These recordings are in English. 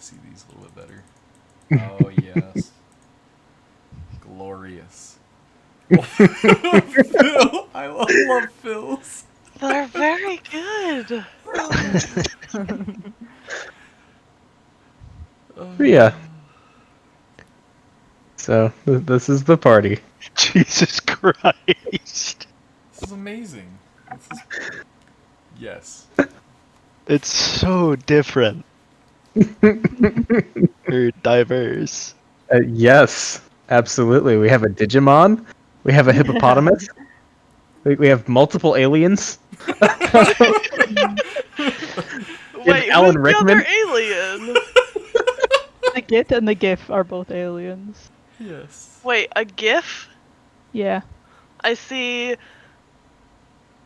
to see these a little bit better. Oh, yes. Glorious. Phil! I love Phil's. They're very good. Yeah. So this is the party. Jesus Christ. This is amazing. Yes. It's so different. Or diverse. Yes, absolutely. We have a Digimon. We have a hippopotamus. We have multiple aliens. Wait, Alan who's Rickman? the other alien? The Git and the GIF are both aliens. Yes. Wait, a GIF? Yeah. I see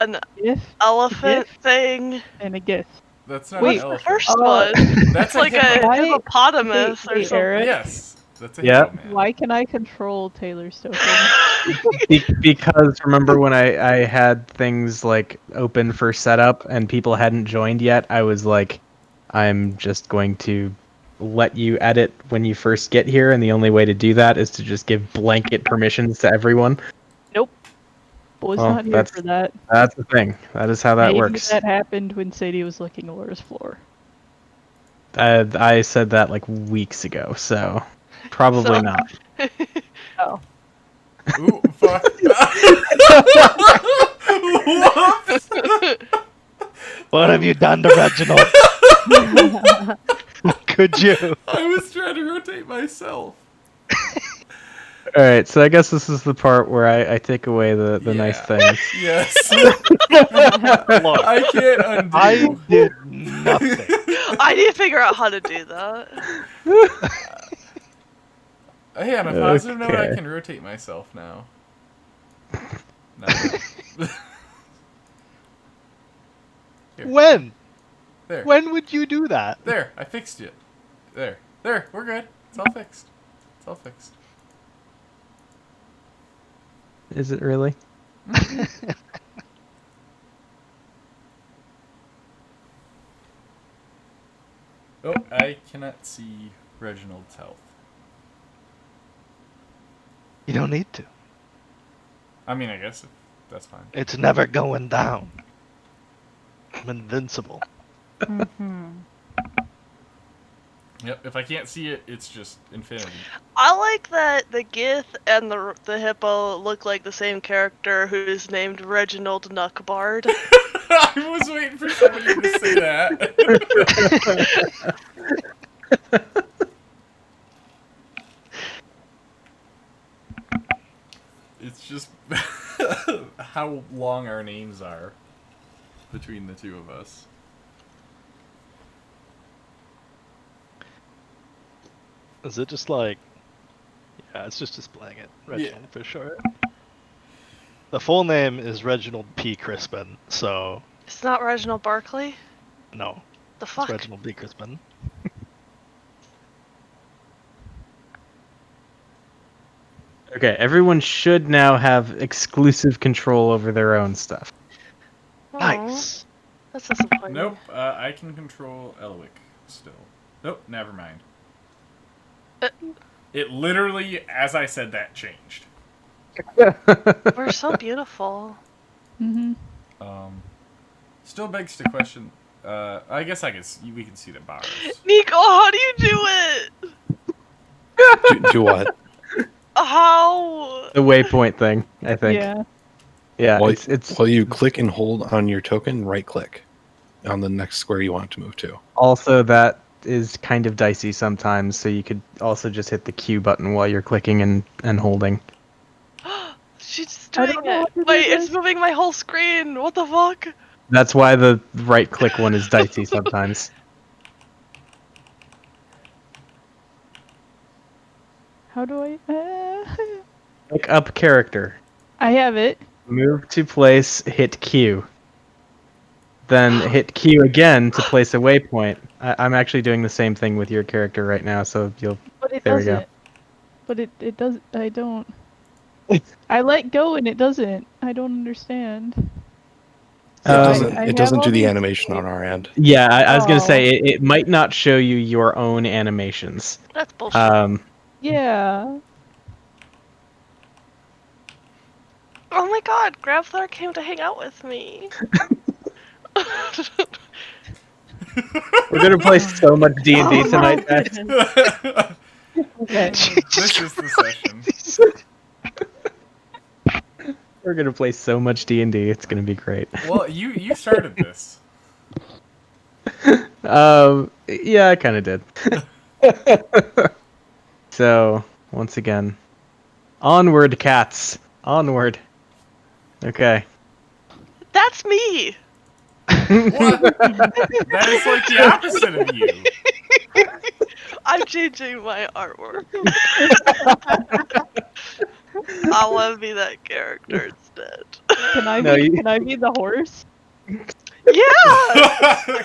an GIF elephant GIF? thing. and a GIF. That's not Wait, an What's the elephant. first one? That's Like a hippo. Why- hippopotamus or Wait, something. Eric? Yes. That's a Yeah. hippo man. Why can I control Taylor's token? Because remember when I had things like open for setup and people hadn't joined yet, I was like, I'm just going to let you edit when you first get here, and the only way to do that is to just give blanket permissions to everyone. Nope. Was Well, not here that's- for that. That's the thing. That is how that Maybe works. that happened when Sadie was licking Laura's floor. I said that like weeks ago, so probably So- not. Oh. Ooh, fuck. Whoops! What have you done to Reginald? Could you? I was trying to rotate myself. All right, so I guess this is the part where I take away the nice Yeah. things. Yes. Look, I can't undo. I did nothing. I need to figure out how to do that. Hey, on a positive note, I Okay. can rotate myself now. No. Here. When? There. When would you do that? There. I fixed it. There. There. We're good. It's all fixed. It's all fixed. Is it really? Oh, I cannot see Reginald's health. You don't need to. I mean, I guess that's fine. It's never going down. I'm invincible. Yep. If I can't see it, it's just infinity. I like that the Gith and the hippo look like the same character who's named Reginald Nuckbard. I was waiting for somebody to say that. It's just how long our names are between the two of us. Is it just like... Yeah, it's just displaying it. Reginald for sure. The full name is Reginald P. Crispin, so It's not Reginald Barkley? no. The It's fuck? Reginald B. Crispin. Okay, everyone should now have exclusive control over their own stuff. Aw, Nice! That's disappointing. Nope, I can control Elwick still. Nope, never mind. It literally, as I said that, changed. We're so beautiful. Still begs the question. I guess we can see the bars. Nico, how do you do it? Do what? How? The waypoint thing, I think. Yeah, While, it's while you click and hold on your token, right click on the next square you want to move to. also that is kind of dicey sometimes, so you could also just hit the Q button while you're clicking and holding. She's I doing don't know it. how to do Wait, it's this. moving my whole screen. What the fuck? That's why the right click one is dicey sometimes. How do I? Look up character. I have it. Move to place, hit Q. Then hit Q again to place a waypoint. I'm actually doing the same thing with your character right now, so you'll... But it There we doesn't. go. But it does. I don't. I let go and it doesn't. I don't understand. It Um, doesn't. I It doesn't have do all the these- animation on our end. Yeah, I was gonna Oh. say it might not show you your own animations. That's bullshit. Yeah. Oh my god, Grabthar came to hang out with me. We're gonna play so much D and D Oh my tonight, guys. goodness. Okay. This is the session. We're gonna play so much D and D. It's gonna be great. Well, you started this. Yeah, I kind of did. So once again, onward, cats, onward. Okay. That's me. What? That is like the opposite of you. I'm changing my artwork. I want to be that character instead. Can I No, be? you- Can I be the horse? Yeah.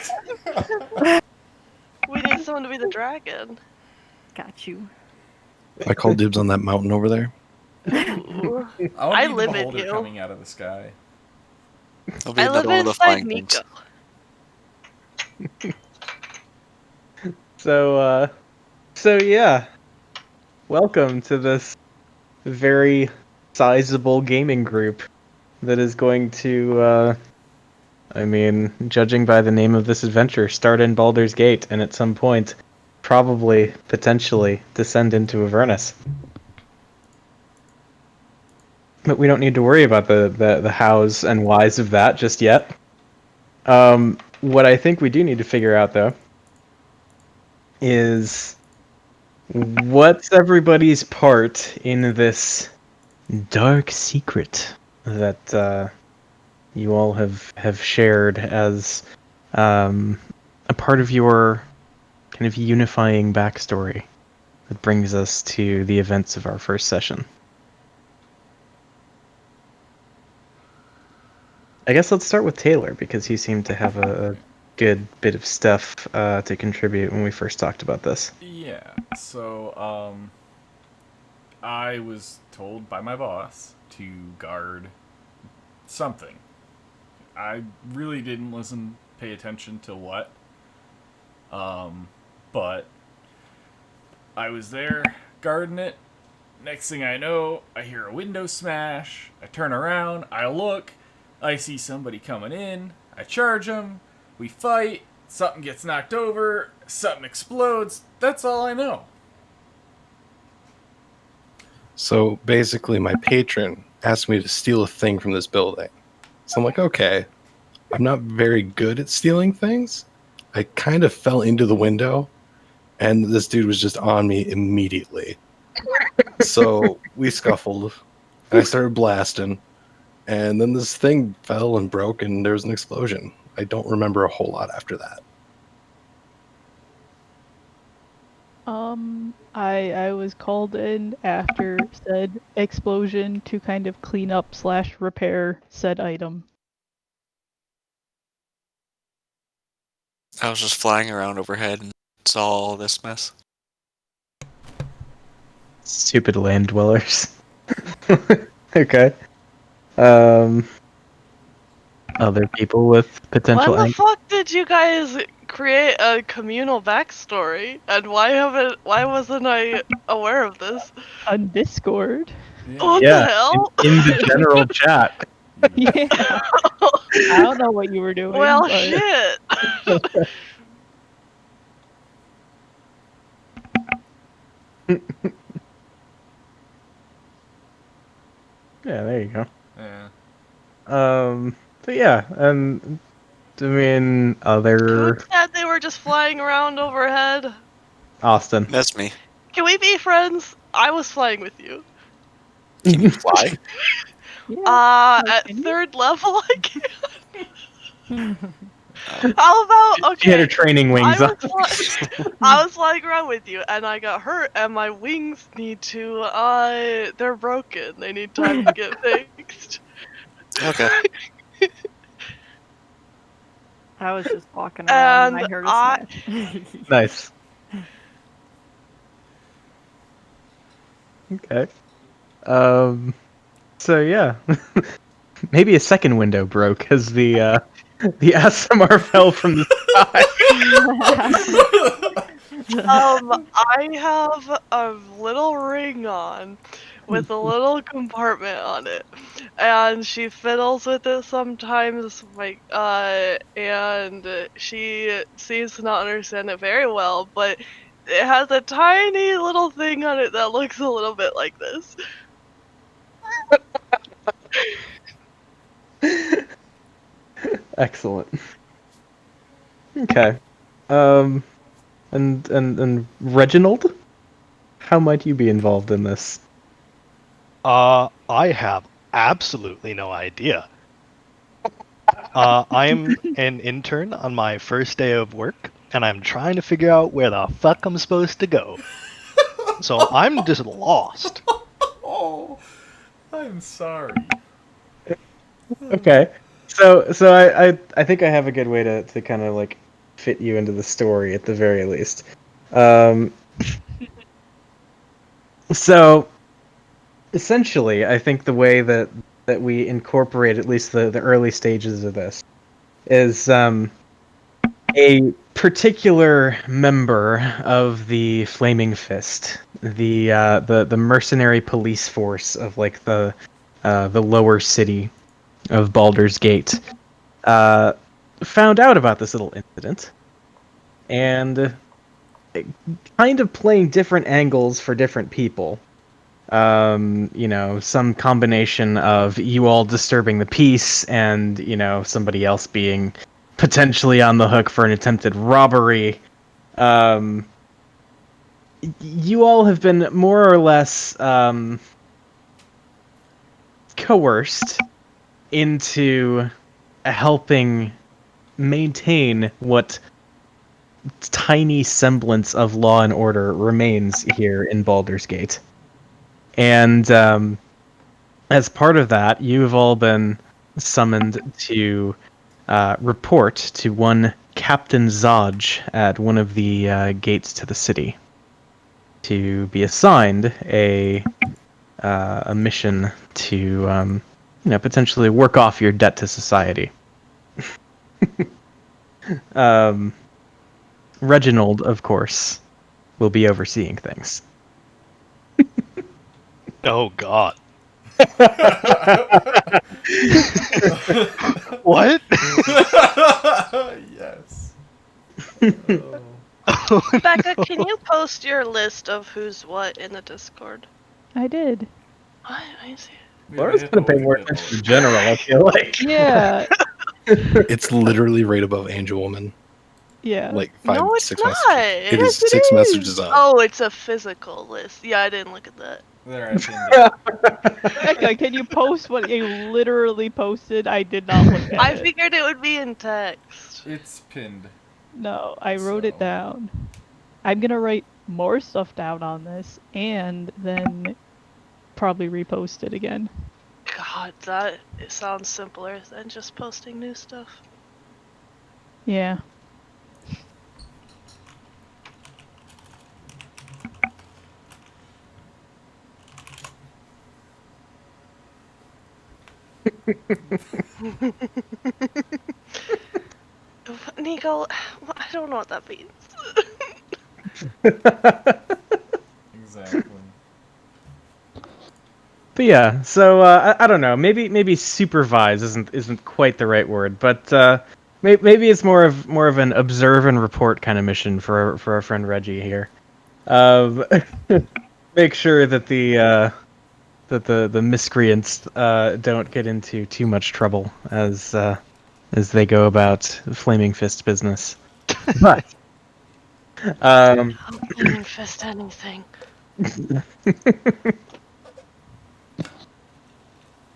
We need someone to be the dragon. Got you. I call dibs on that mountain over there. Ooh. I want I to be live the in beholder you. coming out of the sky. I'll be I in live that one of the inside flying Nico. things. So yeah. Welcome to this very sizable gaming group that is going to I mean, judging by the name of this adventure, start in Baldur's Gate and at some point probably potentially descend into Avernus. But we don't need to worry about the hows and whys of that just yet. What I think we do need to figure out, though, is what's everybody's part in this dark secret that you all have shared as a part of your kind of unifying backstory that brings us to the events of our first session. I guess let's start with Taylor, because he seemed to have a good bit of stuff to contribute when we first talked about this. Yeah, so, I was told by my boss to guard something. I really didn't pay attention to what. But I was there guarding it. Next thing I know, I hear a window smash. I turn around, I look, I see somebody coming in. I charge them. We fight. Something gets knocked over. Something explodes. That's all I know. So basically, my patron asked me to steal a thing from this building. So I'm like, okay, I'm not very good at stealing things. I kind of fell into the window, and this dude was just on me immediately. So we scuffled, and I started blasting, and then this thing fell and broke, and there was an explosion. I don't remember a whole lot after that. I was called in after said explosion to kind of clean up / repair said item. I was just flying around overhead and saw all this mess. Stupid land dwellers. Okay. Other people with potential When the fuck did you guys create a communal backstory? And why wasn't I aware of this? On Discord. What Yeah, the hell? in the general chat. Yeah. I don't know what you were doing. Well, but... shit. Yeah, there you go. Yeah. But yeah, and I mean, Who other said they were just flying around overhead? Austin. That's me. Can we be friends? I was flying with you. Can you fly? Yeah. At can you? 3rd level, I can. How about She had her okay? training wings on. I was flying around with you, and I got hurt, and my wings need to. They're broken. They need time to get fixed. Okay. I was just walking around and I And heard a smash. Nice. Okay. So yeah, Maybe a second window broke as the ASMR fell from the sky. I have a little ring on with a little compartment on it, and she fiddles with it sometimes, and she seems to not understand it very well, but it has a tiny little thing on it that looks a little bit like this. Excellent. Okay. Um, and Reginald, how might you be involved in this? I have absolutely no idea. I'm an intern on my first day of work, and I'm trying to figure out where the fuck I'm supposed to go. So I'm just lost. Oh, I'm sorry. Okay. So I think I have a good way to kind of like fit you into the story at the very least. Um, so essentially, I think the way that we incorporate at least the early stages of this is a particular member of the Flaming Fist, the mercenary police force of like the lower city of Baldur's Gate, uh, found out about this little incident and kind of playing different angles for different people. Some combination of you all disturbing the peace and, somebody else being potentially on the hook for an attempted robbery. Um, you all have been more or less coerced into helping maintain what tiny semblance of law and order remains here in Baldur's Gate. And as part of that, you've all been summoned to report to one Captain Zodge at one of the gates to the city to be assigned a mission to potentially work off your debt to society. um, Reginald, of course, will be overseeing things. Oh god. What? Yes. Becca, can you post your list of who's what in the Discord? I did. I see. Laura's gonna pay more attention to general, I feel like. Yeah, It's literally right above Angel Woman. yeah. Like No, it's six not. messages. It is Yes, it 6 is. messages up. Oh, it's a physical list. Yeah, I didn't look at that. There, I pinned it. Becca, can you post what you literally posted? I did not look at I it. figured it would be in text. It's pinned. No, I wrote it So- down. I'm gonna write more stuff down on this and then probably repost it again. God, it sounds simpler than just posting new stuff. Yeah. Nico, I don't know what that means. Exactly. But yeah, so I don't know. Maybe supervise isn't quite the right word, but maybe it's more of an observe and report kind of mission for our friend Reggie here. Make sure that the miscreants don't get into too much trouble as they go about Flaming Fist business. But I'll fist anything.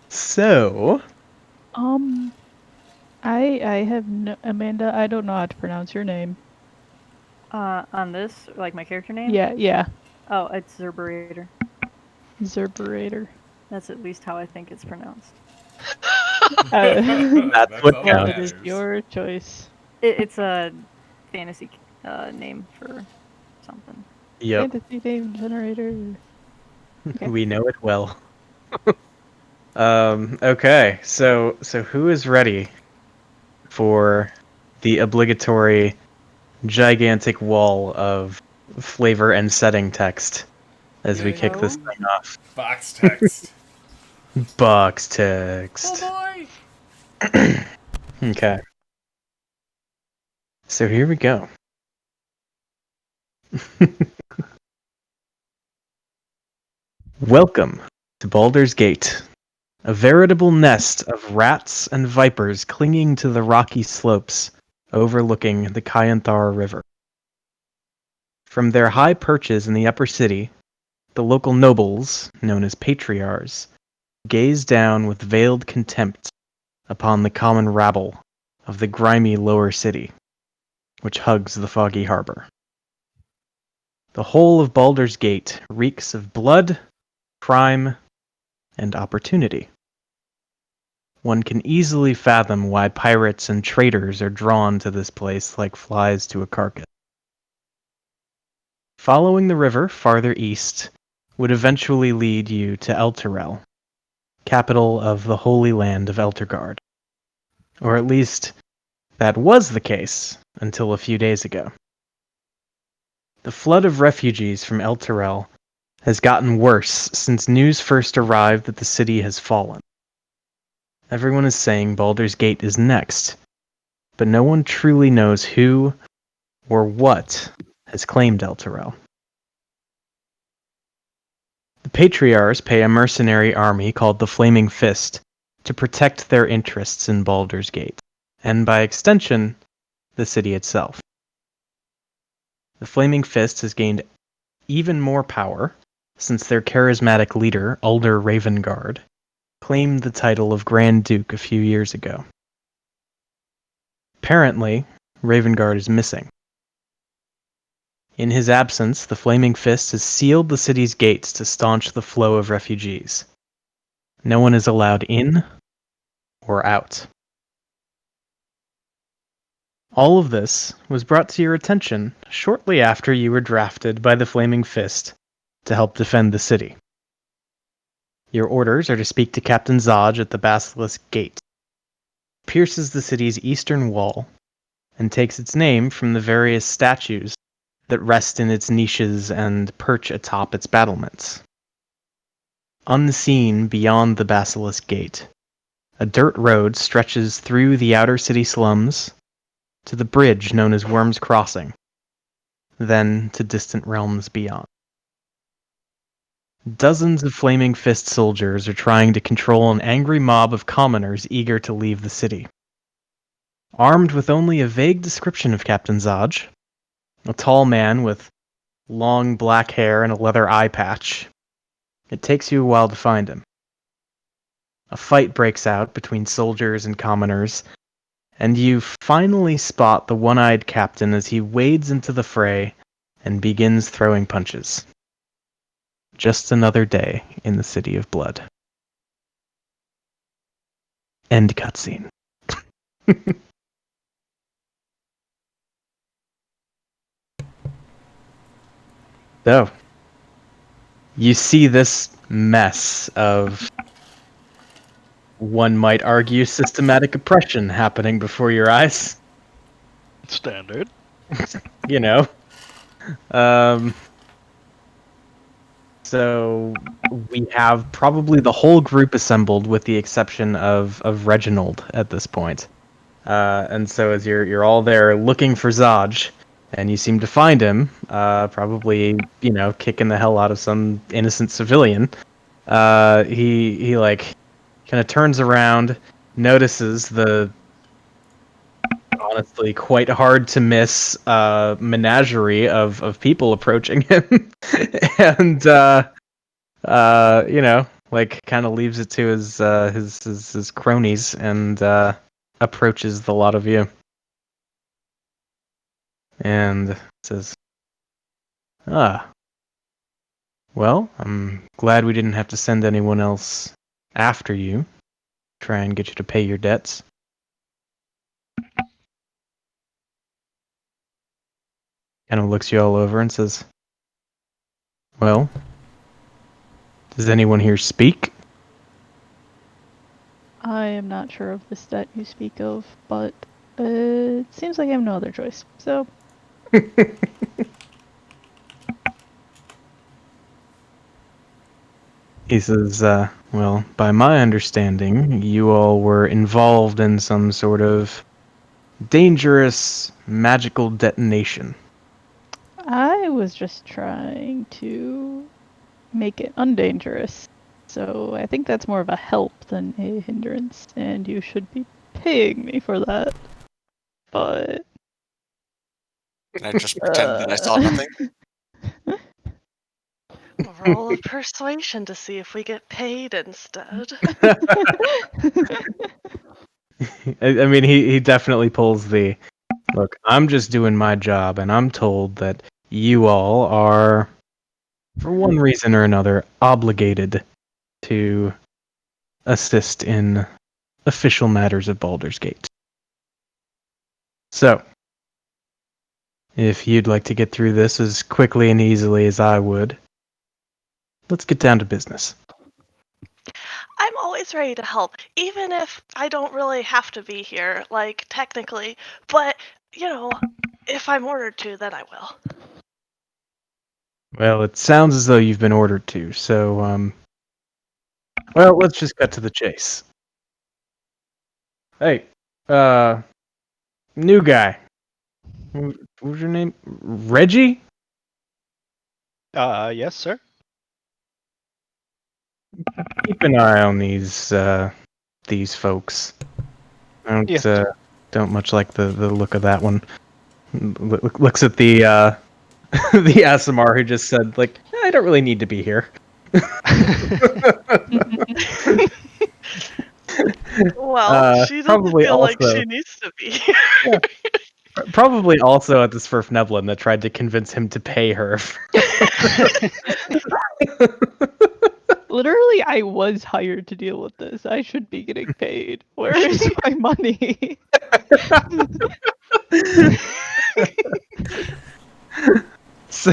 so I have no, Amanda, I don't know how to pronounce your name. On this, like my character name? Yeah. Oh, it's Zerberator. Zerberator. That's at least how I think it's pronounced. That's what all that Well, counts. it is matters. your choice. It's a fantasy name for something. Yep, Fantasy name generator. Okay. we know it well. Okay, so who is ready for the obligatory gigantic wall of flavor and setting text as we kick this thing off? Box text. Box Oh text. boy! Okay. So here we go. Welcome to Baldur's Gate, a veritable nest of rats and vipers clinging to the rocky slopes overlooking the Kyanthar River. From their high perches in the upper city, the local nobles, known as patriarchs, gaze down with veiled contempt upon the common rabble of the grimy lower city, which hugs the foggy harbor. The whole of Baldur's Gate reeks of blood, crime, and opportunity. One can easily fathom why pirates and traders are drawn to this place like flies to a carcass. Following the river farther east would eventually lead you to Elturel, capital of the Holy Land of Elturgard. Or at least, that was the case until a few days ago. The flood of refugees from Elturel has gotten worse since news first arrived that the city has fallen. Everyone is saying Baldur's Gate is next, but no one truly knows who or what has claimed Elturel. The Patriarchs pay a mercenary army called the Flaming Fist to protect their interests in Baldur's Gate, and by extension, the city itself. The Flaming Fist has gained even more power since their charismatic leader, Ulder Ravengard, claimed the title of Grand Duke a few years ago. Apparently, Ravengard is missing. In his absence, the Flaming Fist has sealed the city's gates to staunch the flow of refugees. No one is allowed in or out. All of this was brought to your attention shortly after you were drafted by the Flaming Fist to help defend the city. Your orders are to speak to Captain Zodge at the Basilisk Gate. It pierces the city's eastern wall and takes its name from the various statues that rest in its niches and perch atop its battlements. Unseen beyond the Basilisk Gate, a dirt road stretches through the outer city slums to the bridge known as Worm's Crossing, then to distant realms beyond. Dozens of Flaming Fist soldiers are trying to control an angry mob of commoners eager to leave the city. Armed with only a vague description of Captain Zodge, a tall man with long black hair and a leather eye patch, it takes you a while to find him. A fight breaks out between soldiers and commoners, and you finally spot the one-eyed captain as he wades into the fray and begins throwing punches. Just another day in the City of Blood. End cutscene. So, you see this mess of, one might argue, systematic oppression happening before your eyes. Standard. You know. So we have probably the whole group assembled, with the exception of Reginald at this point. And so as you're all there looking for Zodge, and you seem to find him, probably kicking the hell out of some innocent civilian. He like kind of turns around, notices the honestly quite hard to miss menagerie of people approaching him, and like kind of leaves it to his cronies and approaches the lot of you and says, "Ah, well, I'm glad we didn't have to send anyone else after you, try and get you to pay your debts." Kind of looks you all over and says, "Well, does anyone here speak?" I am not sure of the stat you speak of, but it seems like I have no other choice. So, He says, well, by my understanding, you all were involved in some sort of dangerous magical detonation. I was just trying to make it undangerous. So, I think that's more of a help than a hindrance, and you should be paying me for that. But. Can I just pretend that I saw nothing? Roll a persuasion to see if we get paid instead. I mean, he definitely pulls the, look, I'm just doing my job, and I'm told that you all are, for one reason or another, obligated to assist in official matters of Baldur's Gate. So, if you'd like to get through this as quickly and easily as I would, let's get down to business. I'm always ready to help, even if I don't really have to be here, like, technically. But, if I'm ordered to, then I will. Well, it sounds as though you've been ordered to, so, well, let's just cut to the chase. Hey, new guy. What was your name? Reggie? Yes, sir. Keep an eye on these folks. I don't, Yes. Don't much like the look of that one. Looks at the, the Asimar who just said, like, I don't really need to be here. Well, she doesn't Probably feel like also, she needs to be here. yeah, probably also at the Svirfneblin that tried to convince him to pay her. Literally, I was hired to deal with this. I should be getting paid. Where is my money? So,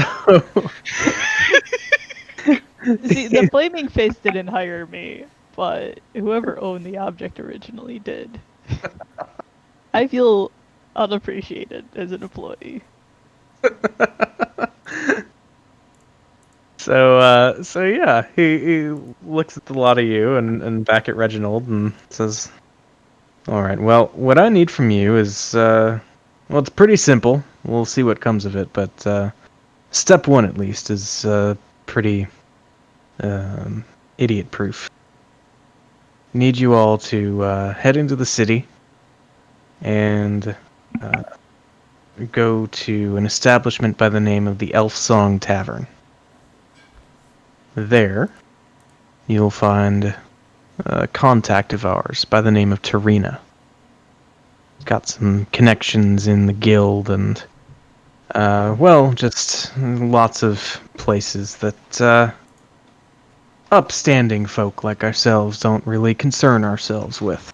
See, the flaming face didn't hire me, but whoever owned the object originally did. I feel unappreciated as an employee. so yeah, he looks at the lot of you and back at Reginald and says, "All right, well, what I need from you is, well, it's pretty simple. We'll see what comes of it, but step one at least is pretty idiot-proof. Need you all to head into the city and go to an establishment by the name of the Elf Song Tavern. There, you'll find a contact of ours by the name of Tarina. Got some connections in the guild and, well, just lots of places that upstanding folk like ourselves don't really concern ourselves with.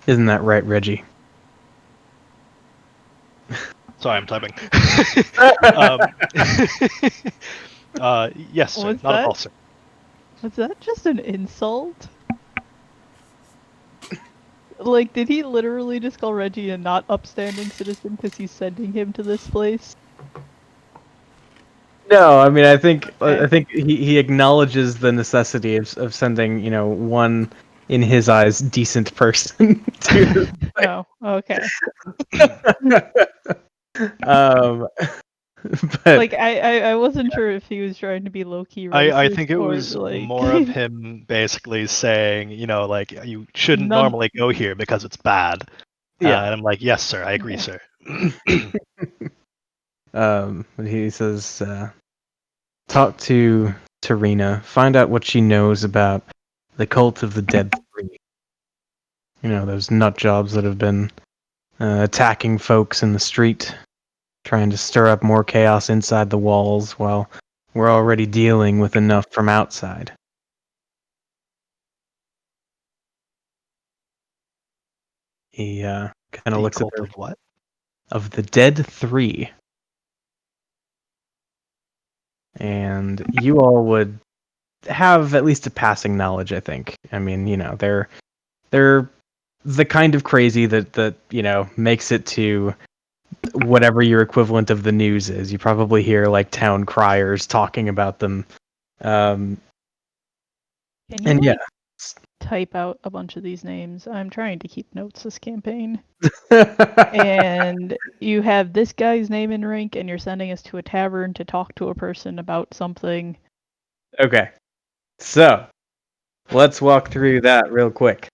Isn't that right, Reggie? Sorry, I'm typing. Yes, sir. Was Not at that- all, sir. Was that just an insult? Like, did he literally just call Reggie a not upstanding citizen because he's sending him to this place? No, I mean, I think Okay. he acknowledges the necessity of sending, one in his eyes decent person to. Oh, okay. um, but Like, I wasn't sure if he was trying to be low-key racist I think it or, was like... more of him basically saying, like, you shouldn't None- normally go here because it's bad. yeah, And I'm like, yes, sir. I agree, Yeah. sir. he says, talk to Tarina, find out what she knows about the cult of the Dead Three. Those nut jobs that have been attacking folks in the street, trying to stir up more chaos inside the walls while we're already dealing with enough from outside. He kind of The looks at cult of what? of the Dead Three, and you all would have at least a passing knowledge, I think. I mean, they're the kind of crazy that makes it to whatever your equivalent of the news is. You probably hear like town criers talking about them. Um, Can you and yeah. type out a bunch of these names? I'm trying to keep notes this campaign. And you have this guy's name and rank, and you're sending us to a tavern to talk to a person about something. Okay. So, let's walk through that real quick.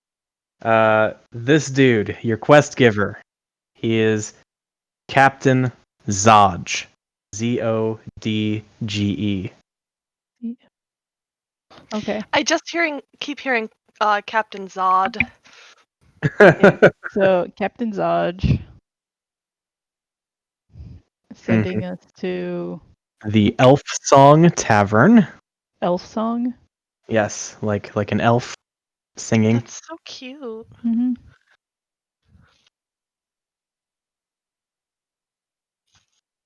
This dude, your quest giver, he is Captain Zodge. Zodge. Okay. I just keep hearing Captain Zod. Yeah. So Captain Zodge sending us to The Elf Song Tavern. Elf Song. Yes, like an elf singing. That's so cute. Mm-hmm.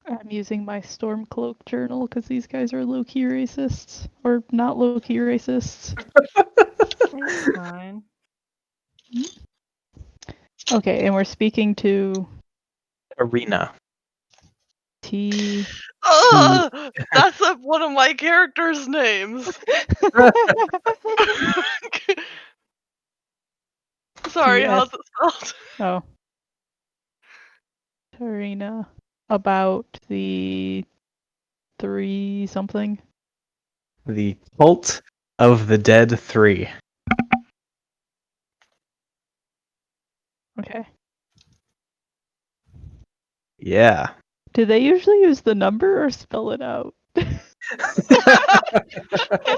I'm using my Stormcloak journal because these guys are low-key racists. Or not low-key racists. It's fine. Okay, and we're speaking to Arena. T. That's one of my characters' names. Sorry, how's it spelled? Oh. Tarina. About the 3 something. The Cult of the Dead 3. Okay. Yeah. Do they usually use the number or spell it out? If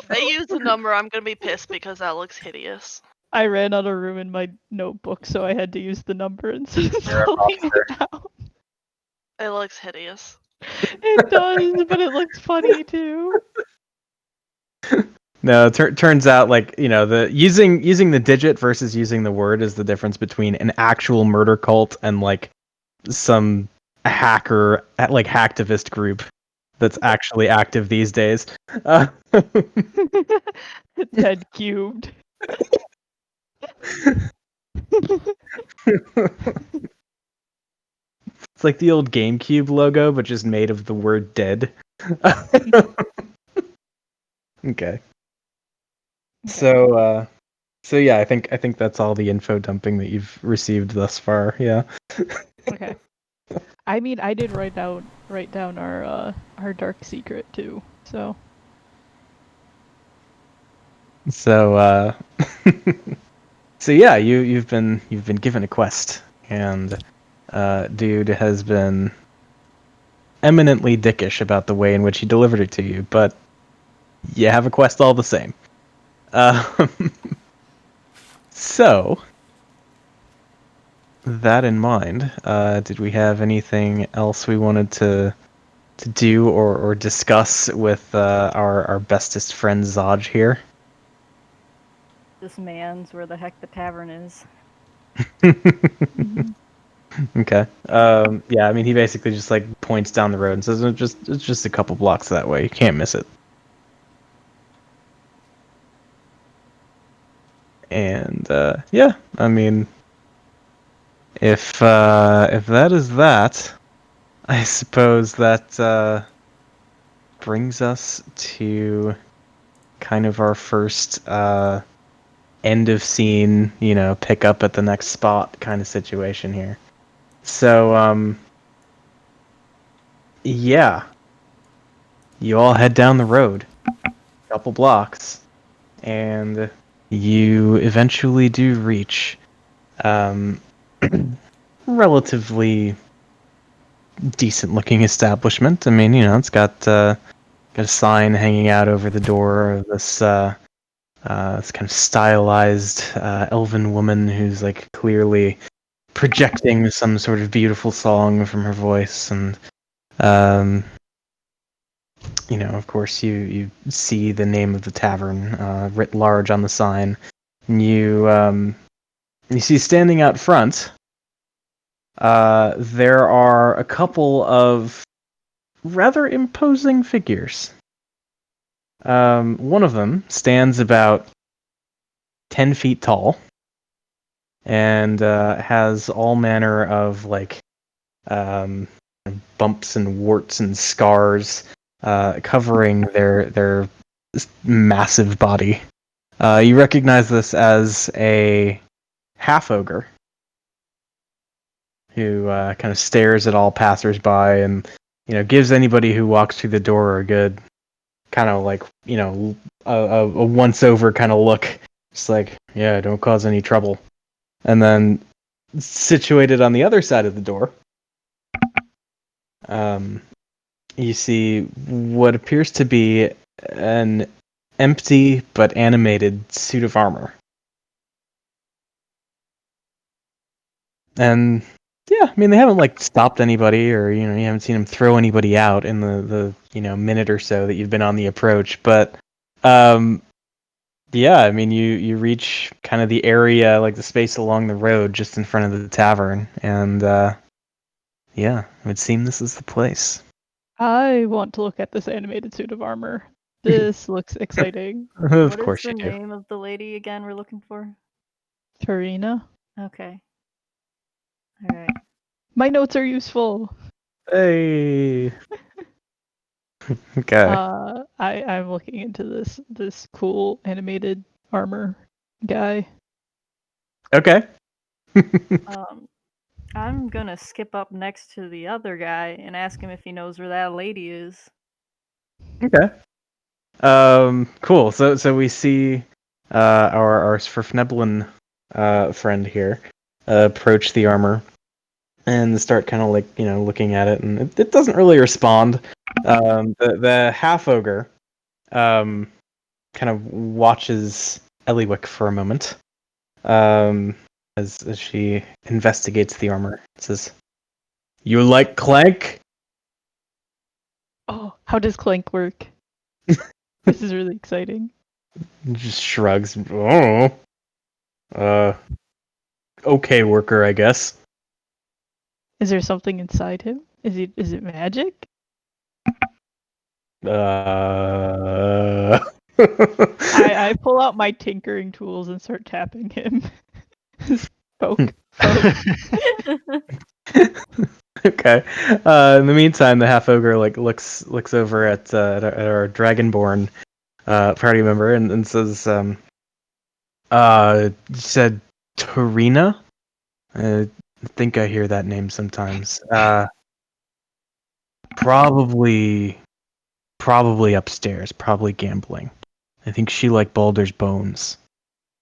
they use the number, I'm gonna be pissed because that looks hideous. I ran out of room in my notebook, so I had to use the number instead of spelling it out. It looks hideous. It does, but it looks funny too. No, turns out the using the digit versus using the word is the difference between an actual murder cult and like some hacker hacktivist group that's actually active these days. Dead cubed. It's like the old GameCube logo, but just made of the word dead. Okay. So yeah, I think that's all the info dumping that you've received thus far. Yeah. Okay. I mean, I did write down our dark secret too. So So so yeah, you've been given a quest, and dude has been eminently dickish about the way in which he delivered it to you, but you have a quest all the same. So that in mind, did we have anything else we wanted to do or discuss with our bestest friend Zodge here? This man's where the heck the tavern is. Okay. Yeah, I mean, he basically just like points down the road and says, it's just a couple blocks that way. You can't miss it." And yeah, I mean, if that is that, I suppose that brings us to kind of our first end of scene, pick up at the next spot kind of situation here. So yeah, you all head down the road, a couple blocks, and you eventually do reach relatively decent looking establishment. I mean, it's got a sign hanging out over the door of this this kind of stylized elven woman who's like clearly projecting some sort of beautiful song from her voice, and of course you see the name of the tavern writ large on the sign. And you see standing out front there are a couple of rather imposing figures. One of them stands about 10 feet tall and has all manner of like bumps and warts and scars covering their massive body. You recognize this as a half ogre who kind of stares at all passersby and gives anybody who walks through the door a good kind of like a once over kind of look, just like, yeah, don't cause any trouble. And then situated on the other side of the door, you see what appears to be an empty but animated suit of armor. And yeah, I mean, they haven't like stopped anybody, or you haven't seen them throw anybody out in the minute or so that you've been on the approach. But yeah, I mean, you reach kind of the area, like the space along the road just in front of the tavern, and yeah, it would seem this is the place. I want to look at this animated suit of armor. This looks exciting. Of What course is the you do. name of the lady again we're looking for? Tarina. Okay. All right. My notes are useful. Hey. Okay. I'm looking into this cool animated armor guy. Okay. I'm gonna skip up next to the other guy and ask him if he knows where that lady is. Okay. Cool. So we see our Svrfneblin friend here approach the armor and start kind of like looking at it, and it doesn't really respond. The half ogre kind of watches Eliwick for a moment as she investigates the armor. It says, "You like Clank?" Oh, how does Clank work? This is really exciting. Just shrugs. Oh, okay, worker, I guess. Is there something inside him? Is it magic? I pull out my tinkering tools and start tapping him. Poke. Okay. In the meantime, the half ogre like looks over at our dragonborn party member and says, you said Tarina? I think I hear that name sometimes. Probably upstairs. Probably gambling. I think she liked Baldur's Bones.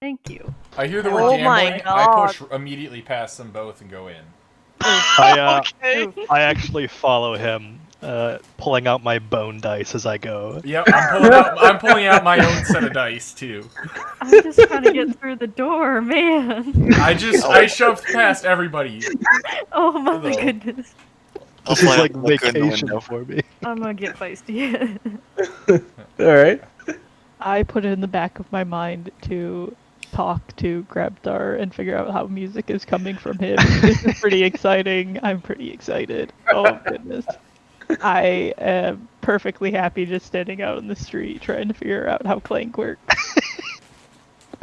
Thank you. I hear the word Oh my gambling. I god. push immediately past them both and go in. Okay. I actually follow him, pulling out my bone dice as I go. Yep, I'm pulling out my own set of dice too. I'm just trying to get through the door, man. I shoved past everybody. Oh my Hello. goodness. I'll This is fly like up, look in the vacation window. for me. I'm gonna get feisty. All right. I put it in the back of my mind to talk to Grabthar and figure out how music is coming from him. This is pretty exciting. I'm pretty excited. Oh goodness. I am perfectly happy just standing out in the street trying to figure out how Clank works.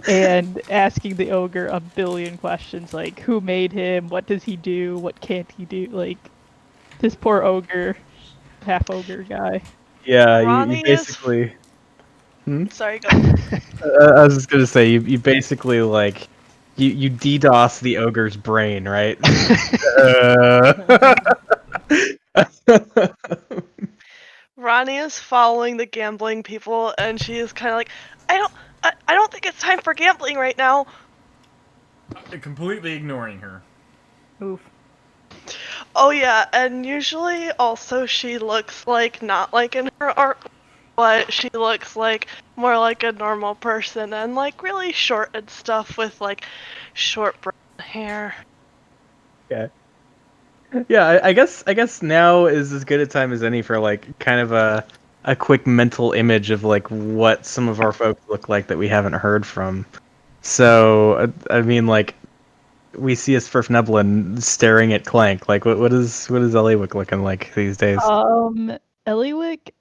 And asking the ogre a billion questions like who made him, what does he do, what can't he do, like this poor ogre, half ogre guy. Yeah, you Ronnie basically. Sorry, go. I was just gonna say you basically like you DDoS the ogre's brain, right? Ronnie is following the gambling people, and she is kind of like, I don't think it's time for gambling right now. Completely ignoring her. Oof. Oh yeah, and usually also she looks like not like in her art, but she looks like more like a normal person and like really short and stuff with like short brown hair. Okay. Yeah, I guess now is as good a time as any for like kind of a quick mental image of like what some of our folks look like that we haven't heard from. So I mean, like we see a Svrfneblin staring at Clank. Like what is Eliwick looking like these days? Eliwick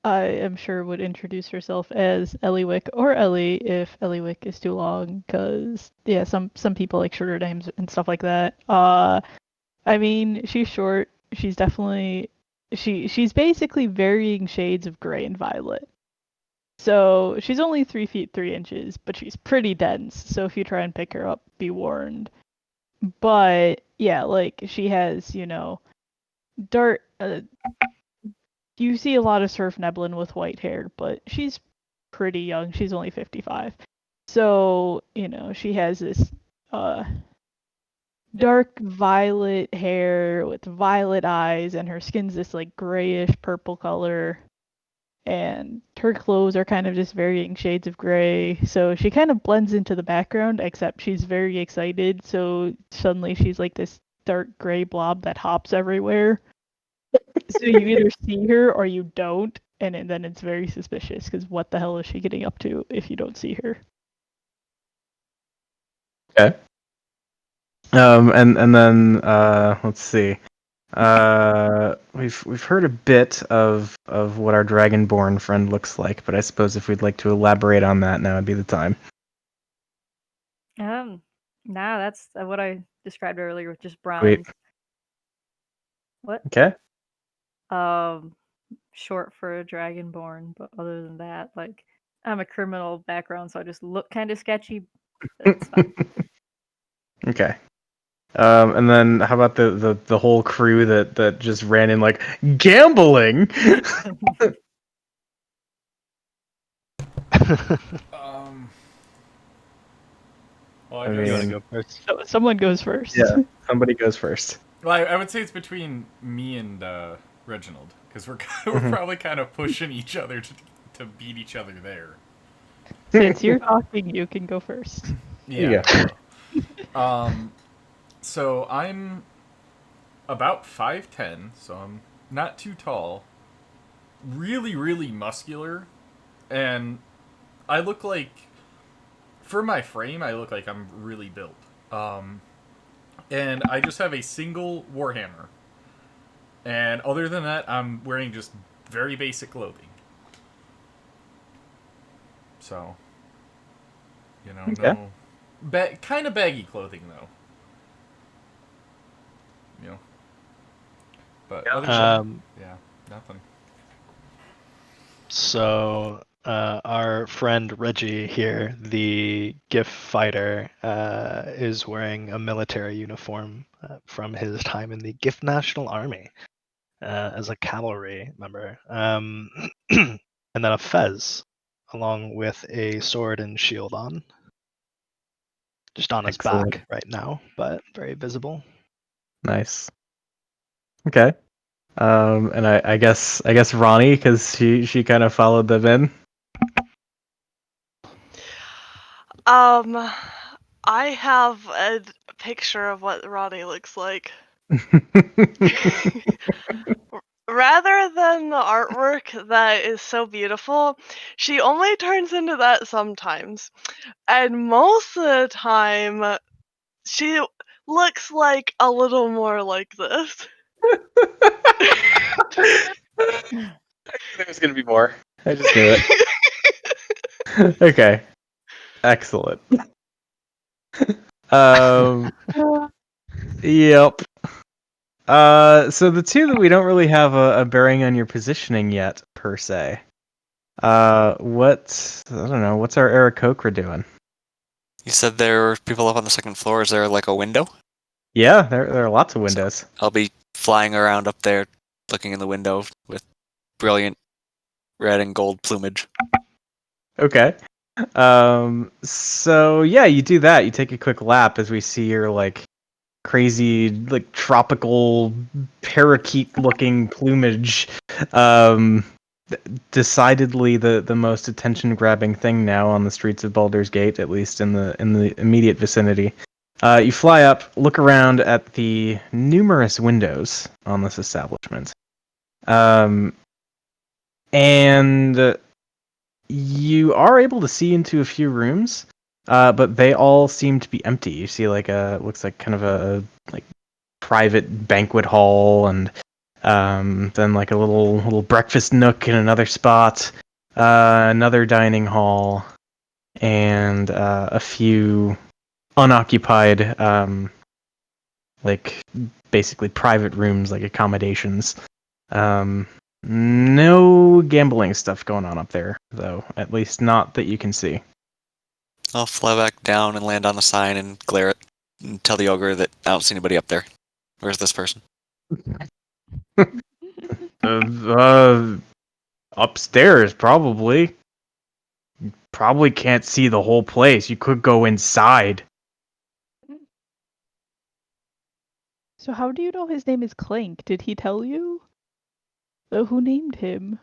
I am sure would introduce herself as Eliwick or Ellie if Eliwick is too long, because yeah, some people like shorter names and stuff like that. I mean, she's short. She's definitely she's basically varying shades of gray and violet. So she's only 3 feet 3 inches, but she's pretty dense. So if you try and pick her up, be warned. But yeah, like she has, dark. You see a lot of Surf Neblin with white hair, but she's pretty young. She's only 55. So, she has this uh dark violet hair with violet eyes, and her skin's this like grayish purple color, and her clothes are kind of just varying shades of gray. So she kind of blends into the background, except she's very excited, so suddenly she's like this dark gray blob that hops everywhere. So you either see her or you don't, and then it's very suspicious, because what the hell is she getting up to if you don't see her? Okay. And then let's see. We've heard a bit of what our dragonborn friend looks like, but I suppose if we'd like to elaborate on that, now would be the time. Nah, that's what I described earlier with just Sweet. bronze. What? Okay. Short for a dragonborn, but other than that, like, I'm a criminal background, so I just look kind of sketchy. That's fine. Okay. And then how about the whole crew that just ran in like gambling? Well, I I mean- You guess. want to go first? So someone goes first. Yeah, somebody goes first. Well, I would say it's between me and Reginald, because we're Mhm. probably kind of pushing each other to beat each other there. Since you're talking, you can go first. you So I'm about 5'10", so I'm not too tall. Really, really muscular, and I look like, for my frame, I look like I'm really built. And I just have a single warhammer. And other than that, I'm wearing just very basic clothing. So, Okay. no, kind of baggy clothing though. But other than yeah, nothing. So our friend Reggie here, the GIF fighter, is wearing a military uniform from his time in the GIF National Army as a cavalry member, and then a fez along with a sword and shield on. Just on his Excellent. back right now, but very visible. Nice. Okay. And I guess Ronnie, because she kind of followed them in. I have a picture of what Ronnie looks like. Rather than the artwork that is so beautiful, she only turns into that sometimes. And most of the time, she looks like a little more like this. There was gonna be more. I just knew it. Okay. Excellent. Yep. So the two that we don't really have a bearing on your positioning yet, per se. I don't know, what's our Aarakocra doing? You said there were people up on the second floor. Is there like a window? Yeah, there are lots of windows. I'll be flying around up there, looking in the window with brilliant red and gold plumage. Okay. So yeah, you do that. You take a quick lap as we see your like crazy, like tropical parakeet-looking plumage. Decidedly the most attention-grabbing thing now on the streets of Baldur's Gate, at least in the immediate vicinity. You fly up, look around at the numerous windows on this establishment, and you are able to see into a few rooms, but they all seem to be empty. You see like looks like kind of a like private banquet hall, and Then like a little breakfast nook in another spot, another dining hall, and a few unoccupied, like basically private rooms, like accommodations. No gambling stuff going on up there, though. At least not that you can see. I'll fly back down and land on the sign and glare it and tell the ogre that I don't see anybody up there. Where's this person? Upstairs, probably. Probably can't see the whole place. You could go inside. So how do you know his name is Clank? Did he tell you? Who named him?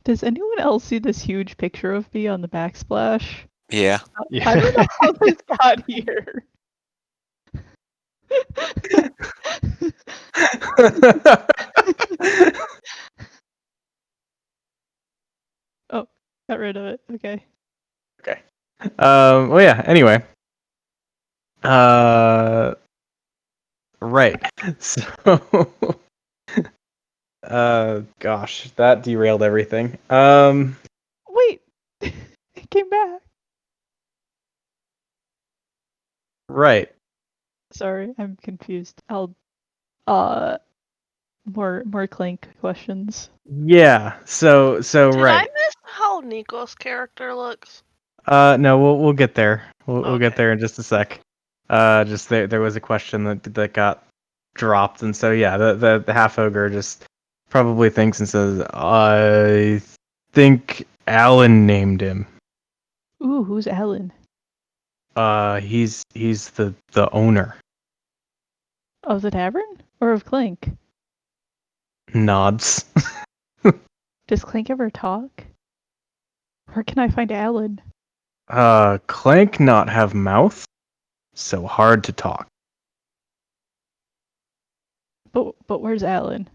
Does anyone else see this huge picture of me on the backsplash? Yeah. I don't know how this got here. Oh, got rid of it. Okay. Okay. Well, yeah. Anyway. Right. So. Gosh, that derailed everything. Wait, it came back. Right. Sorry, I'm confused. I'll more Clank questions. Yeah. So Did I right. miss how Nico's character looks? No, we'll get there. We'll get Okay. there in just a sec. Just there was a question that got dropped, and so yeah, the half ogre just probably thinks and says, "I think Alan named him. Ooh, who's Alan? He's the owner." Of the tavern or of Clank? Nods. Does Clank ever talk? Where can I find Alan? Clank not have mouth, so hard to talk. But where's Alan?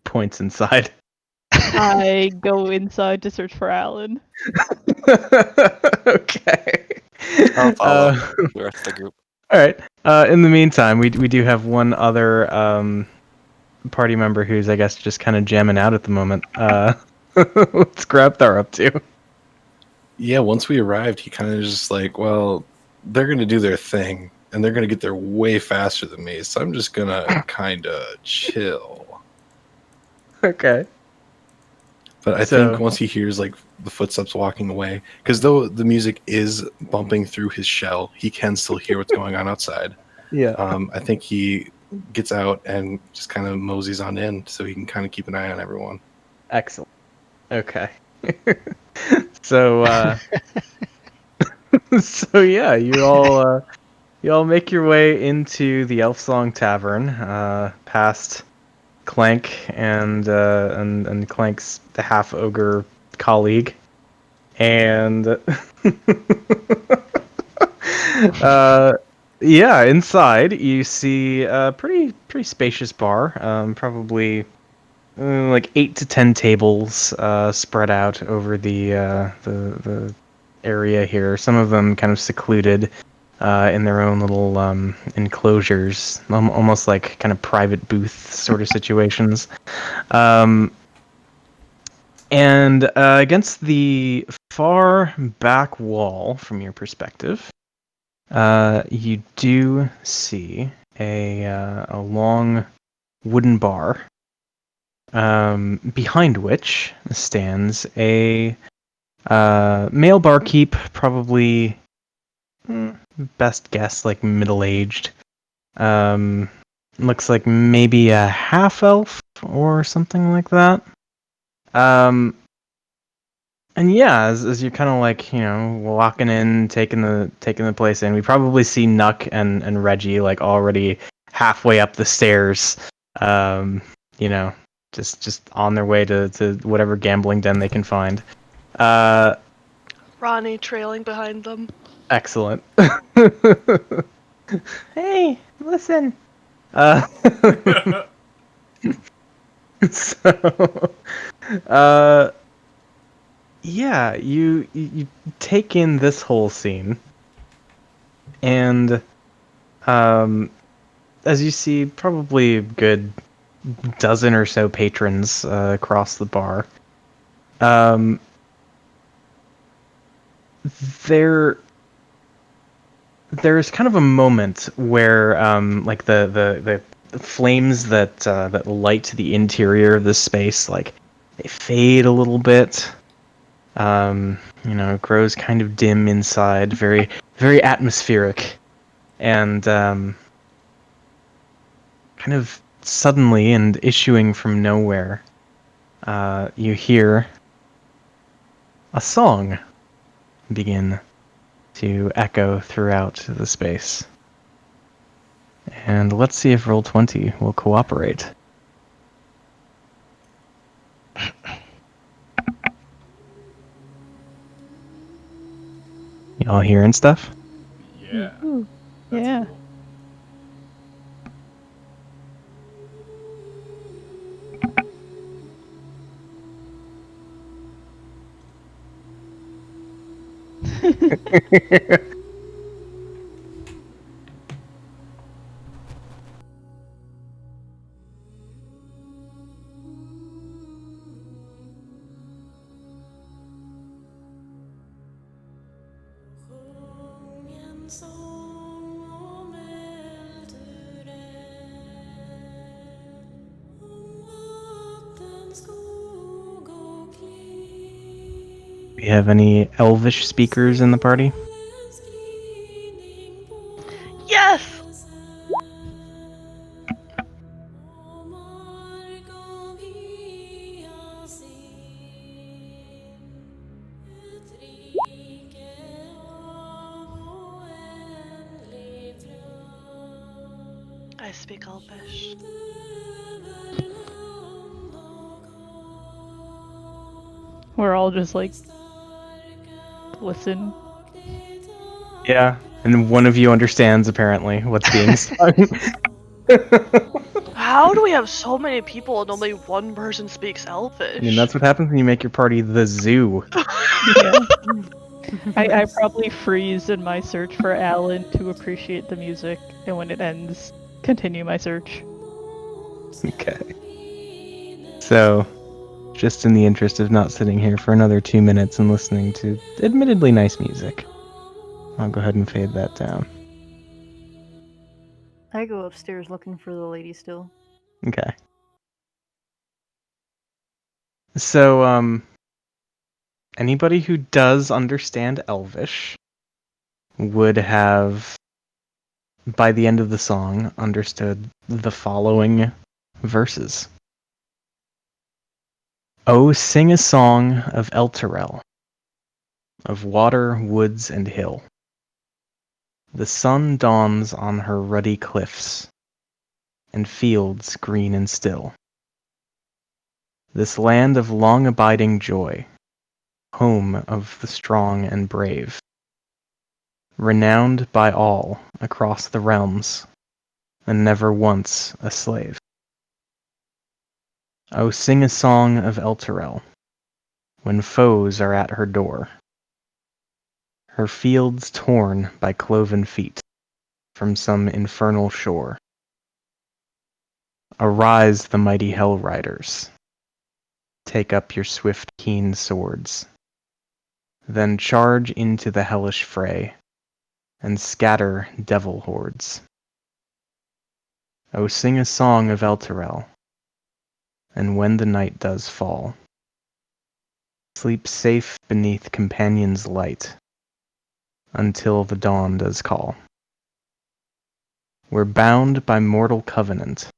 Points inside. I go inside to search for Alan. Okay. I'll follow the rest of the group. All right. In the meantime, we do have one other party member who's, I guess, just kind of jamming out at the moment. What's Grabthar up to? Yeah, once we arrived, he kind of just like, well, they're going to do their thing, and they're going to get there way faster than me, so I'm just going to kind of chill. Okay. But I So- think once he hears like the footsteps walking away, because though the music is bumping through his shell, he can still hear what's going on outside. Yeah. I think he gets out and just kind of moseys on in so he can kind of keep an eye on everyone. Excellent. Okay. So, so yeah, you all make your way into the Elf Song Tavern, past Clank and Clank's half ogre colleague, and yeah, inside you see a pretty spacious bar, probably like 8 to 10 tables spread out over the area here. Some of them kind of secluded in their own little enclosures, almost like kind of private booth sort of situations. And against the far back wall, from your perspective, you do see a long wooden bar, behind which stands a male barkeep, probably best guess like middle-aged. Looks like maybe a half elf or something like that. And yeah, as you're kind of like, walking in, taking the place in, we probably see Nuck and Reggie like already halfway up the stairs. Just on their way to whatever gambling den they can find. Ronnie trailing behind them. Excellent. Hey, listen. So, yeah, you take in this whole scene, and as you see, probably a good dozen or so patrons across the bar. There there's kind of a moment where like the flames that light the interior of this space, like, they fade a little bit. It grows kind of dim inside, very very atmospheric, and kind of suddenly and issuing from nowhere, you hear a song begin to echo throughout the space. And let's see if Roll20 will cooperate. Y'all hearing stuff? Yeah. Ooh, That's yeah. cool. Do you have any Elvish speakers in the party? Yes! I speak Elvish. We're all just like, listen. Yeah, and one of you understands apparently what's being sung. How do we have so many people and only one person speaks Elvish? I mean, that's what happens when you make your party the zoo. Yeah. I probably freeze in my search for Alan to appreciate the music, and when it ends, continue my search. Okay. So, just in the interest of not sitting here for another 2 minutes and listening to admittedly nice music, I'll go ahead and fade that down. I go upstairs looking for the lady still. Okay. So, anybody who does understand Elvish would have, by the end of the song, understood the following verses. Oh, sing a song of Elturel, of water, woods, and hill. The sun dawns on her ruddy cliffs, and fields green and still. This land of long-abiding joy, home of the strong and brave, renowned by all across the realms, and never once a slave. Oh, sing a song of Elturel, when foes are at her door, her fields torn by cloven feet from some infernal shore. Arise, the mighty Hell Riders, take up your swift keen swords, then charge into the hellish fray, and scatter devil hordes. Oh, sing a song of Elturel, and when the night does fall, sleep safe beneath companion's light, until the dawn does call. We're bound by mortal covenant,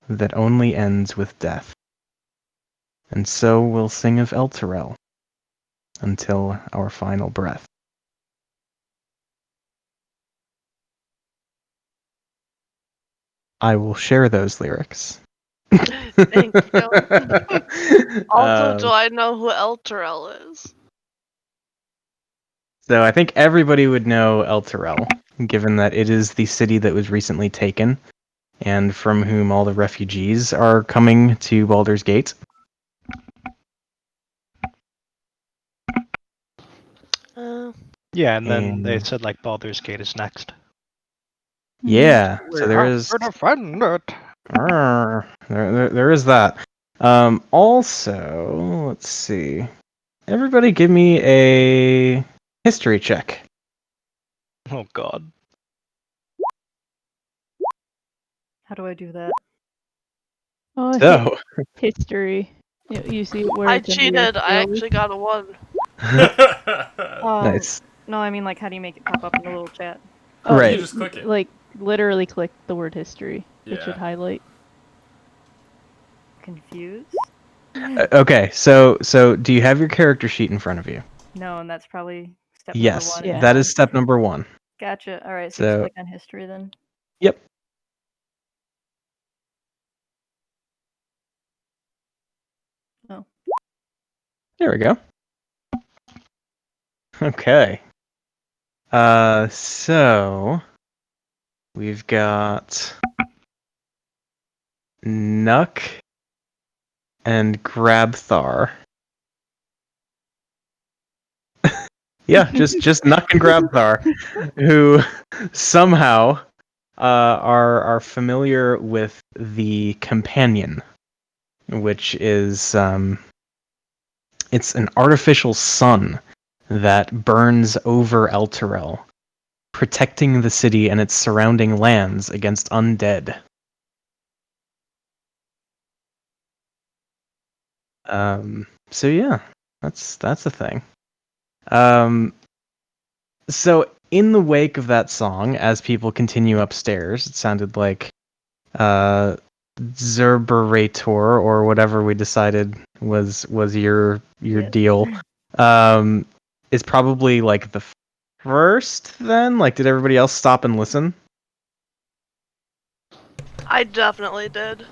that only ends with death, and so we'll sing of Elturel, until our final breath. I will share those lyrics. Thank you. Also, do Um, I know who Elturel is? so I think everybody would know Elturel, given that it is the city that was recently taken, and from whom all the refugees are coming to Baldur's Gate. Uh, Yeah, and then they And said like Baldur's Gate is next. Yeah, so We there have is to defend it. there is that. Also, let's see. Everybody, give me a history check. Oh God. How do I do that? Oh, So, history. You see where I it's in the cheated. I early- actually got a 1. nice. No, I mean like how do you make it pop up in the little chat? Oh, Right. You just click it. Like literally click the word history. It should Yeah. highlight. Confused? Okay, so do you have your character sheet in front of you? No, and that's probably step number Yes, one. Yeah. that is step number 1. Gotcha. All right, so just So, click on history then. yep. Oh. There we go. Okay. So we've got Nuck and Grabthar. Yeah, just Nuck and Grabthar, who somehow are familiar with the companion, which is it's an artificial sun that burns over Elturel, protecting the city and its surrounding lands against undead. So yeah, that's a thing. So in the wake of that song, as people continue upstairs, it sounded like Zerberator or whatever we decided was your Yes. deal. Is probably like the first then? Like did everybody else stop and listen? I definitely did.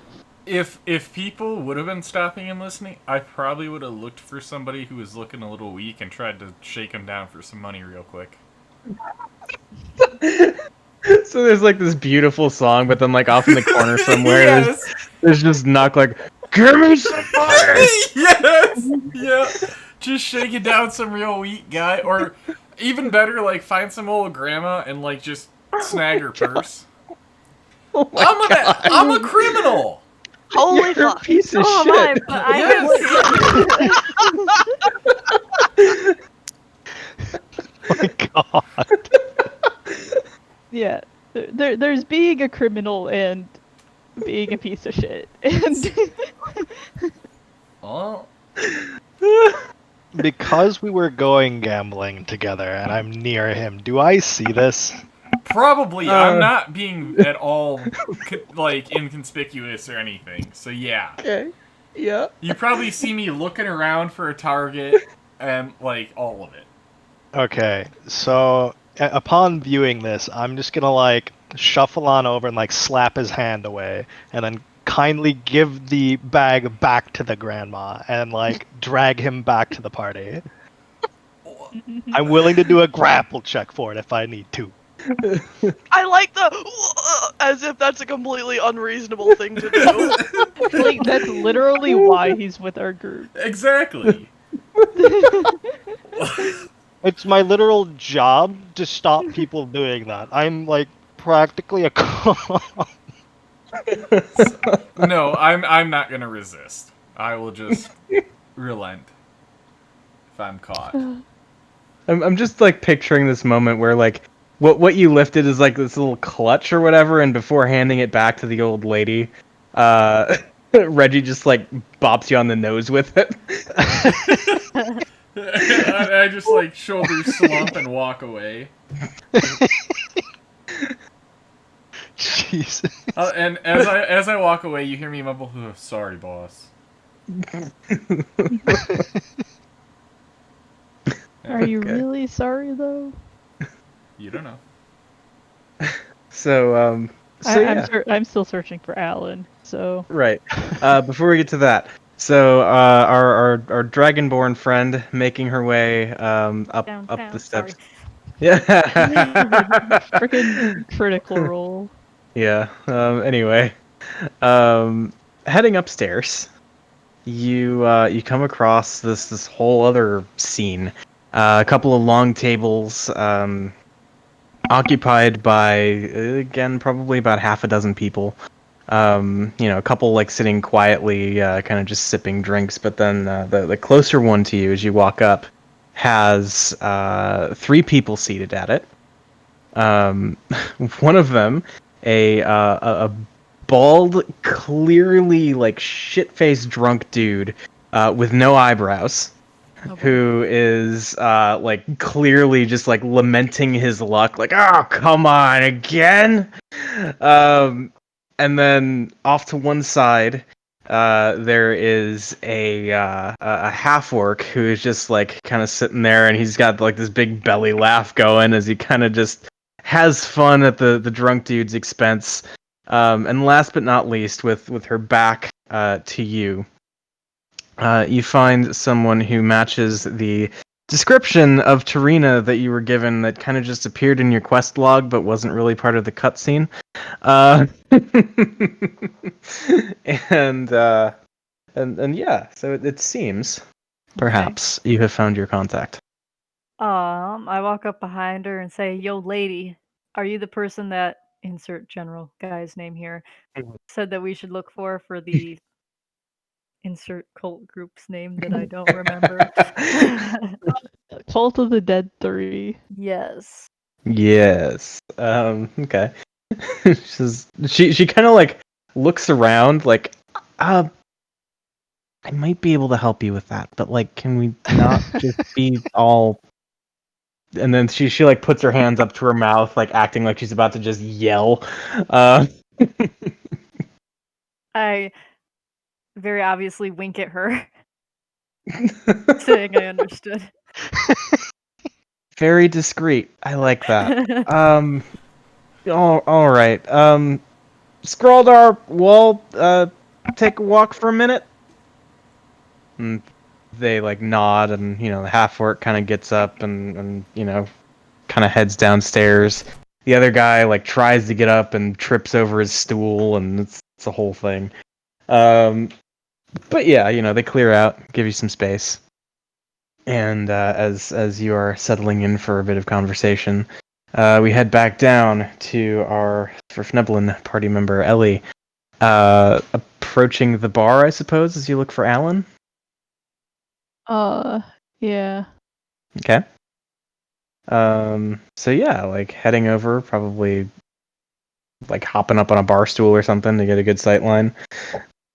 If people would have been stopping and listening, I probably would have looked for somebody who was looking a little weak and tried to shake him down for some money real quick. So there's like this beautiful song, but then like off in the corner somewhere, Yes. there's just Knock like, give me some money! Yes. Yeah. Just shaking down some real weak guy, or even better, like find some old grandma and like just snag her purse. Oh my god! I'm a criminal. Holy You're a fuck. piece of Oh my! shit. But I Yes. Oh my God. Yeah. There's being a criminal and being a piece of shit. And Well, Because we were going gambling together and I'm near him, do I see this? probably. I'm not being at all like inconspicuous or anything. So yeah. Okay. Yeah. You probably see me looking around for a target and like all of it. Okay, so upon viewing this, I'm just gonna like shuffle on over and like slap his hand away, and then kindly give the bag back to the grandma and like drag him back to the party. I'm willing to do a grapple check for it if I need to. I like the as if that's a completely unreasonable thing to do. like that's literally why he's with our group. Exactly. It's my literal job to stop people doing that. I'm like practically a cop. No, I'm not gonna resist. I will just relent if I'm caught. I'm just like picturing this moment where like what you lifted is like this little clutch or whatever, and before handing it back to the old lady, Reggie just like bops you on the nose with it. I just like shoulders slump and walk away. Jesus. And as I walk away, you hear me mumble, oh, "Sorry, boss." Are you Okay. really sorry though? You don't know. So yeah. I'm still searching for Alan. So Right. Before we get to that, so our dragonborn friend making her way up down. the Sorry. steps. Yeah. freaking critical role. Yeah. Anyway, heading upstairs, you come across this whole other scene. A couple of long tables, occupied by again probably about half a dozen people. A couple like sitting quietly, kind of just sipping drinks. But then the closer one to you, as you walk up, has 3 people seated at it. Um, one of them, a bald, clearly like shit-faced drunk dude with no eyebrows, Oh boy. who is like clearly just like lamenting his luck, like, oh, come on again. And then off to one side, there is a half orc who is just like kind of sitting there, and he's got like this big belly laugh going as he kind of just has fun at the drunk dude's expense. And last but not least, with her back to you, you find someone who matches the description of Tarina that you were given, that kind of just appeared in your quest log but wasn't really part of the cutscene. Uh, and, uh, and yeah, so it seems perhaps you have found your contact. I walk up behind her and say, "Yo, lady, are you the person that insert general guy's name here said that we should look for the insert cult group's name that I don't remember?" Cult of the Dead 3. Yes. Yes. Okay. She kind of like looks around like, uh, I might be able to help you with that, but like, can we not just be all? And then she like puts her hands up to her mouth, like acting like she's about to just yell. Uh, I very obviously wink at her, saying I understood. Very discreet. I like that. All right. Scroldar, we'll take a walk for a minute. And they like nod, and the half orc kind of gets up and kind of heads downstairs. The other guy like tries to get up and trips over his stool, and it's a whole thing. But yeah, they clear out, give you some space, and as you are settling in for a bit of conversation, we head back down to our Svrfneblin party member Ellie, approaching the bar, I suppose, as you look for Alan. Yeah. Okay. So yeah, like heading over, probably like hopping up on a bar stool or something to get a good sight line.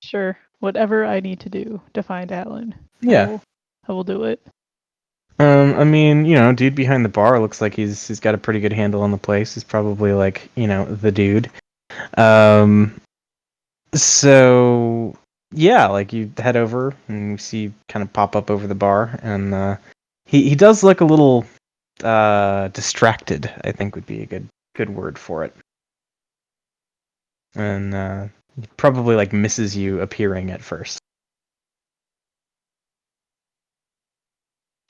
Sure. Whatever I need to do to find Alan. Yeah. I will do it. I mean, dude behind the bar looks like he's got a pretty good handle on the place. He's probably like, the dude. So yeah, like you head over and you see kind of pop up over the bar, and he does look a little distracted, I think would be a good word for it. And probably like misses you appearing at first.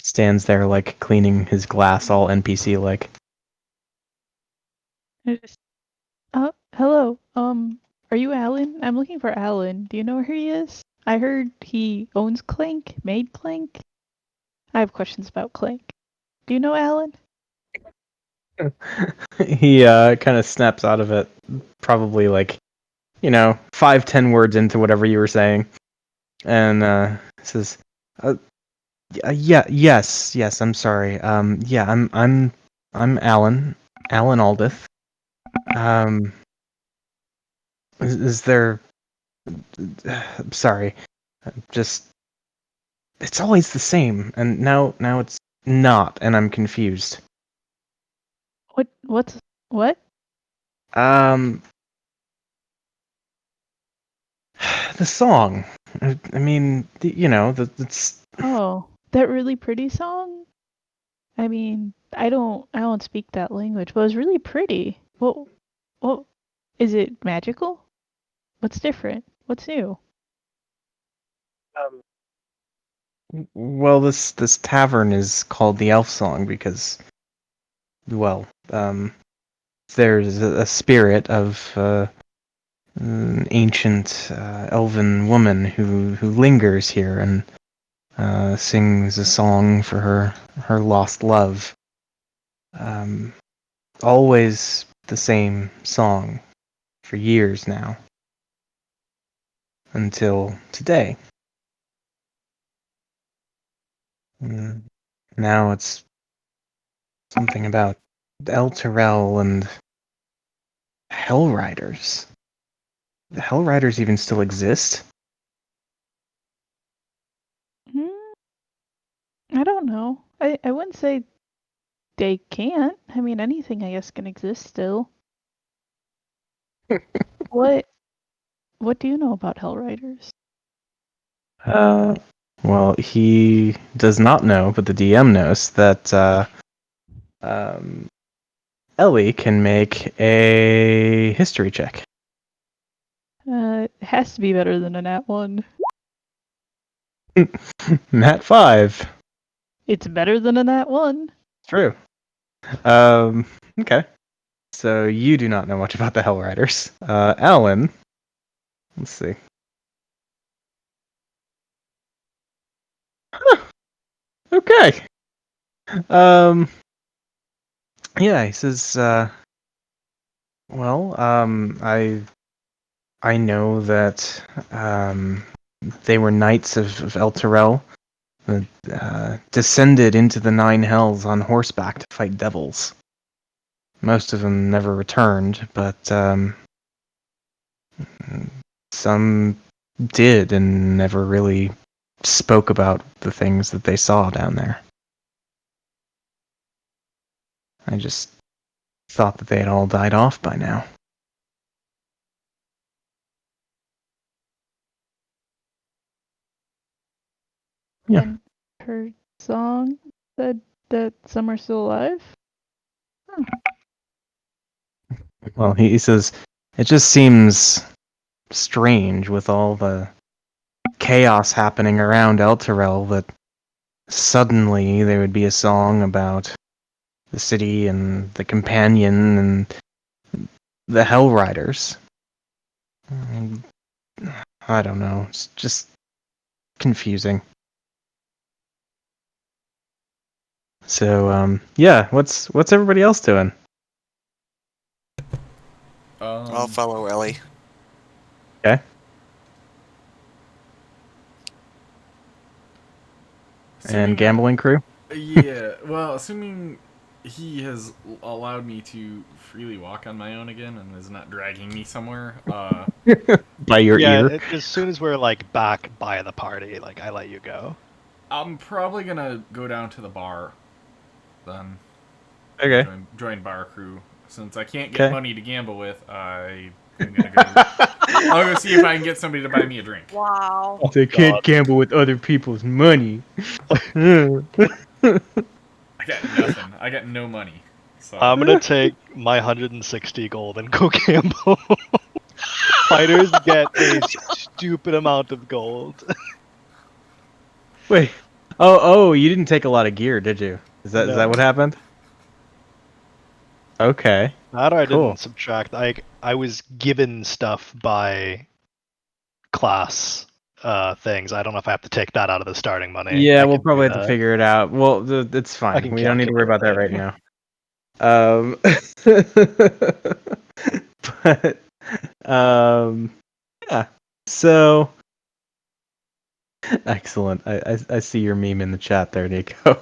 Stands there like cleaning his glass, all NPC like. Hello. Are you Alan? I'm looking for Alan. Do you know where he is? I heard he owns Clank, made Clank. I have questions about Clank. Do you know Alan? He kind of snaps out of it, probably like 5-10 words into whatever you were saying, and says, "Yeah, yes, I'm sorry. Yeah, I'm Alan Aldith. Um, is there? Sorry, just it's always the same, and now it's not, and I'm confused. What? Um, the song. I mean, it's Oh, that really pretty song? I mean, I don't speak that language, but it was really pretty. What is it magical? What's different? What's new? well, this tavern is called the Elf Song because, well, there's a spirit of an ancient elven woman who lingers here and sings a song for her lost love. Um, always the same song for years now. Until today. Now it's something about El Terrell and Hell Riders. The Hell Riders even still exist? I don't know. I wouldn't say they can't. I mean, anything I guess can exist still. What do you know about Hellriders? Well, he does not know, but the DM knows that Ellie can make a history check. It has to be better than a nat 1. Nat 5. It's better than a nat 1. True. Okay. So you do not know much about the Hell Riders. Alan, let's see. Huh. Okay. Yeah, he says, I know that they were knights of El Terrell, descended into the Nine Hells on horseback to fight devils. Most of them never returned, but some did and never really spoke about the things that they saw down there. I just thought that they had all died off by now. Yeah. And her song said that some are still alive? Well, he says, it just seems strange with all the chaos happening around El Terrell that suddenly there would be a song about the city and the companion and the Hell Riders. I don't know. It's just confusing. So, yeah, what's everybody else doing? I'll follow Ellie. Okay. And gambling crew? Yeah, well, assuming he has allowed me to freely walk on my own again and is not dragging me somewhere, By your ear? As soon as we're like back by the party, like I let you go. I'm probably gonna go down to the bar then. Okay. Join bar crew. Since I can't get Okay. money to gamble with, I'm gonna go. I'll go see if I can get somebody to buy me a drink. Wow. They can't gamble with other people's money. I got nothing. I got no money. So I'm gonna take my 160 gold and go gamble. Fighters get a stupid amount of gold. Wait. Oh, you didn't take a lot of gear, did you? Is that No. what happened? Okay. That or I Cool. didn't subtract. I was given stuff by class things. I don't know if I have to take that out of the starting money. Yeah, I we'll can do probably have to that. figure it out. Well, it's I fine. can We don't need to worry about that right calculate now. But yeah. So excellent. I see your meme in the chat there, Nico.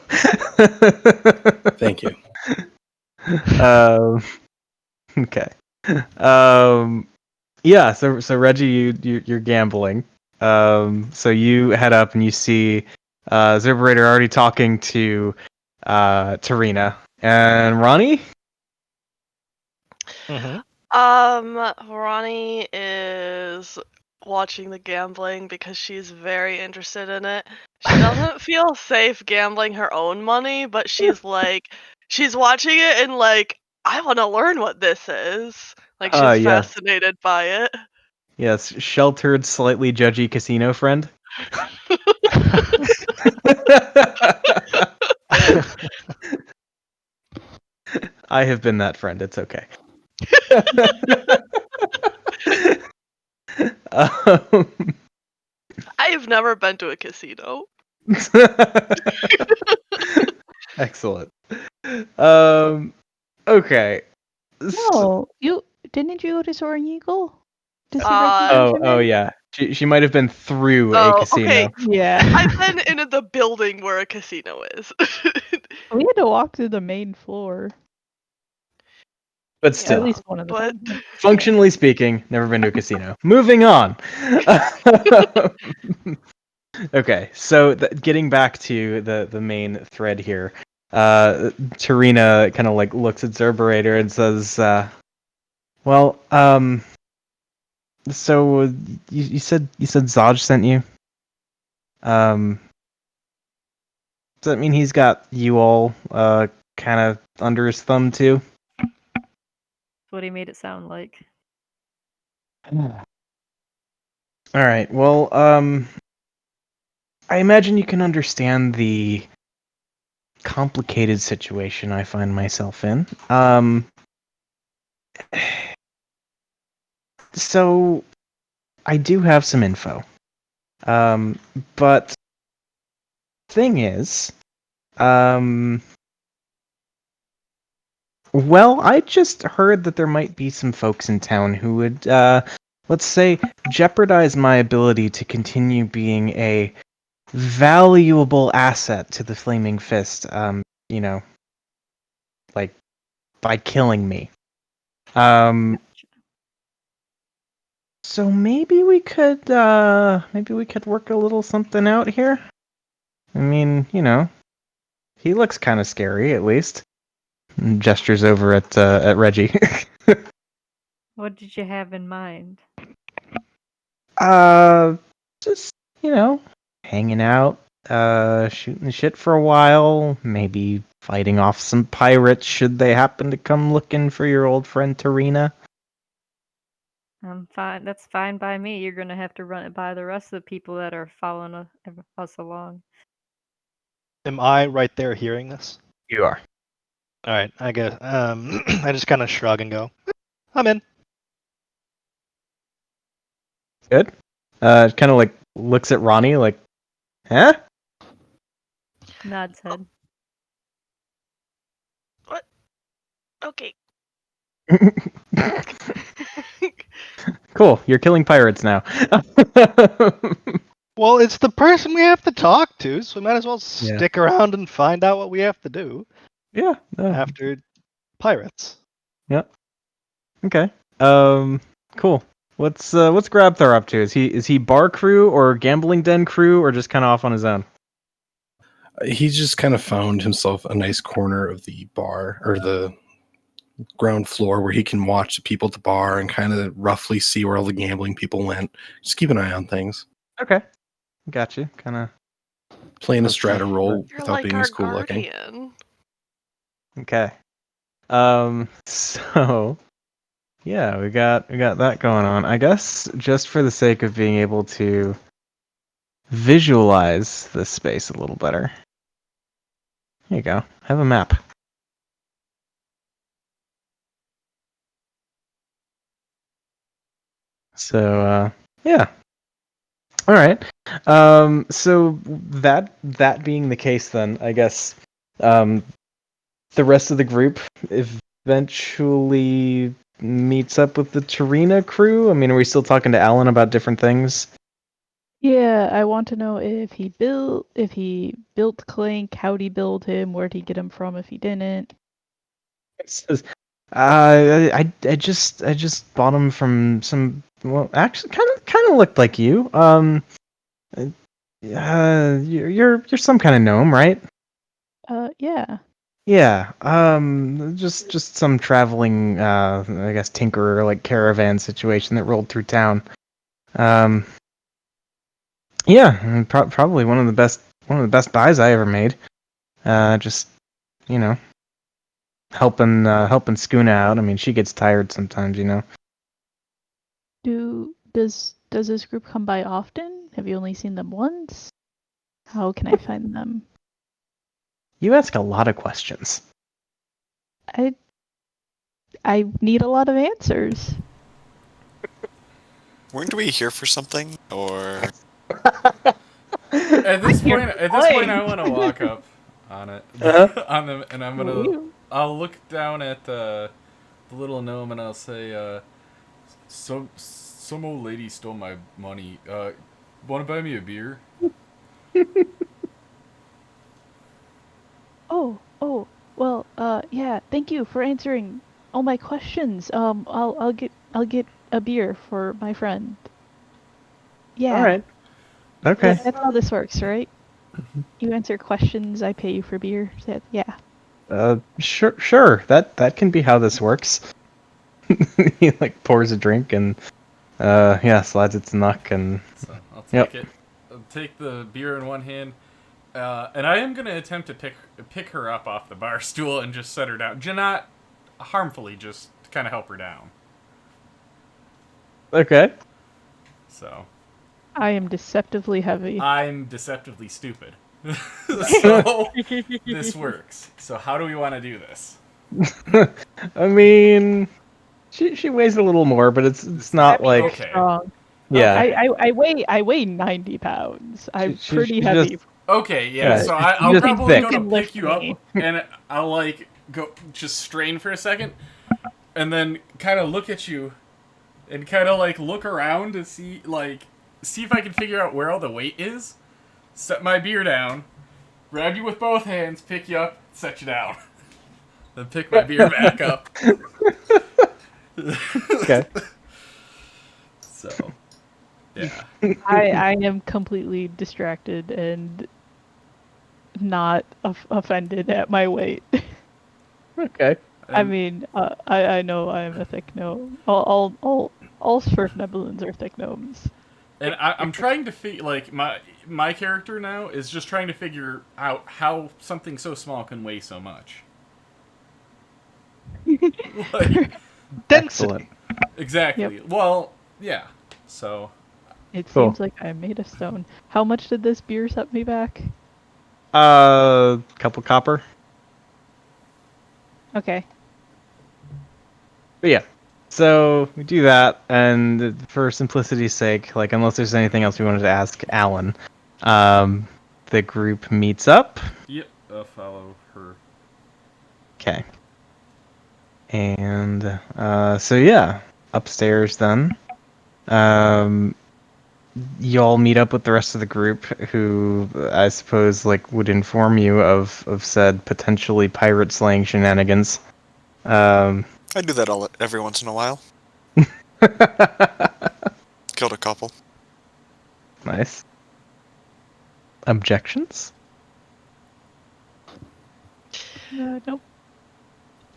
Thank you. Okay. Yeah. So Reggie, you're gambling. So you head up and you see Zerberator already talking to Tarina and Ronnie. Mm-hmm. Ronnie is watching the gambling because she's very interested in it. She doesn't feel safe gambling her own money, but she's watching it and like, I want to learn what this is. Like, she's Yes. fascinated by it. Yes, sheltered, slightly judgy casino friend. I have been that friend. It's okay. um, I have never been to a casino. Excellent. Okay. No, didn't you go to Soaring Eagle? Does he Uh, recognize your Oh name? yeah. She might have been through a Oh, casino. okay. Yeah. I've been in the building where a casino is. We had to walk through the main floor. But At still, least one of the but times. functionally speaking, never been to a casino. Moving on. Okay, so getting back to the main thread here, Tarina kind of like looks at Zerberator and says, "Well, so you said Zaj sent you. Um, does that mean he's got you all kind of under his thumb too?" That's what he made it sound like. All right. Well, I imagine you can understand the complicated situation I find myself in. So I do have some info. But thing is, well, I just heard that there might be some folks in town who would, let's say, jeopardize my ability to continue being a valuable asset to the Flaming Fist. You know, like by killing me. So maybe we could work a little something out here. I mean, he looks kind of scary, at least. And gestures over at Reggie. What did you have in mind? Just hanging out, shooting the shit for a while, maybe fighting off some pirates should they happen to come looking for your old friend Tarina. I'm fine. That's fine by me. You're gonna have to run it by the rest of the people that are following us along. Am I right there hearing this? You are. All right, I guess. I just kind of shrug and go, "I'm in." Good. Kind of like looks at Ronnie like, huh? Nods head. okay. Cool. You're killing pirates now. Well, it's the person we have to talk to, so we might as well Yeah. stick around and find out what we have to do Yeah. after pirates. Yep. Okay. Cool. What's Grabthar up to? Is he bar crew or gambling den crew or just kind of off on his own? He just kind of found himself a nice corner of the bar or the ground floor where he can watch the people at the bar and kind of roughly see where all the gambling people went. Just keep an eye on things. Okay. Got you. Kind of Playing a strata role You're without like being our as cool looking. guardian. okay. So yeah, we got that going on. I guess just for the sake of being able to visualize this space a little better. Here you go. Have a map. So yeah. All right. So that being the case, then I guess the rest of the group eventually meets up with the Tarina crew. I mean, are we still talking to Alan about different things? Yeah, I want to know if he built Clank, how'd he build him, where'd he get him from if he didn't. It says, I just bought him from some. Well, actually, kind of looked like you. You're some kind of gnome, right? Yeah. Yeah. Just some traveling, I guess tinkerer like caravan situation that rolled through town. Um, yeah, and probably one of the best buys I ever made. Just you know, helping Skoona out. I mean, she gets tired sometimes, Does this group come by often? Have you only seen them once? How can I find them? You ask a lot of questions. I need a lot of answers. Weren't we here for something? Or At this point, I want to walk up on it, Uh-huh. on them, and I'm gonna You I'll look down at the little gnome and I'll say, some old lady stole my money. Want to buy me a beer? Oh, well, yeah, thank you for answering all my questions. I'll get a beer for my friend. All Yeah, right. Okay. that's how this works, right? You answer questions, I pay you for beer. Yeah. Sure. That can be how this works. He like pours a drink and yeah, slides it to Nuck and So I'll yep. take it. I'll take the beer in one hand, and I am gonna attempt to pick her up off the bar stool and just set her down. Not harmfully, just to kind of help her down. Okay. So I am deceptively heavy. I'm deceptively stupid. So this works. So how do we want to do this? I mean, she weighs a little more, but it's not like Okay. Strong. yeah. Okay. I weigh 90 pounds. I'm pretty She's heavy. just Okay, yeah. yeah. So She's I'll just probably thick. go to can pick lift you up, me. and I'll like go just strain for a second, and then kind of look at you, and kind of like look around to see if I can figure out where all the weight is. Set my beer down, grab you with both hands, pick you up, set you down, then pick my beer back up. Okay. So, yeah. I am completely distracted and not offended at my weight. Okay. I And mean, I know I'm a thick gnome. All Svirfneblins are thick gnomes. I'm trying to figure like my character now is just trying to figure out how something so small can weigh so much. Like, Density. exactly. Well, yeah. So It Cool. seems like I'm made of stone. How much did this beer set me back? Couple copper. Okay. But yeah. So we do that, and for simplicity's sake, like unless there's anything else we wanted to ask Alan, the group meets up. yep, I'll follow her. Okay. And so yeah, upstairs then. Y'all meet up with the rest of the group, who I suppose like would inform you of said potentially pirate slaying shenanigans. I do that every once in a while. Killed a couple. Nice. Objections? Nope.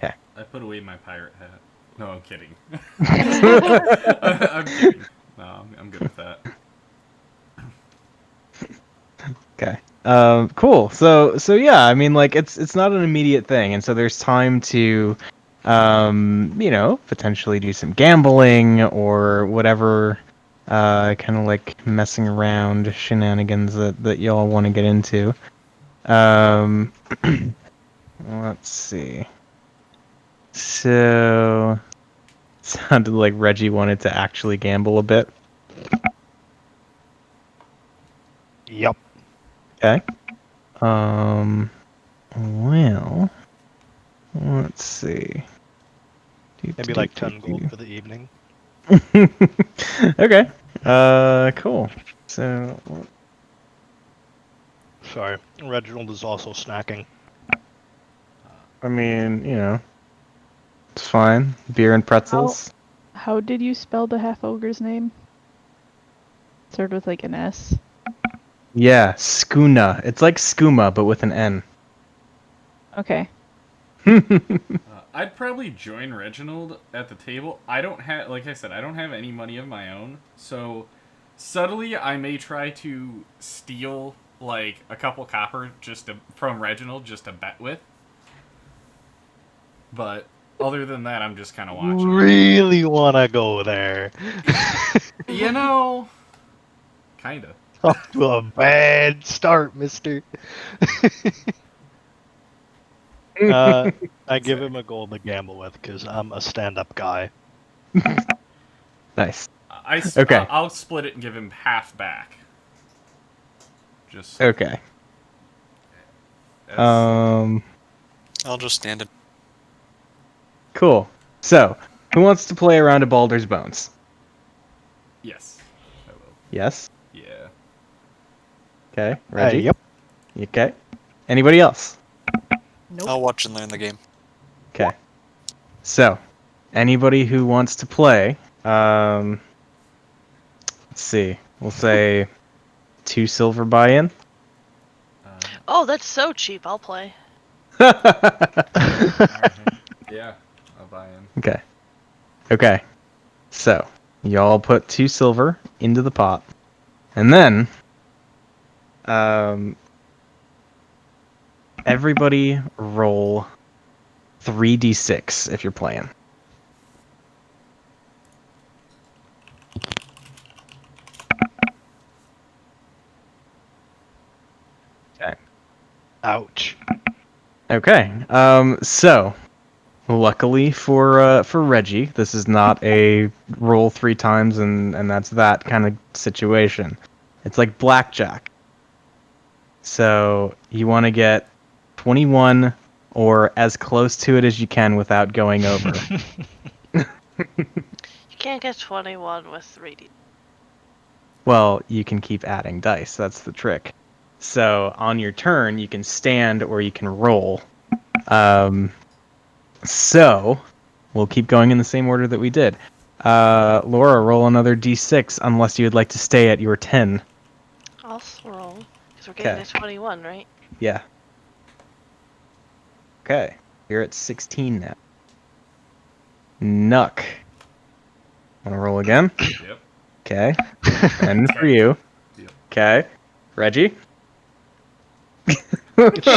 I put away my pirate hat. No, I'm kidding. I'm kidding. No, I'm good with that. Okay. Cool. So yeah, I mean like it's not an immediate thing, and so there's time to potentially do some gambling or whatever kind of like messing around shenanigans that y'all want to get into. Let's see. So sounded like Reggie wanted to actually gamble a bit. Yep. Okay. Well, let's see. Maybe like 10 gold for the evening. Okay. Cool. So, Sorry, Reginald is also snacking. I mean, it's fine. Beer and pretzels. How did you spell the half ogre's name? Started with like an S. Yeah, Skuna. It's like skooma, but with an N. Okay. I'd probably join Reginald at the table. I don't have, like I said, I don't have any money of my own. So subtly, I may try to steal like a couple copper from Reginald just to bet with. But other than that, I'm just kind of watching. Really wanna go there? Kinda. Off to a bad start, mister. I give him a goal to gamble with because I'm a stand-up guy. Nice. Okay. I'll split it and give him half back. Just Okay. as- I'll just stand it. Cool. So, who wants to play around a Baldur's Bones? Yes. I will. Yes. Yeah. Okay. Reggie. Yep. Okay. Anybody else? Nope. I'll watch and learn the game. Okay. So, anybody who wants to play, let's see. We'll say 2 silver buy-in. Oh, that's so cheap. I'll play. Alright. Yeah, I'll buy in. Okay. Okay. So, y'all put 2 silver into the pot. And then, everybody roll 3d6 if you're playing. Okay. Ouch. Okay. So, luckily for Reggie, this is not a roll 3 times and that's that kind of situation. It's like blackjack. So you want to get 21 or as close to it as you can without going over. You can't get 21 with 3D. Well, you can keep adding dice. That's the trick. So on your turn, you can stand or you can roll. So we'll keep going in the same order that we did. Laura, roll another d6 unless you would like to stay at your 10. I'll roll. Because we're getting Okay. to 21, right? Yeah. Okay. You're at 16 now. Nuck. Want to roll again? Yep. Okay. And for you. Yep. Okay. Reggie?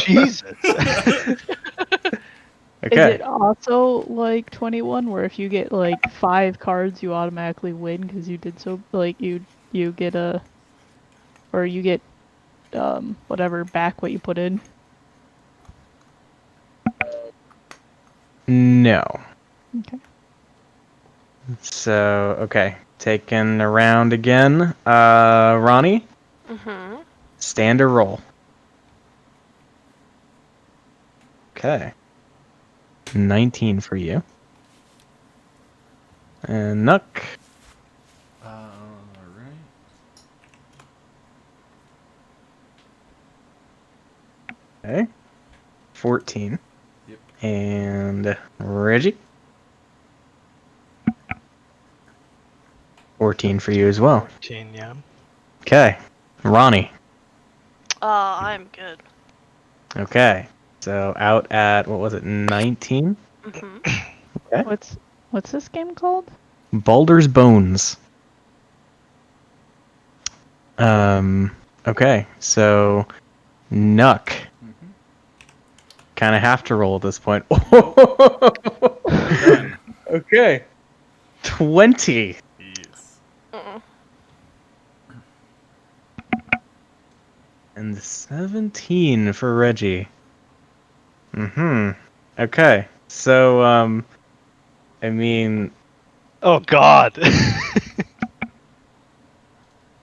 Jesus. Is Okay. it also like 21, where if you get like 5 cards, you automatically win because you did so? Like you get a, or you get whatever back what you put in. No. Okay. So, okay. Taking a round again. Ronnie? Mm-hmm. Stand or roll? Okay. 19 for you. And Nuck. Alright. Okay. 14. Yep. And Reggie? 14 for you as well. 14, yeah. Okay. Ronnie. I'm good. Okay. So out at, what was it, 19? Mm-hmm. Okay. What's this game called? Baldur's Bones. Okay. So Nuck. Mm-hmm. Kind of have to roll at this point. Done. Okay. 20. Yes. Mm-mm. And 17 for Reggie. Okay. So, I mean, Oh God.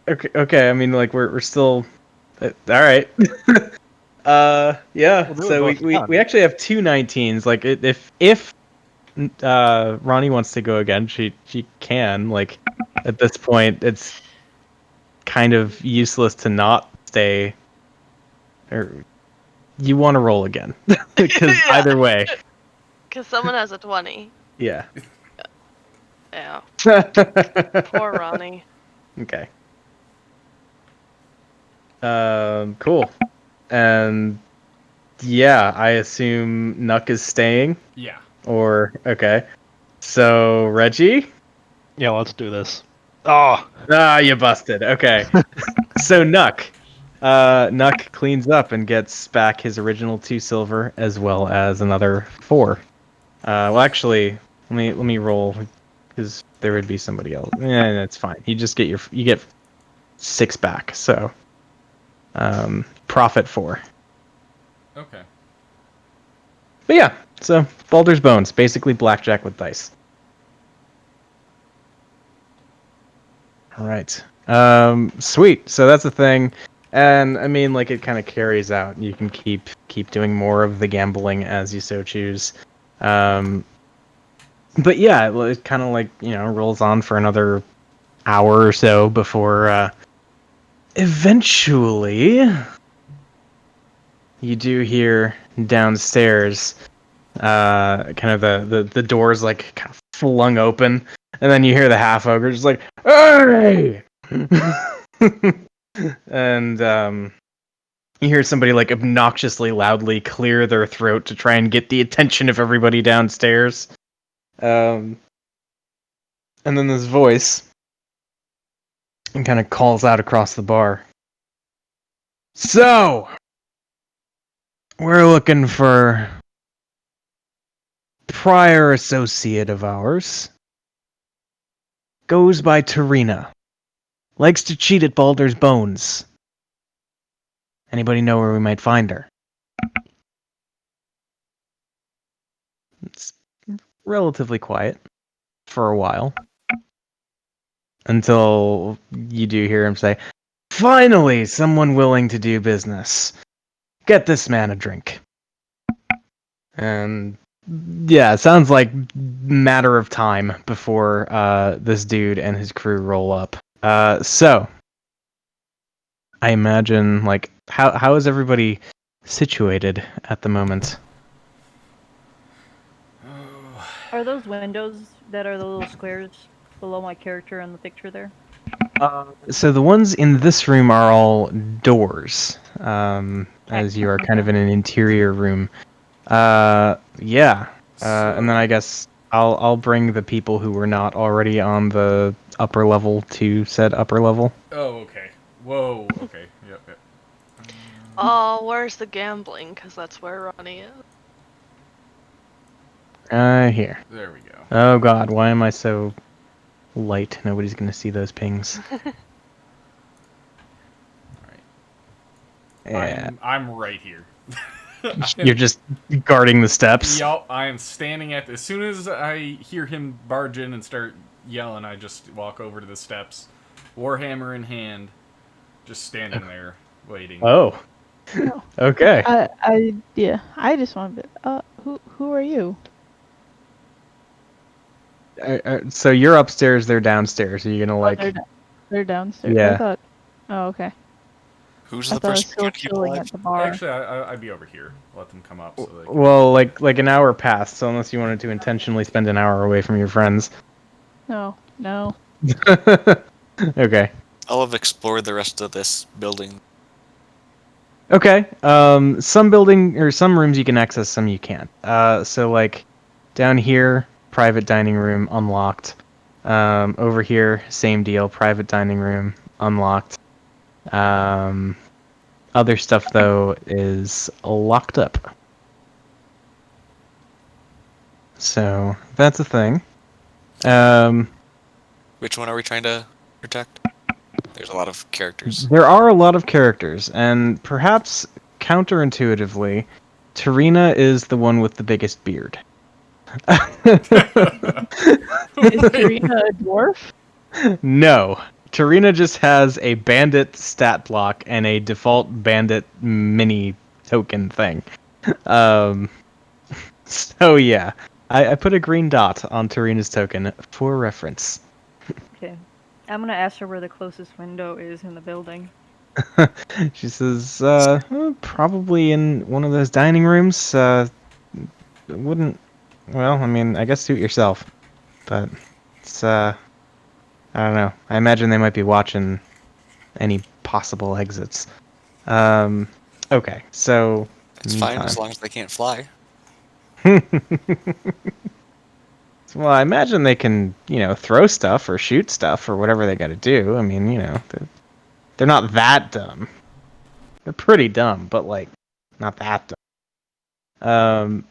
okay. I mean, like we're still, all right. Yeah. Well, they were So both we done. actually have 2 19s. Like if Ronnie wants to go again, she can. Like at this point, it's kind of useless to not stay. Or you want to roll again because Yeah. either way, Because someone has a 20. yeah. Yeah. Poor Ronnie. Okay. Cool. And yeah, I assume Nuck is staying. Yeah. Or okay. So Reggie? Yeah, let's do this. Oh. You busted. Okay. So Nuck. Nuck cleans up and gets back his original 2 silver as well as another 4. Well actually, let me roll because there would be somebody else. That's fine. You just get you get 6 back. So profit 4. Okay. But yeah, so Baldur's Bones, basically blackjack with dice. All right. Sweet. So that's a thing. And I mean, like it kind of carries out. You can keep doing more of the gambling as you so choose. But yeah, it kind of like rolls on for another hour or so before eventually you do hear downstairs kind of the doors like kind of flung open, and then you hear the half ogre just like, "Hey!" and you hear somebody like obnoxiously loudly clear their throat to try and get the attention of everybody downstairs. And then this voice kind of calls out across the bar. So, we're looking for prior associate of ours. Goes by Tarina. Likes to cheat at Baldur's Bones. Anybody know where we might find her? It's relatively quiet for a while. Until you do hear him say, "Finally, someone willing to do business. Get this man a drink." And yeah, it sounds like matter of time before this dude and his crew roll up. So I imagine like how is everybody situated at the moment? Are those windows that are the little squares below my character in the picture there? So the ones in this room are all doors, as you are kind of Okay. in an interior room. Yeah. And then I guess I'll bring the people who were not already on the upper level to said upper level. Oh, okay. Whoa. Okay. Yep. Oh, where's the gambling? Because that's where Ronnie is. Here. There we go. Oh God, why am I so light? Nobody's gonna see those pings. Yeah. I'm right here. You're just guarding the steps. Yup, I am standing at. As soon as I hear him barge in and start yelling, I just walk over to the steps, warhammer in hand, just standing there waiting. Oh. No. Okay. I just wanted to. Who are you? So you're upstairs, they're downstairs. Are you gonna Oh, like? they're downstairs. I Yeah. thought. Oh, okay. Who's I the thought I was person we're still trying to keep chilling alive? at the bar. Actually, I'd be over here. Let them come up so they can. Well, like an hour passed. So unless you wanted to intentionally spend an hour away from your friends. No. Okay. I'll have explored the rest of this building. Okay. Some rooms you can access, some you can't. So like down here, private dining room unlocked. Over here, same deal, private dining room unlocked. Other stuff though is locked up. So that's a thing. Which one are we trying to protect? There's a lot of characters. There are a lot of characters, and perhaps counterintuitively, Tarina is the one with the biggest beard. Is Karina a dwarf? No. Tarina just has a bandit stat block and a default bandit mini token thing. So yeah. I put a green dot on Tarina's token for reference. Okay. I'm gonna ask her where the closest window is in the building. She says, probably in one of those dining rooms. Wouldn't. Well, I mean, I guess suit yourself. But it's, I don't know. I imagine they might be watching any possible exits. Okay, so. It's fine as long as they can't fly. Well, I imagine they can, throw stuff or shoot stuff or whatever they got to do. I mean, they're not that dumb. They're pretty dumb, but like, not that dumb.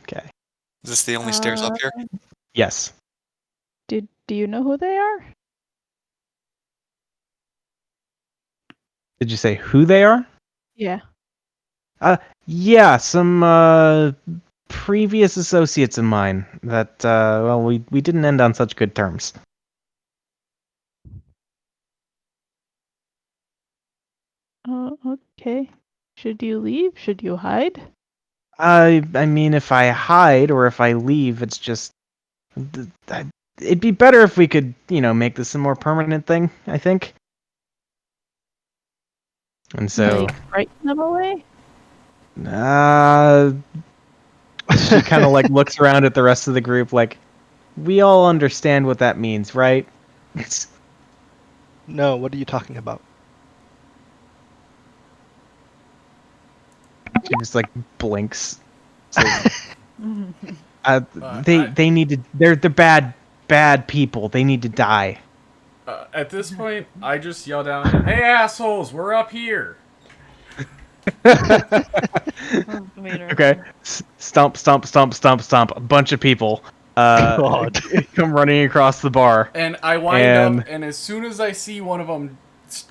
Okay. Is this the only stairs up here? Yes. Do you know who they are? Did you say who they are? Yeah. Yeah, some previous associates of mine that well, we didn't end on such good terms. Okay. Should you leave? Should you hide? I mean, if I hide or if I leave, it's just It'd be better if we could, make this a more permanent thing, I think. And so, Like, frighten them away? uh, she kind of like looks around at the rest of the group, like, we all understand what that means, right? No, what are you talking about? She just like blinks. So, I, they need to. They're bad people. They need to die. at this point, I just yell down, "Hey assholes, we're up here!" Okay. Stomp, stomp, stomp, stomp, stomp. A bunch of people God. come running across the bar. And I wind up, and as soon as I see one of them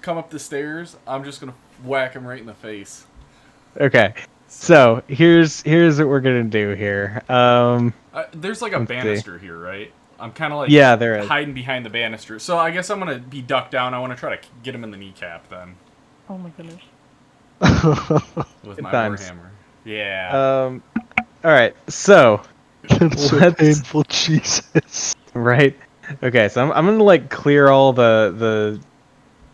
come up the stairs, I'm just gonna whack him right in the face. Okay. So here's what we're gonna do here. There's like a Let's see. banister here, right? I'm kind of like Yeah, there is. hiding behind the banister. So I guess I'm gonna be ducked down. I want to try to get him in the kneecap then Oh my goodness. with Good my times. warhammer. Yeah. All right. So That's so let's painful, Jesus. right. Okay. So I'm gonna like clear all the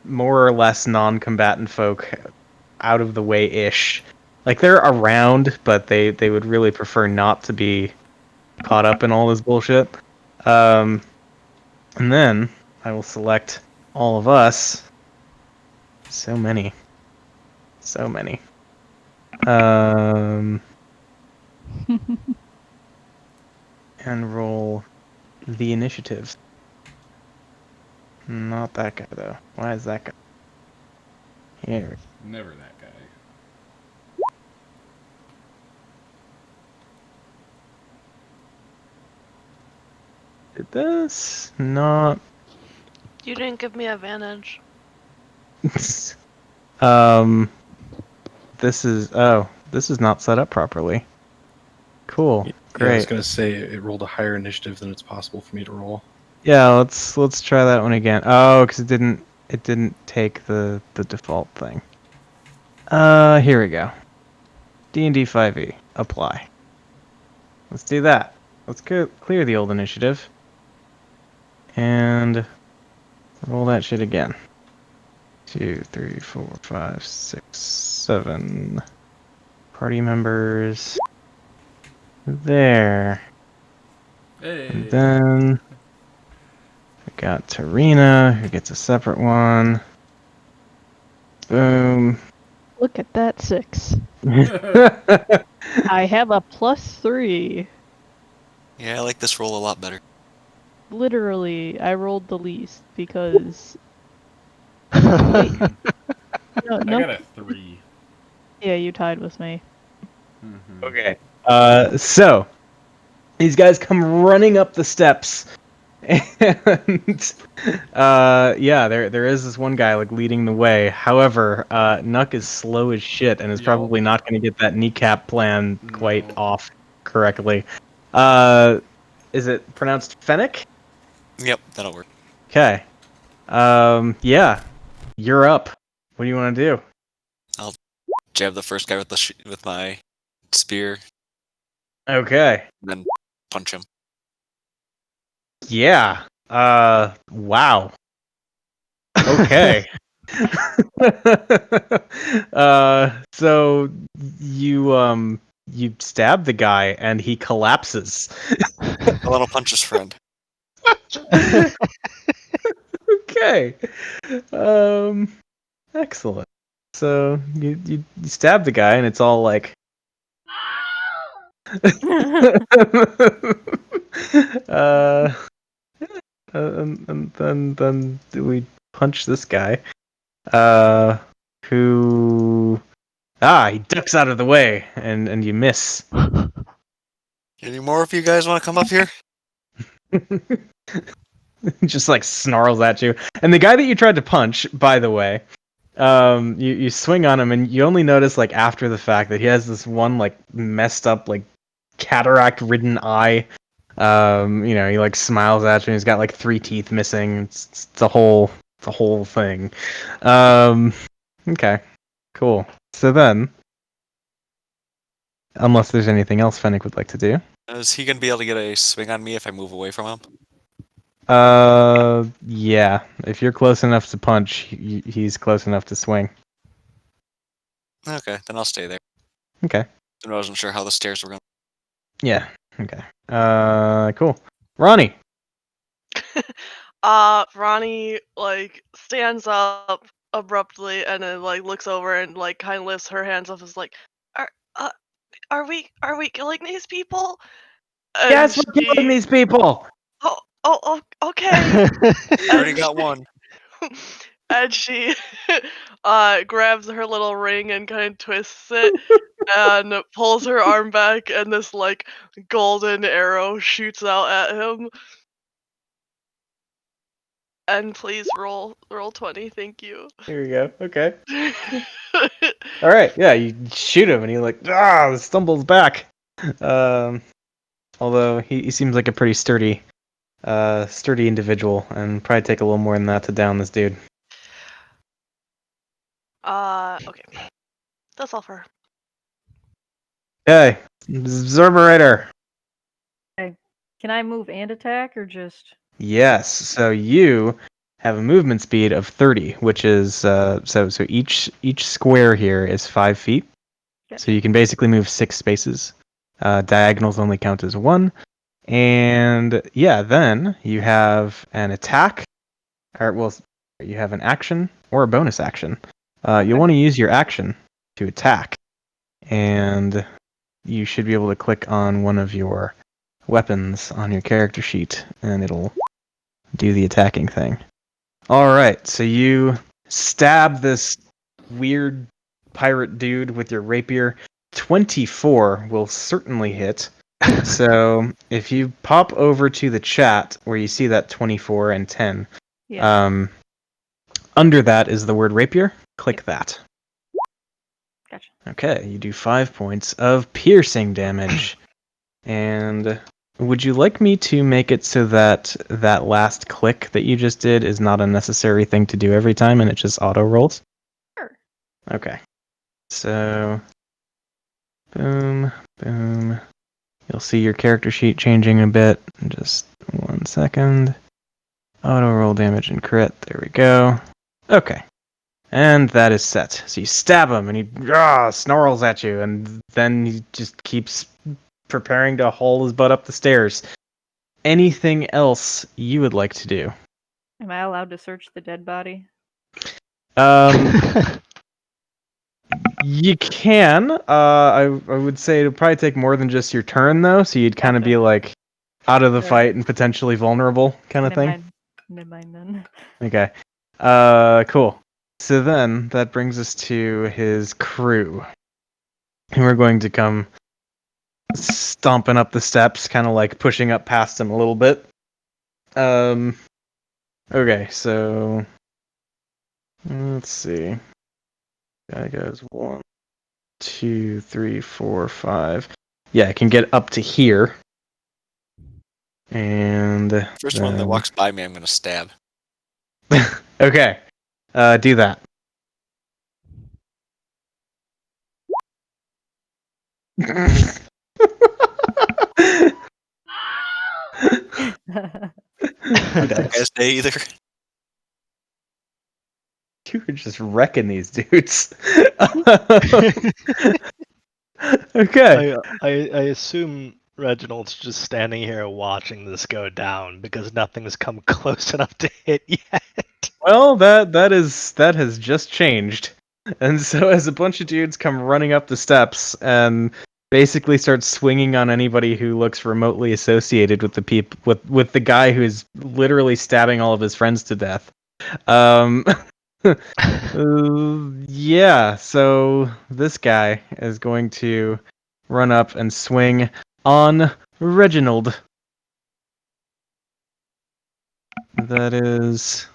more or less non-combatant folk out of the way ish. Like they're around, but they would really prefer not to be caught up in all this bullshit. And then I will select all of us. So many. So many. And roll the initiative. Not that guy though. Why is that guy? Here. Never that guy. Did this not? You didn't give me advantage. This is not set up properly. Cool. Yeah, Great. I was gonna say it rolled a higher initiative than it's possible for me to roll. Yeah, let's try that one again. Oh, because it didn't take the default thing. Here we go. D&D 5e. Apply. Let's do that. Let's clear the old initiative. And roll that shit again. 2, 3, 4, 5, 6, 7. Party members. There. Hey. And then we got Tarina, who gets a separate one. Boom. Look at that 6. I have a +3. Yeah, I like this roll a lot better. Literally, I rolled the least because. Wait, no, I got a 3. Yeah, you tied with me. Mm-hmm. Okay. So these guys come running up the steps, and yeah, there is this one guy like leading the way. However, Nuck is slow as shit and is Yo. probably not going to get that kneecap plan quite No. off correctly. Is it pronounced Fennec? Yep, that'll work. Okay. Yeah, you're up. What do you want to do? Jab the first guy with with my spear, Okay. and then punch him. Yeah. Wow. Okay. So you stab the guy and he collapses. A little punch his friend. Okay. Excellent. So you stab the guy and it's all like uh and then we punch this guy. Who he ducks out of the way and you miss. Any more if you guys want to come up here? Just like snarls at you. And the guy that you tried to punch, by the way, you swing on him and you only notice like after the fact that he has this one like messed up like cataract ridden eye. He like smiles at you and he's got like 3 teeth missing. It's the whole thing. Okay. Cool. So then, unless there's anything else Fennec would like to do. Is he gonna be able to get a swing on me if I move away from him? Yeah. If you're close enough to punch, he's close enough to swing. Okay, then I'll stay there. Okay. I wasn't sure how the stairs were going. Yeah. Okay. Cool. Ronnie. Ronnie like stands up abruptly and then like looks over and like kind of lifts her hands up, is like, "Are uh, are we killing these people?" And Yes, we're killing these people. Okay. Already And got one. and she grabs her little ring and kind of twists it and pulls her arm back, and this like golden arrow shoots out at him. And please roll 20, thank you. Here we go. Okay. All right. Yeah, you shoot him, and he like stumbles back. Although he seems like a pretty sturdy individual, and probably take a little more than that to down this dude. Okay. That's all for her. Okay, Zerberiter. Okay. Can I move and attack, or just? Yes. So you have a movement speed of 30, which is so each square here is 5 feet. Okay. So you can basically move 6 spaces. Diagonals only count as 1. And yeah, then you have an attack, or well, you have an action or a bonus action. You'll want to use your action to attack, and you should be able to click on one of your weapons on your character sheet, and it'll do the attacking thing. All right, so you stab this weird pirate dude with your rapier. 24 will certainly hit. So if you pop over to the chat where you see that 24 and 10, Yeah. under that is the word rapier. Click that. Gotcha. Okay, you do 5 points of piercing damage. And would you like me to make it so that that last click that you just did is not a necessary thing to do every time and it just auto rolls? Sure. Okay. So, boom, boom. You'll see your character sheet changing a bit. Just 1 second. Auto roll damage and crit. There we go. Okay. And that is set. So you stab him and he snarls at you, and then he just keeps preparing to haul his butt up the stairs. Anything else you would like to do? Am I allowed to search the dead body? You can. I would say it'll probably take more than just your turn, though, so you'd kind of Gotcha. be like out of the Sure. fight and potentially vulnerable kind of thing. Never mind then. Okay. Cool. So then that brings us to his crew. And we're going to come stomping up the steps, kind of like pushing up past him a little bit. Okay, so let's see. Guy goes 1, 2, 3, 4, 5. Yeah, I can get up to here. And First one that walks by me, I'm gonna stab. okay, do that. He dies. Best day either. You were just wrecking these dudes. Okay. I assume Reginald's just standing here watching this go down because nothing's come close enough to hit yet. Well, that has just changed. And so as a bunch of dudes come running up the steps and basically start swinging on anybody who looks remotely associated with the with the guy who's literally stabbing all of his friends to death. Yeah, so this guy is going to run up and swing on Reginald. That is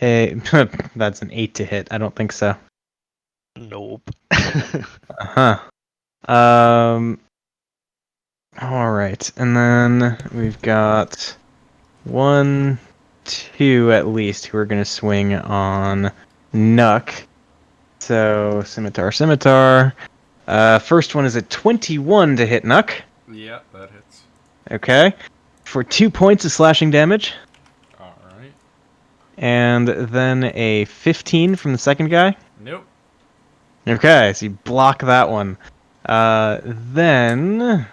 that's an 8 to hit. I don't think so. Nope. Uh-huh. All right, and then we've got 1, 2 at least who are gonna swing on Nuck. So scimitar. First one is a 21 to hit Nuck. Yeah, that hits. Okay. For 2 points of slashing damage. Alright. And then a 15 from the second guy. Nope. Okay, so you block that one. Then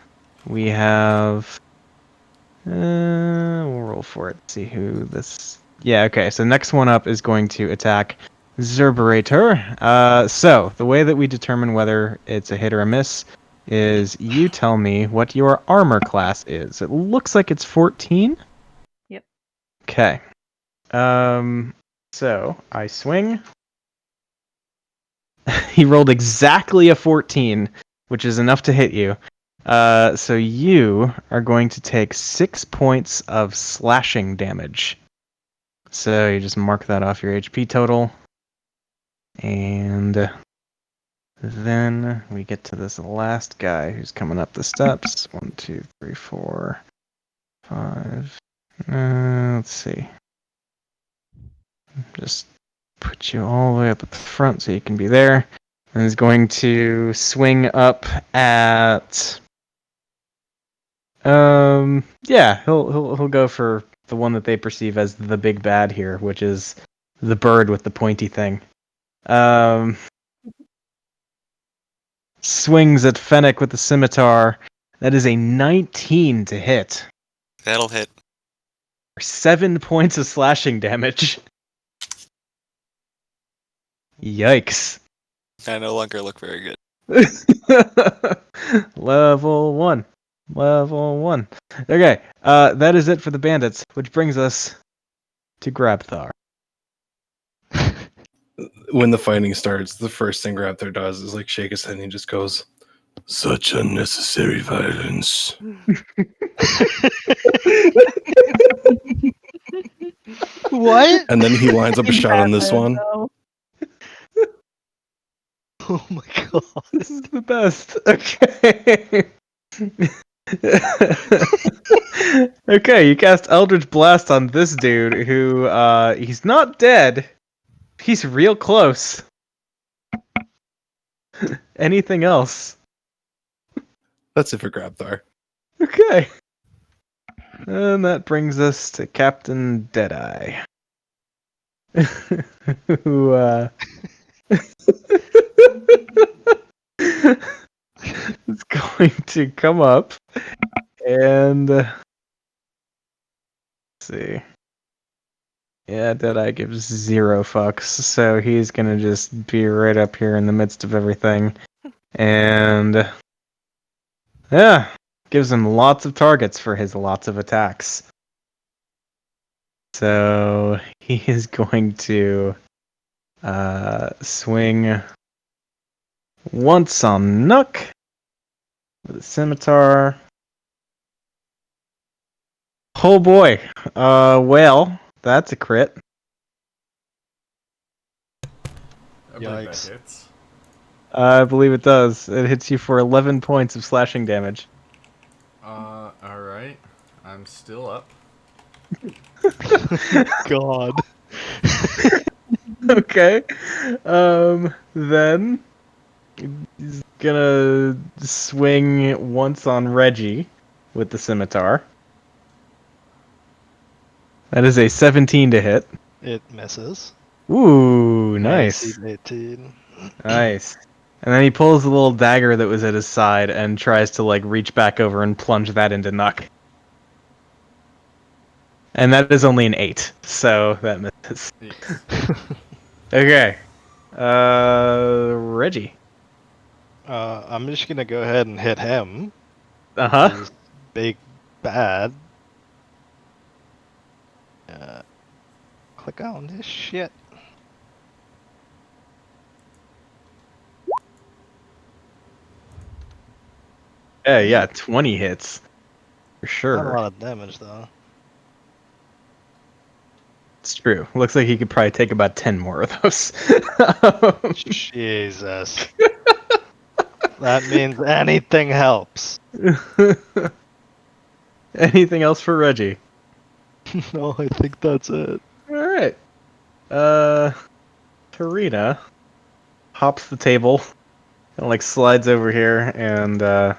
we have. We'll roll for it. See who this. Yeah. Okay. So next one up is going to attack Zerberator. So the way that we determine whether it's a hit or a miss is you tell me what your armor class is. It looks like it's 14. Yep. Okay. So I swing. He rolled exactly a 14, which is enough to hit you. So you are going to take 6 points of slashing damage. So you just mark that off your HP total. And then we get to this last guy who's coming up the steps. 1, 2, 3, 4, 5. Let's see. Just put you all the way up at the front so you can be there. And is going to swing up at. Yeah, he'll go for the one that they perceive as the big bad here, which is the bird with the pointy thing. Swings at Fennec with the scimitar. That is a 19 to hit. That'll hit. 7 points of slashing damage. Yikes. I no longer look very good. Level 1. Level 1. Okay, that is it for the bandits, which brings us to Grabthar. When the fighting starts, the first thing Grabthar does is like shake his head and he just goes, "Such unnecessary violence." What? And then he lines up a shot on this one. No. Oh my god. This is the best. Okay. Okay, you cast Eldritch Blast on this dude who, he's not dead. He's real close. Anything else? That's it for Grabthar. Okay. And that brings us to Captain Deadeye. Who, is going to come up and let's see. Yeah, Deadeye gives 0 fucks, so he's gonna just be right up here in the midst of everything. And yeah, gives him lots of targets for his lots of attacks. So he is going to swing once on Nook with a scimitar. Oh boy. Well, that's a crit. I believe Yikes. that hits. I believe it does. It hits you for 11 points of slashing damage. Alright. I'm still up. God. Okay. Then he's gonna swing once on Reggie with the scimitar. That is a 17 to hit. It misses. Ooh, nice. AC 18. Nice. And then he pulls the little dagger that was at his side and tries to like reach back over and plunge that into Nuck. And that is only an 8, so that misses. Yes. Okay. Reggie. I'm just gonna go ahead and hit him. Uh-huh. He's big bad. Click on this shit. Yeah, 20 hits. For Not a sure. lot of damage though. It's true. Looks like he could probably take about 10 more of those. Jesus. That means anything helps. Anything else for Reggie? No, I think that's it. Alright. Tarina hops the table like slides over here and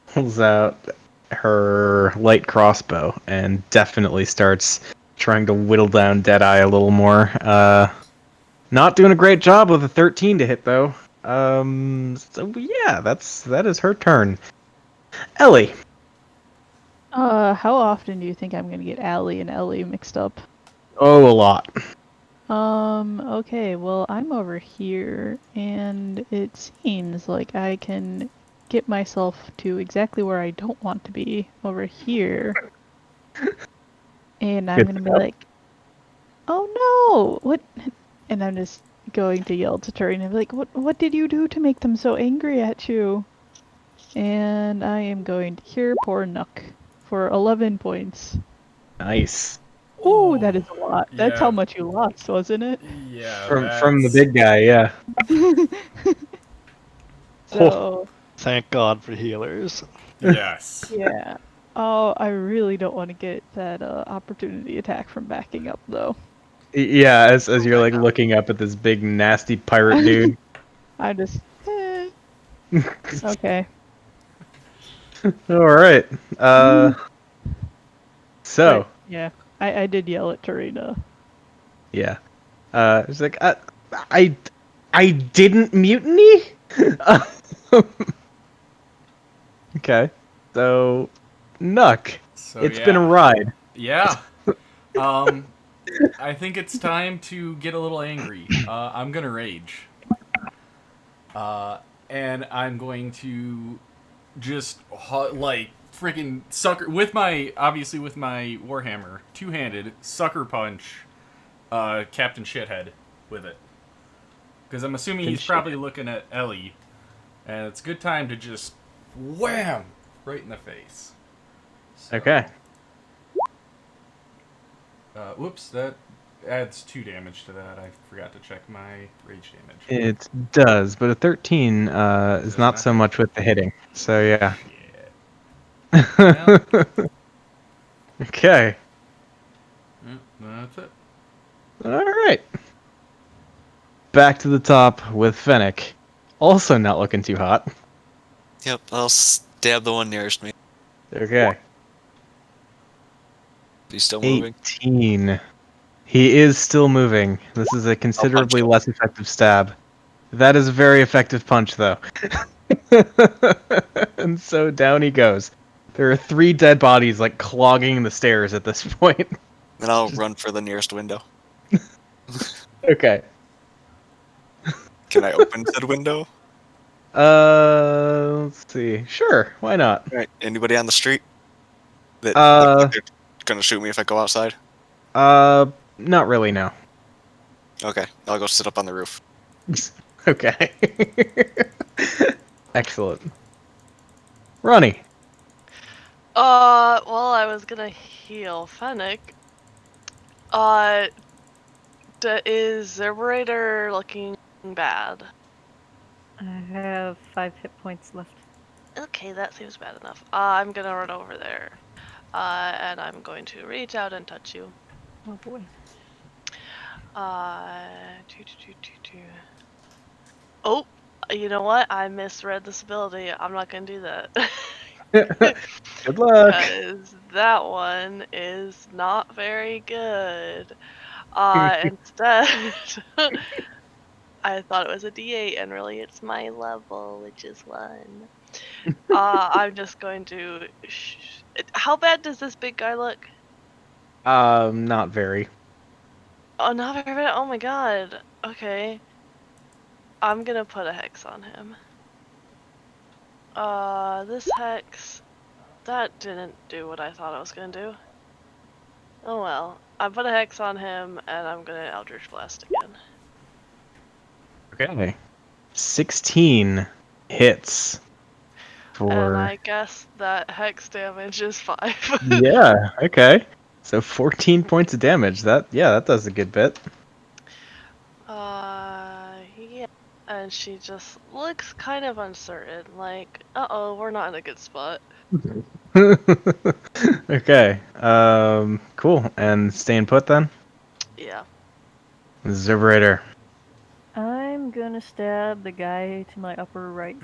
pulls out her light crossbow and definitely starts trying to whittle down Deadeye a little more. Not doing a great job with a 13 to hit though. So yeah, that is her turn. Ellie. How often do you think I'm gonna get Allie and Ellie mixed up? Oh, a lot. Okay, well, I'm over here, and it seems like I can get myself to exactly where I don't want to be over here. And I'm Good gonna be stuff. like, oh no! What? And I'm just going to yell to Turing and be like, what did you do to make them so angry at you? And I am going to hear poor Nook for 11 points. Nice. Ooh, that is a lot. That's how Yeah, much you lost, wasn't it? yeah, From the that's big guy, yeah. Oh, So, Thank God for healers. yes. yeah. Oh, I really don't want to get that opportunity attack from backing up, though. yeah, as Oh you're my like god. looking up at this big nasty pirate dude. I just, okay. All right. But, So yeah, I did yell at Tarina. yeah. It's like I I didn't mutiny. Okay. So Nuck, So it's been a yeah, ride. yeah. I think it's time to get a little angry. I'm gonna rage. And I'm going to just like freaking sucker with my obviously with my warhammer two-handed sucker punch Captain Shithead with it because I'm assuming Captain he's probably Shithead. looking at Ellie, and it's a good time to just wham right in the face. So, Okay. whoops, that adds 2 damage to that. I forgot to check my rage damage. It does, but a 13 is Does not not so hit. much with the hitting. So yeah. Shit. Well, Okay. that's it. All right. Back to the top with Fennec. Also not looking too hot. Yep, I'll stab the one nearest me. Okay. He's still moving. 18. He is still moving. This is a I'll punch considerably him. less effective stab. That is a very effective punch, though. And so down he goes. There are 3 dead bodies, like, clogging the stairs at this point. Then I'll Just- run for the nearest window. Okay. Can I open said window? Let's see. Sure, why not? Alright, anybody on the street that looks Uh, like they're gonna shoot me if I go outside? not really, no. Okay, I'll go sit up on the roof. Okay. Excellent. Ronnie. Well, I was gonna heal Fennec. Uh, is Zerberator looking bad? I have 5 hit points left. Okay, that seems bad enough. I'm gonna run over there. And I'm going to reach out and touch you. Oh boy. Uh, doo, doo, doo, doo, doo. Oh, you know what? I misread this ability. I'm not gonna do that. Good luck. Because that one is not very good. Instead, I thought it was a D8, and really it's my level, which is 1. I'm just going to. How bad does this big guy look? Not very. Oh, not very bad. Oh my god. Okay. I'm gonna put a hex on him. This hex. That didn't do what I thought it was gonna do. Oh well. I put a hex on him, and I'm gonna Eldritch Blast again. Okay. 16 hits And for. I guess that hex damage is 5. Yeah, okay. So 14 points of damage. That does a good bit. Yeah. And she just looks kind of uncertain, like, uh-oh, we're not in a good spot. Okay. Cool. And staying put then? Yeah. Zerbrator. I'm I'm gonna stab the guy to my upper right.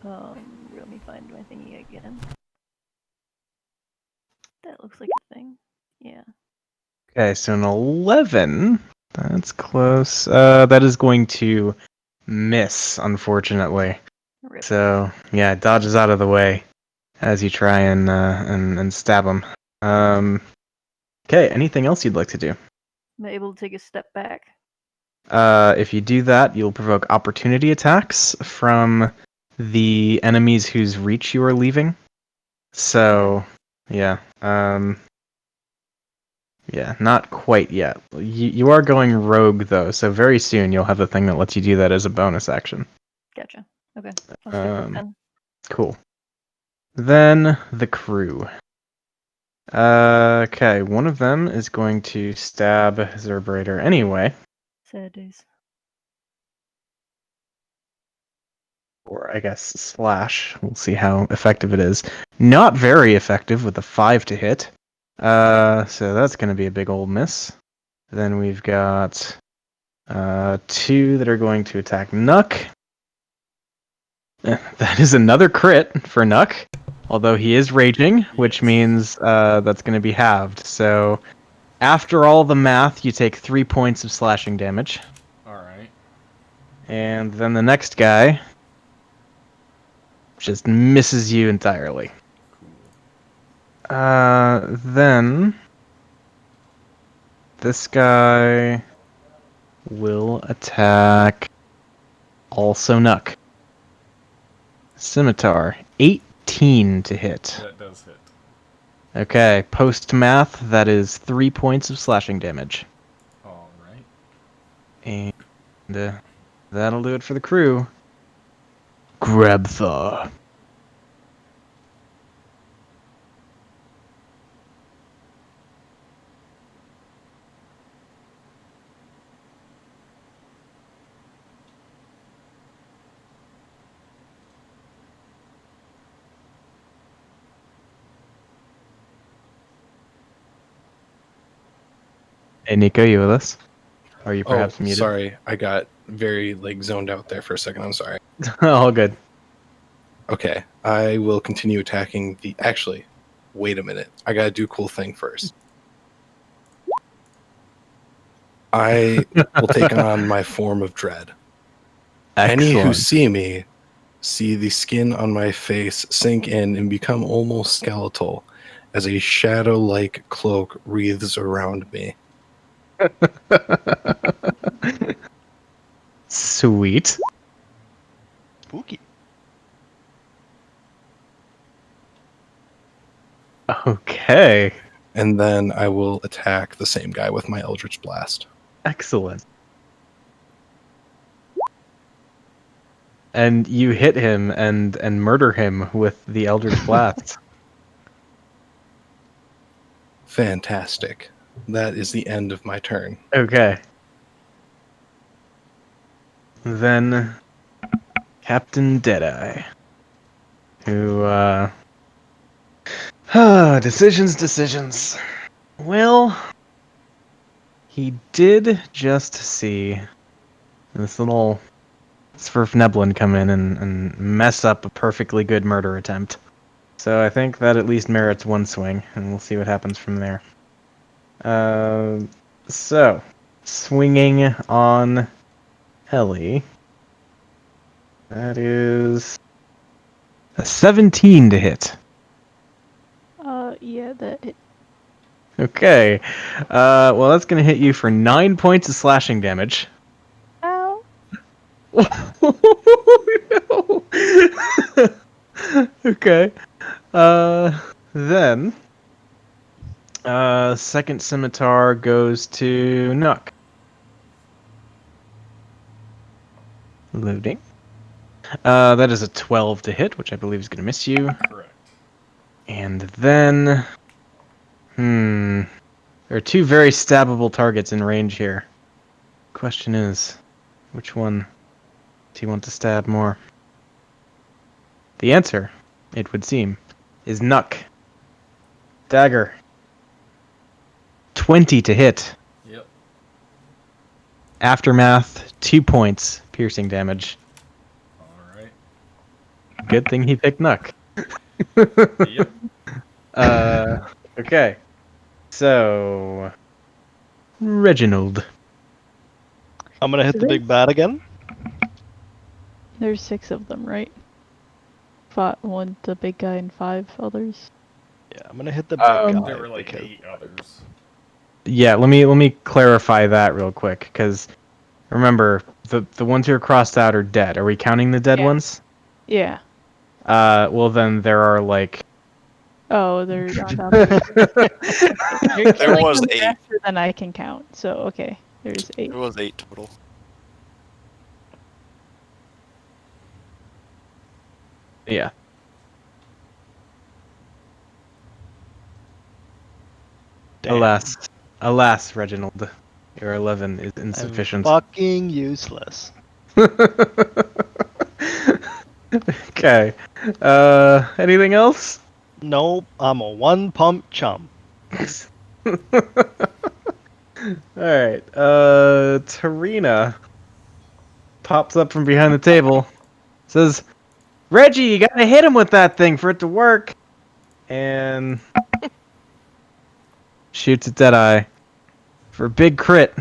Let me find my thingy again. That looks like a thing. Yeah. Okay, so an 11. That's close. That is going to miss, unfortunately. Rip. So yeah, it dodges out of the way as you try and stab him. Okay, anything else you'd like to do? I'm able to take a step back. If you do that, you'll provoke opportunity attacks from the enemies whose reach you are leaving. So, yeah. Yeah, not quite yet. You are going rogue, though, so very soon you'll have the thing that lets you do that as a bonus action. Gotcha. Okay. I'll stick with 10. Cool. Then the crew. Okay, one of them is going to stab Zerbrator anyway. Sad days. Or I guess slash. We'll see how effective it is. Not very effective with a 5 to hit. So that's going to be a big old miss. Then we've got 2 that are going to attack Nuck. That is another crit for Nuck, although he is raging, which Yes. means that's going to be halved. So after all the math, you take 3 points of slashing damage. Alright. And then the next guy just misses you entirely. Cool. Then this guy will attack also Nuck. Scimitar, 18 to hit. That does hit. Okay, post math, that is 3 points of slashing damage. Alright. And that'll do it for the crew. Grabthaw. Hey Nico, you with us? Are you perhaps muted? Sorry. I got very zoned out there for a second. I'm sorry. All good. Okay. I will continue attacking the... Actually, wait a minute. I gotta do a cool thing first. I will take on my form of dread. Any who Excellent. see me see the skin on my face sink in and become almost skeletal as a shadow-like cloak wreathes around me. Sweet. Spooky. Okay. And then I will attack the same guy with my Eldritch Blast. Excellent. And you hit him and murder him with the Eldritch Blast. Fantastic. That is the end of my turn. Okay. Then Captain Deadeye. Who, decisions. Well, he did just see this little Svirfneblin come in and mess up a perfectly good murder attempt. So I think that at least merits one swing, and we'll see what happens from there. So, swinging on Helly. That is a 17 to hit. Yeah, that hit. Okay. Well, that's going to hit you for 9 points of slashing damage. Ow. No. Okay. Then, second scimitar goes to Nuck. Loading. That is a 12 to hit, which I believe is going to miss you. Correct. And then, there are 2 very stabbable targets in range here. Question is, which one do you want to stab more? The answer, it would seem, is Nuck. Dagger. 20 to hit. Yep. Aftermath, 2 points, piercing damage. All right. Good thing he picked Nuck. Yep. Okay. So, Reginald. I'm gonna hit Do the they- big bad again. There's 6 of them, right? One, the big guy, and 5 others. Yeah, I'm gonna hit the big guy. There were like because 8 others. Yeah, let me clarify that real quick, because remember the ones who are crossed out are dead. Are we counting the dead Yeah. ones? Yeah. Well then there are like. Oh, they're on top of each other. You're There killing was them 8. faster than I can count. So okay, there's 8. There was 8 total. Yeah. Damn. Alas, Reginald, your 11 is I'm insufficient. fucking useless. Okay. Anything else? Nope, I'm a one pump chump. All right. Tarina pops up from behind the table, says, "Reggie, you gotta hit him with that thing for it to work," and shoots at Deadeye for a big crit.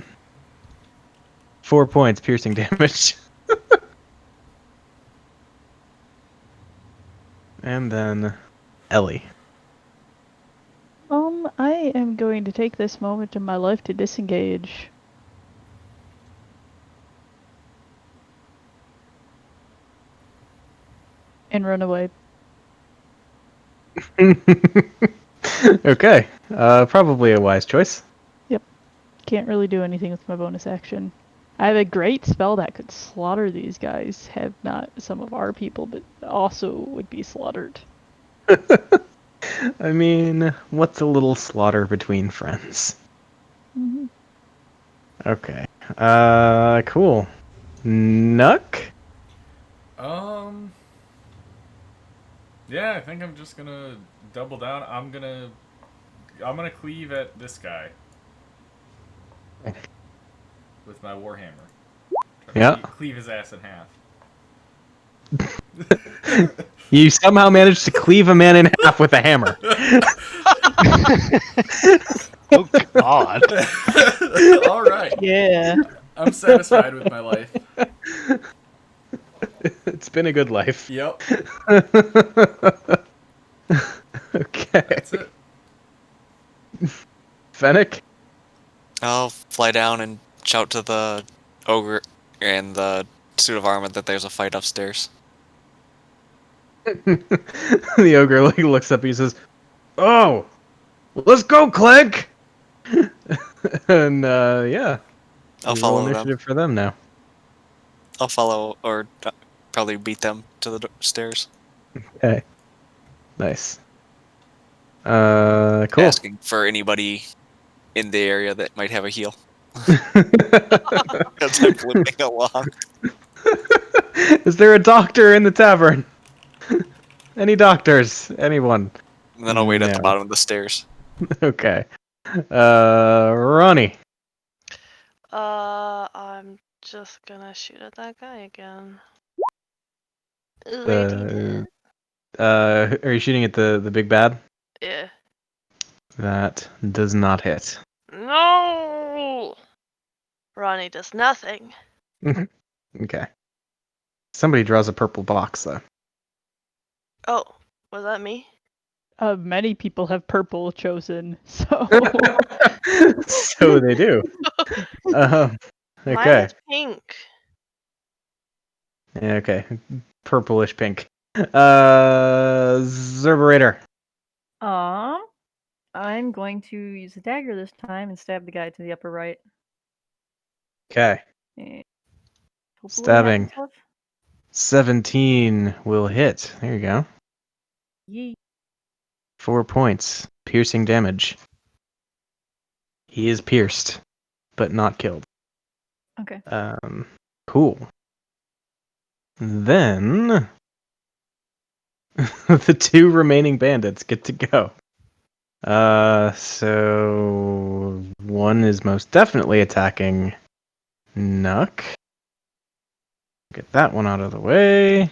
4 points piercing damage. And then Ellie. I am going to take this moment in my life to disengage. And run away. Okay. Probably a wise choice. Can't really do anything with my bonus action. I have a great spell that could slaughter these guys. Have not some of our people, but also would be slaughtered. I mean, what's a little slaughter between friends? Mm-hmm. Okay. Cool. Nuck? Yeah, I think I'm just gonna double down. I'm gonna cleave at this guy with my warhammer. Try to Yeah. cleave his ass in half. You somehow managed to cleave a man in half with a hammer. Oh god. All right. Yeah. I'm satisfied with my life. It's been a good life. Yep. Okay. That's it. Fennec? I'll fly down and shout to the ogre and the suit of armor that there's a fight upstairs. The ogre looks up and he says, "Oh, let's go, Clegg!" And yeah, I'll we roll follow them. initiative for them now. I'll follow, or probably beat them to the stairs. Okay, nice. Cool. Asking for anybody in the area that might have a heal. As I'm limping along. Is there a doctor in the tavern? Any doctors? Anyone? And then I'll wait at the No. bottom of the stairs. Okay. Ronnie. I'm just gonna shoot at that guy again. Ooh, I did it. Are you shooting at the big bad? Yeah. That does not hit. No! Ronnie does nothing. Okay. Somebody draws a purple box though. Oh, was that me? Many people have purple chosen, so So they do. Mine Okay. is pink. Yeah, okay. Purplish pink. Zerberator. I'm going to use a dagger this time and stab the guy to the upper right. Okay. Eh, hopefully Stabbing. happy stuff. 17 will hit. There you go. Yee. 4 points. Piercing damage. He is pierced, but not killed. Okay. Cool. Then the 2 remaining bandits get to go. So one is most definitely attacking Nuck. Get that one out of the way.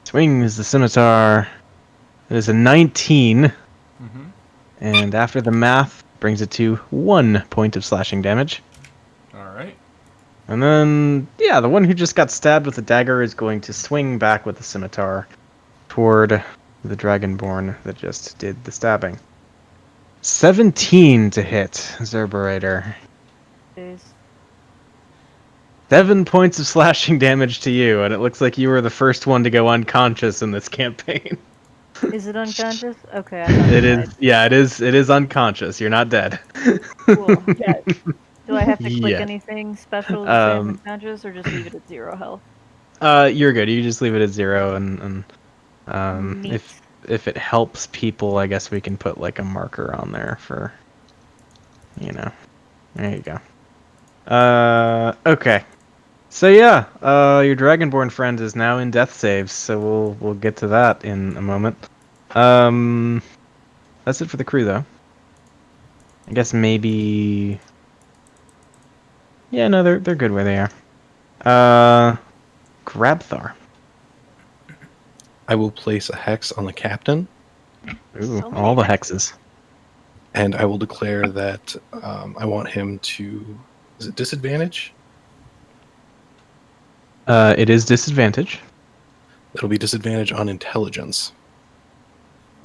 Swings the scimitar. It is a 19, Mm-hmm. and after the math, brings it to 1 point of slashing damage. All right. And then, yeah, the one who just got stabbed with the dagger is going to swing back with the scimitar toward the Dragonborn that just did the stabbing. 17 to hit, Zerberator. Jeez. 7 points of slashing damage to you, and it looks like you were the first one to go unconscious in this campaign. Is it unconscious? Okay, I thought It it is, died. yeah, it is unconscious. You're not dead. Cool. Yes. Do I have to click Yeah. anything special to say I'm Um, unconscious, or just leave it at 0 health? You're good. You just leave it at 0, and Neat. if it helps people, I guess we can put like a marker on there for, there you go. Okay. So yeah, your Dragonborn friend is now in death saves, so we'll get to that in a moment. That's it for the crew, though. I guess maybe. Yeah, no, they're good where they are. Grabthar. I will place a hex on the captain, Ooh, So many all the hexes. hexes. and I will declare that I want him to. Is it disadvantage? It is disadvantage. It'll be disadvantage on intelligence,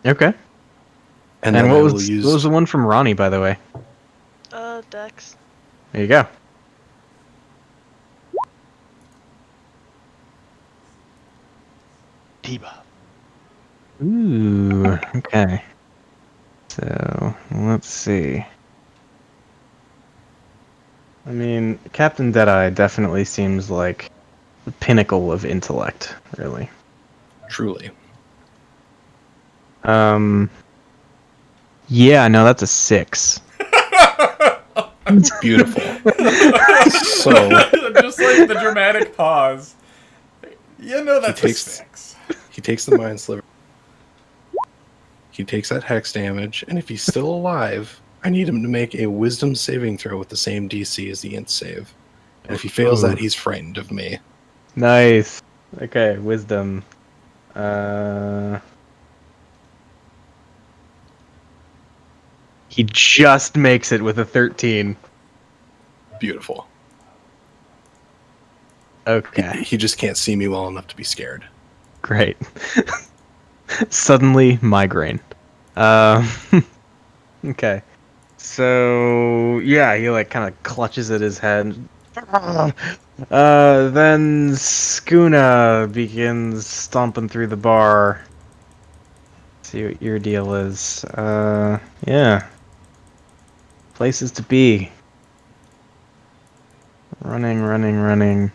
Okay. and And then what I was will use. what was the one from Ronnie, by the way? Dex. There you go. Debuff. Ooh, okay. So, let's see. I mean, Captain Deadeye definitely seems like the pinnacle of intellect, really. Truly. Yeah, no, that's a 6. Beautiful. So Just like the dramatic pause. You know that's a takes- 6. he takes the mind sliver. He takes that hex damage, and if he's still alive, I need him to make a wisdom saving throw with the same DC as the int save. And if he fails that, he's frightened of me. Nice. Okay, wisdom. He just makes it with a 13. Beautiful. Okay, He just can't see me well enough to be scared. great. Suddenly, migraine. Okay. So, yeah, he like kind of clutches at his head. Then Skuna begins stomping through the bar. See what your deal is. Yeah. Places to be. Running.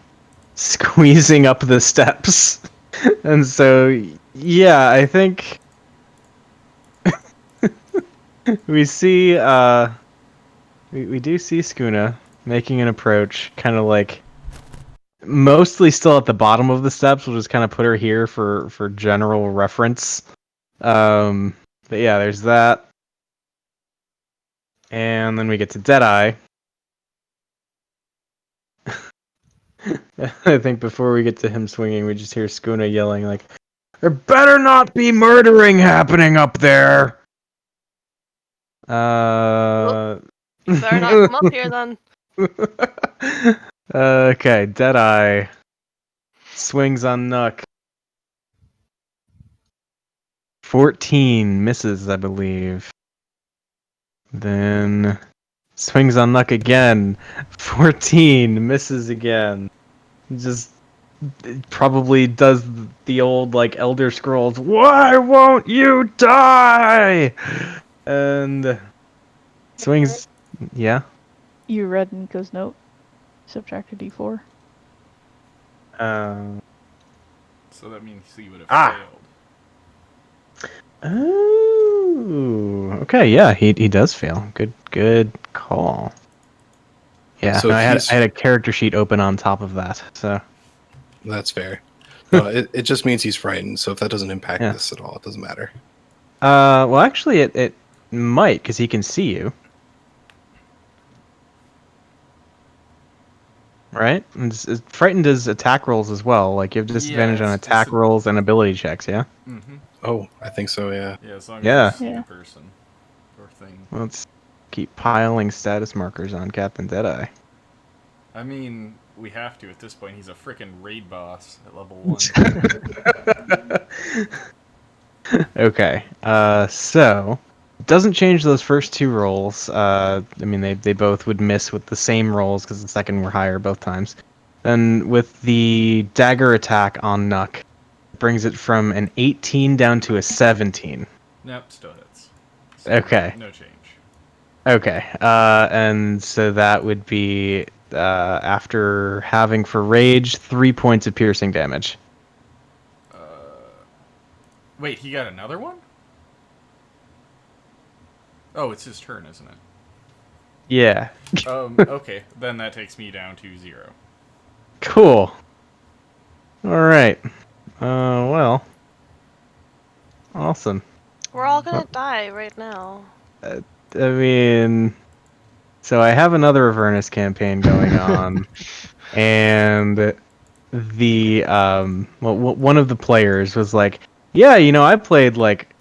Squeezing up the steps. And so, yeah, I think we see, we do see Skuna making an approach, kind of like mostly still at the bottom of the steps. We'll just kind of put her here for general reference. But yeah, there's that. And then we get to Deadeye. I think before we get to him swinging, we just hear Skuna yelling like, "There better not be murdering happening up there!" You better not come up here then. Okay, Deadeye swings on Nuck. 14 misses, I believe. Then swings on Nuck again. 14 misses again. Just probably does the old like Elder Scrolls. Why won't you die? And swings. Yeah. You read Nico's note. Subtract a d4. So that means he would have Ah. failed. Oh. Okay. Yeah. He does fail. Good call. Yeah. So No, if I he's- had a character sheet open on top of that. So. That's fair. No, it just means he's frightened, so if that doesn't impact Yeah. this at all, it doesn't matter. Well, actually, it might, because he can see you. right? And frightened is attack rolls as well. Like you have disadvantage on it's attack rolls and ability checks. Yeah. Mm-hmm. Oh, I think so. Yeah. Yeah, as long as Yeah. you've seen Yeah. a person or thing. Let's keep piling status markers on Captain Deadeye. I mean, we have to at this point. He's a freaking raid boss at level 1. Okay. So it doesn't change those first two rolls. I mean, they both would miss with the same rolls because the second were higher both times. Then with the dagger attack on Nuck, it brings it from an 18 down to a 17. Nope, still hits. So Okay. No change. Okay. And so that would be after having for rage 3 points of piercing damage. Wait, he got another one? Oh, it's his turn, isn't it? Yeah. Okay, then that takes me down to 0. Cool. All right. Well. Awesome. We're all gonna die right now. I mean, so I have another Avernus campaign going on, and the one of the players was like, "Yeah, I played like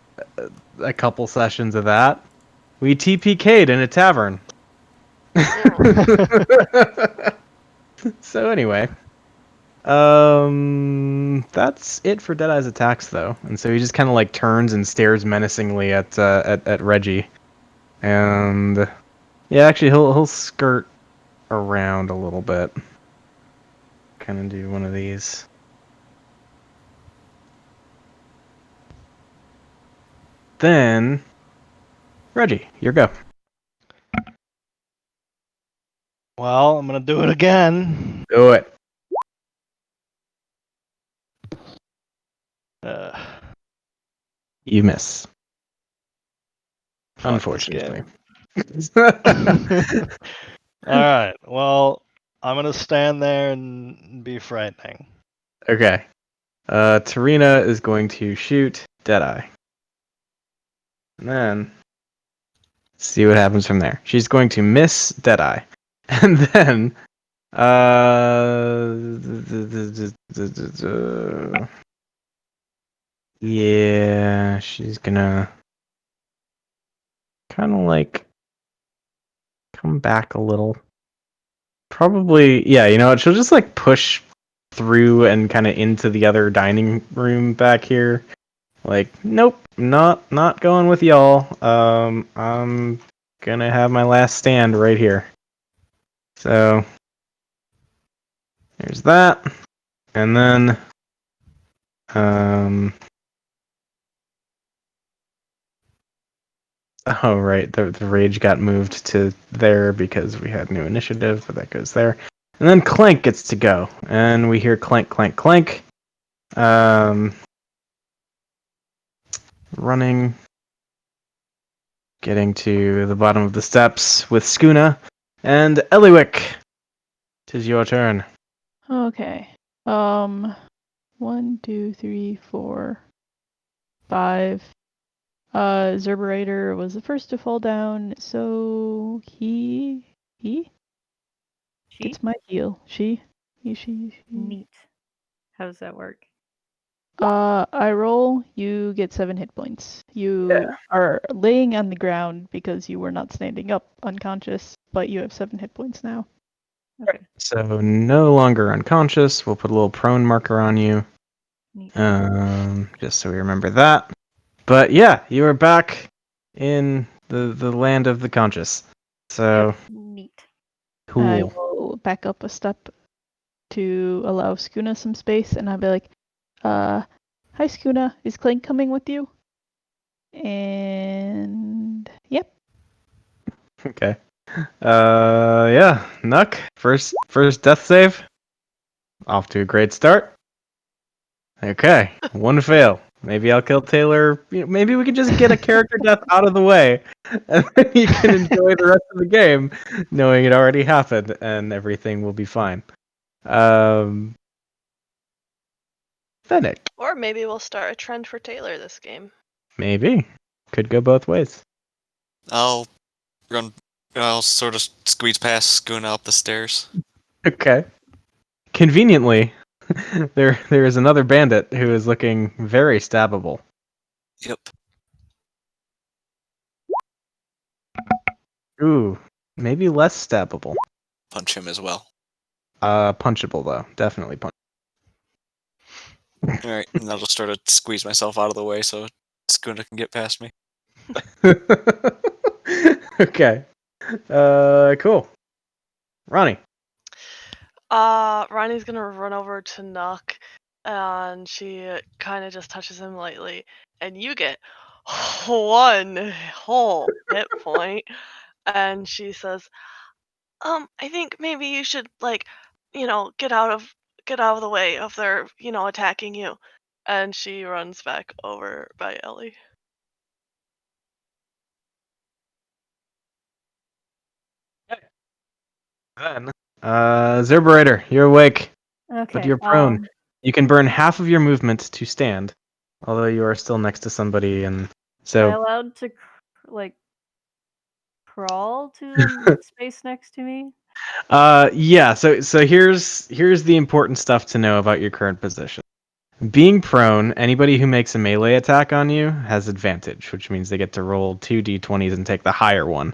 a couple sessions of that. We TPK'd in a tavern." So anyway, that's it for Deadeye's attacks though, and so he just kind of like turns and stares menacingly at Reggie, and yeah, actually he'll skirt around a little bit. Kind of do one of these. Then, Reggie, your go. Well, I'm gonna do it again. Do it. Uh, You miss. fuck this Unfortunately. game. All right. Well, I'm gonna stand there and be frightening. Okay. Tarina is going to shoot Deadeye. And then see what happens from there. She's going to miss Deadeye. And then yeah, she's gonna kind of like come back a little. Probably, yeah, she'll just like push through and kind of into the other dining room back here. Like, nope, not going with y'all. I'm gonna have my last stand right here. So there's that. And then oh right, the rage got moved to there because we had new initiative, but that goes there. And then Clank gets to go. And we hear clank, clank, clank. Running, getting to the bottom of the steps with Skuna. And Eliwick, 'tis your turn. Okay. 1, 2, 3, 4, 5. Zerberator was the first to fall down, so he She? gets my heal. She. Neat. How does that work? I roll, you get 7 hit points. You are laying on the ground because you were not standing up unconscious, but you have 7 hit points now. Okay. So no longer unconscious. We'll put a little prone marker on you. Neat. Just so we remember that. But yeah, you are back in the land of the conscious. So Neat. cool. I will back up a step to allow Skuna some space, and I'll be like, hi Skuna, is Clank coming with you? And yep. Okay. Yeah, Nuck, first death save. Off to a great start. Okay, one fail. Maybe I'll kill Taylor. Maybe we could just get a character death out of the way, and then you can enjoy the rest of the game, knowing it already happened, and everything will be fine. Fennec. Or maybe we'll start a trend for Taylor this game. Maybe. Could go both ways. I'll sort of squeeze past Skuna up the stairs. Okay. conveniently, there is another bandit who is looking very stabbable. Yep. Ooh, maybe less stabbable. Punch him as well. Punchable though, definitely punch. All right, and I'll just sort of squeeze myself out of the way so Skuna can get past me. Okay. Cool. Ronnie. Ronnie's gonna run over to Nuck, and she kind of just touches him lightly, and you get 1 whole hit point. And she says, I think maybe you should get out of the way of their, attacking you. And she runs back over by Ellie. Then, Zerberator, you're awake, Okay. but you're prone. You can burn half of your movement to stand, although you are still next to somebody, and Am I so allowed to crawl to the space next to me? yeah. So here's the important stuff to know about your current position. Being prone, anybody who makes a melee attack on you has advantage, which means they get to roll 2d20s and take the higher one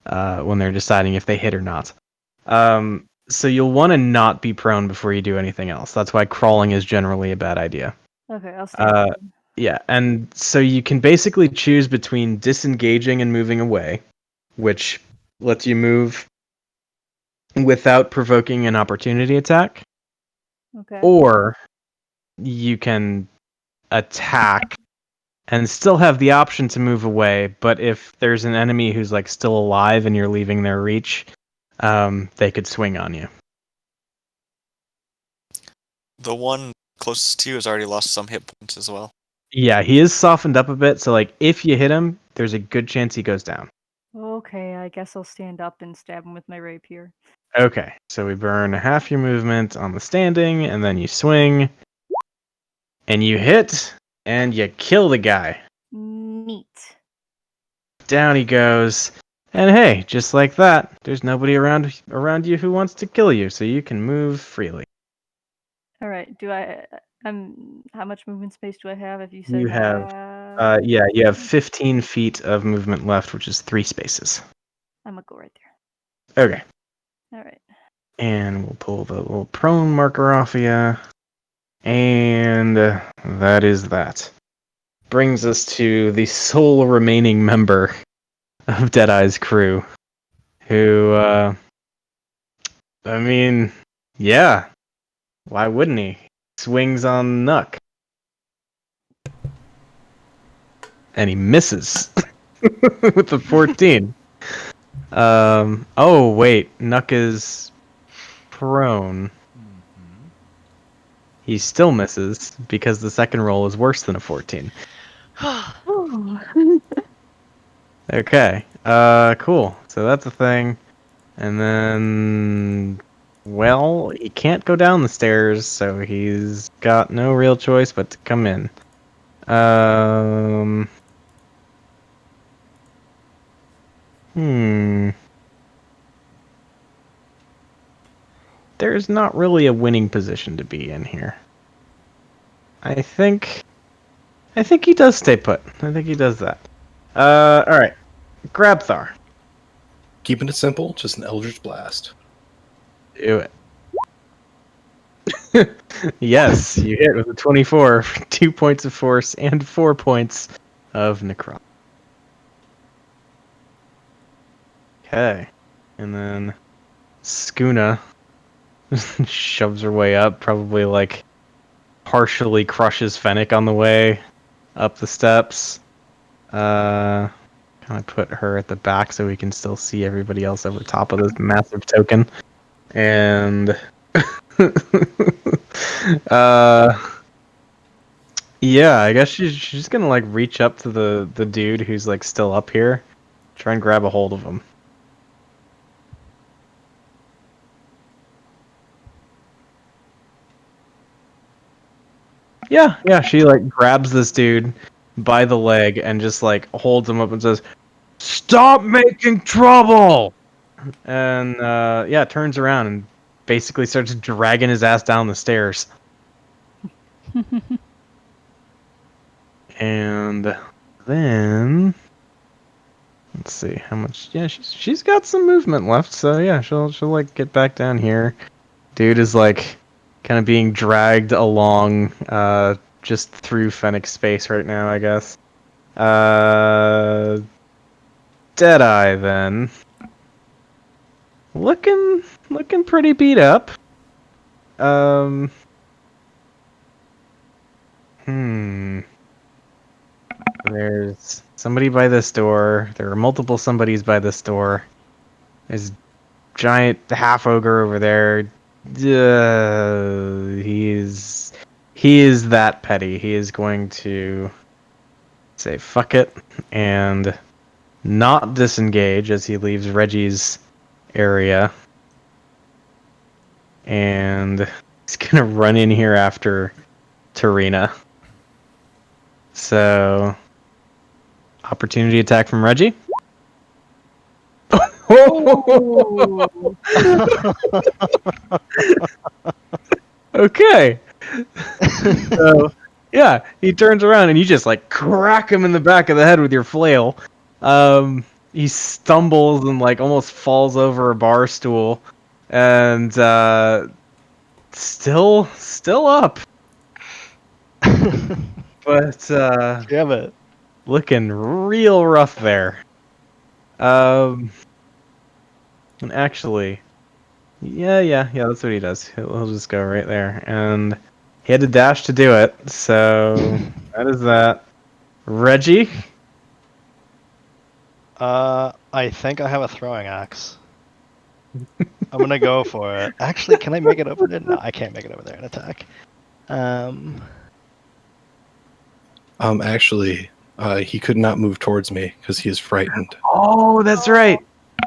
when they're deciding if they hit or not. So you'll want to not be prone before you do anything else. That's why crawling is generally a bad idea. Okay, I'll stand up. Yeah, and so you can basically choose between disengaging and moving away, which lets you move without provoking an opportunity attack, Okay. or you can attack and still have the option to move away, but if there's an enemy who's like still alive and you're leaving their reach, they could swing on you. The one closest to you has already lost some hit points as well. Yeah, he is softened up a bit, so like if you hit him, there's a good chance he goes down. Okay, I guess I'll stand up and stab him with my rapier. Okay, so we burn half your movement on the standing, and then you swing, and you hit, and you kill the guy. Neat. Down he goes, and hey, just like that, there's nobody around you who wants to kill you, so you can move freely. All right. How much movement space do I have? If you said You have, half, you have 15 feet of movement left, which is 3 spaces. I'm gonna go right there. Okay, All right. and we'll pull the little prone marker off of you, and that is that. Brings us to the sole remaining member of Deadeye's crew, who, I mean, yeah, why wouldn't he? Swings on Nuck. And he misses with the 14. Oh, wait, Nuck is prone. He still misses because the second roll is worse than a 14. Okay, cool. So that's a thing. And then, well, he can't go down the stairs, so he's got no real choice but to come in. There's not really a winning position to be in here. I think he does stay put. I think he does that. Alright. Grabthar. Keeping it simple, just an Eldritch Blast. Do it. Yes, you hit with a 24 for 2 points of force and 4 points of necron. Okay. And then Skuna shoves her way up, probably like partially crushes Fennec on the way up the steps. Kind of put her at the back so we can still see everybody else over top of this massive token. And yeah, I guess she's just gonna like reach up to the dude who's like still up here, try and grab a hold of him. Yeah, she like grabs this dude by the leg and just like holds him up and says, "Stop making trouble!" And yeah, turns around and basically starts dragging his ass down the stairs. And then let's see how much. Yeah, she's got some movement left, so yeah, she'll like get back down here. Dude is like kind of being dragged along just through Fennec space right now, I guess. Deadeye then. Looking pretty beat up. There's somebody by this door. There are multiple somebodies by this door. There's giant half ogre over there. He is that petty. He is going to say fuck it and not disengage as he leaves Reggie's area. And he's gonna run in here after Tarina. So opportunity attack from Reggie. Okay. So yeah, he turns around and you just like crack him in the back of the head with your flail. He stumbles and like almost falls over a bar stool, and still up. But Damn it. looking real rough there. And actually, yeah, that's what he does. He'll just go right there, and he had to dash to do it. So that is that. Reggie, I think I have a throwing axe. I'm gonna go for it. Actually, can I make it over there? No, I can't make it over there and attack. Actually, he could not move towards me because he is frightened. oh, that's right.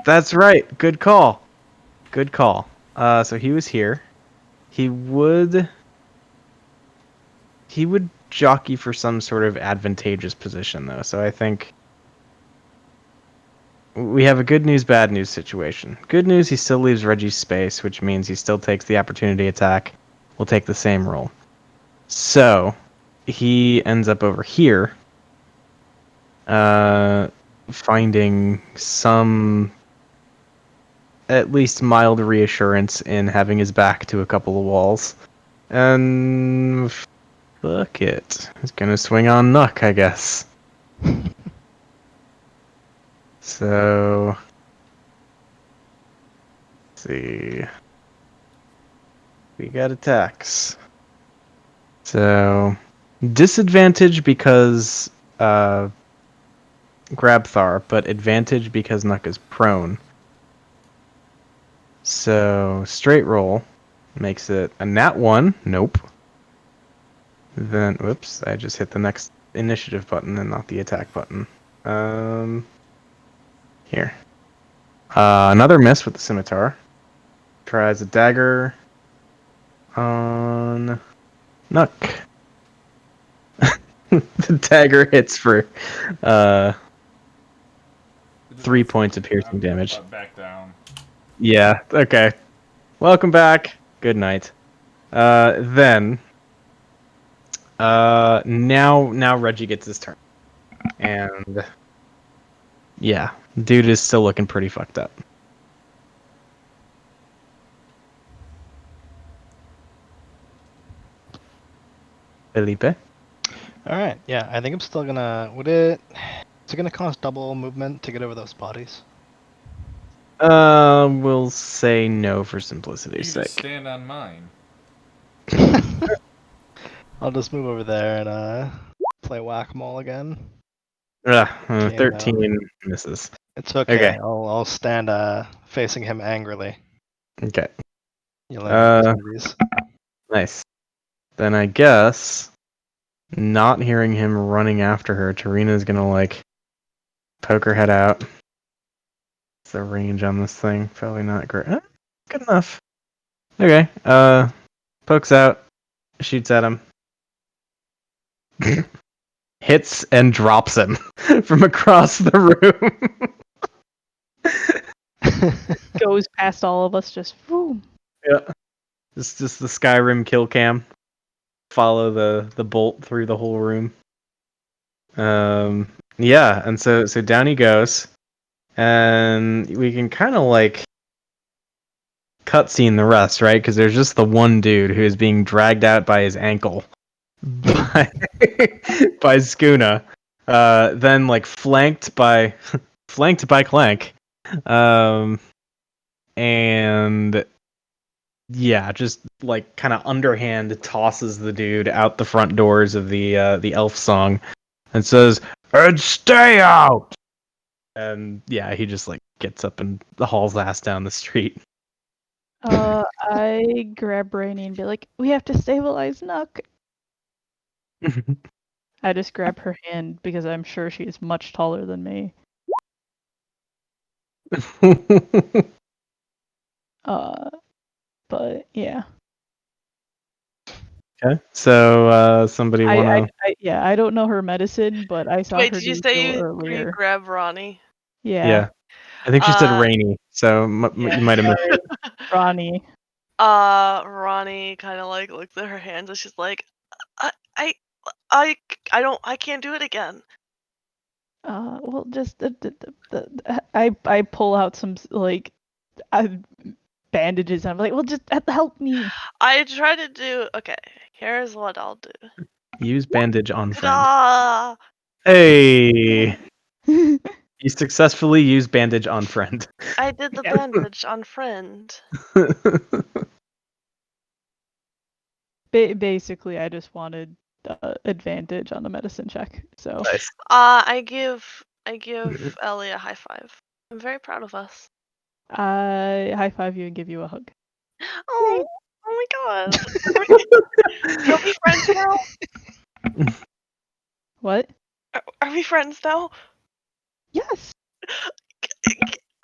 That's right. Good call. Good call. So he was here. He would jockey for some sort of advantageous position, though. So I think we have a good news, bad news situation. Good news, he still leaves Reggie's space, which means he still takes the opportunity attack. We'll take the same roll. So he ends up over here, finding some at least mild reassurance in having his back to a couple of walls. And fuck it. He's gonna swing on Nuck, I guess. So let's see. We got attacks. So disadvantage because Grabthar, but advantage because Nuck is prone. So straight roll makes it a nat 1. Nope. Then, whoops, I just hit the next initiative button and not the attack button. Here. Another miss with the scimitar. Tries a dagger on Nuck. The dagger hits for 3 points of piercing damage. Back down. Yeah, okay. Welcome back. Good night. Then now Reggie gets his turn. And yeah, dude is still looking pretty fucked up. Felipe? Alright, yeah, I think I'm still gonna... Is it gonna cost double movement to get over those bodies? We'll say no for You simplicity's just sake. stand on mine. I'll just move over there and play whack-a-mole again. 13 misses. It's okay. Okay. I'll stand facing him angrily. Okay. You'll learn those movies. Nice. Then I guess, not hearing him running after her, Tarina's gonna like poke her head out. What's the range on this thing? Probably not great. Good enough. Okay. Pokes out, shoots at him. Hits and drops him from across the room. Goes past all of us, just boom. Yeah. Just the Skyrim kill cam. Follow the bolt through the whole room. Yeah, and so down he goes, and we can kind of like cutscene the rest, right? Because there's just the one dude who is being dragged out by his ankle by by Skuna, then like flanked by Clank, and yeah, just like kind of underhand tosses the dude out the front doors of the elf song and says, "And stay out." And yeah, he just like gets up and hauls ass down the street. I grab Rainy and be like, "We have to stabilize Nuck." I just grab her hand because I'm sure she is much taller than me. But yeah. Okay, so somebody wanna? I don't know her medicine, but I saw Wait, her did you do say heal you earlier. grab Ronnie? Yeah. Yeah, I think she said Uh, rainy, so Yeah, you might have missed. sorry. Ronnie. Ronnie kind of like looks at her hands and she's like, I, I, I can't do it again. Well, just I pull out some like bandages. And I'm like, well, just help me. I try to do. Okay, here's what I'll do. Use bandage on friend. Ta-da! Hey, you successfully used bandage on friend. I did the bandage on friend. Basically, I just wanted advantage on the medicine check. So Nice. I give Ellie a high five. I'm very proud of us. I high five you and give you a hug. Oh, oh my god. Are we friends now? What? Are we friends now? Yes.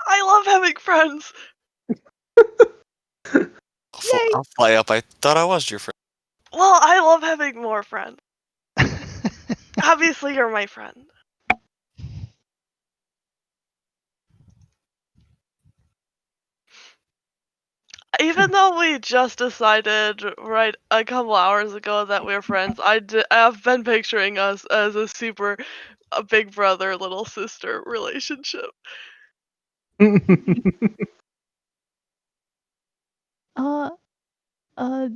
I love having friends. I'll fly up. I thought I was your friend. Well, I love having more friends. Obviously, you're my friend. Even though we just decided right a couple hours ago that we're friends, I've been picturing us as a big brother little sister relationship. Uh, uh,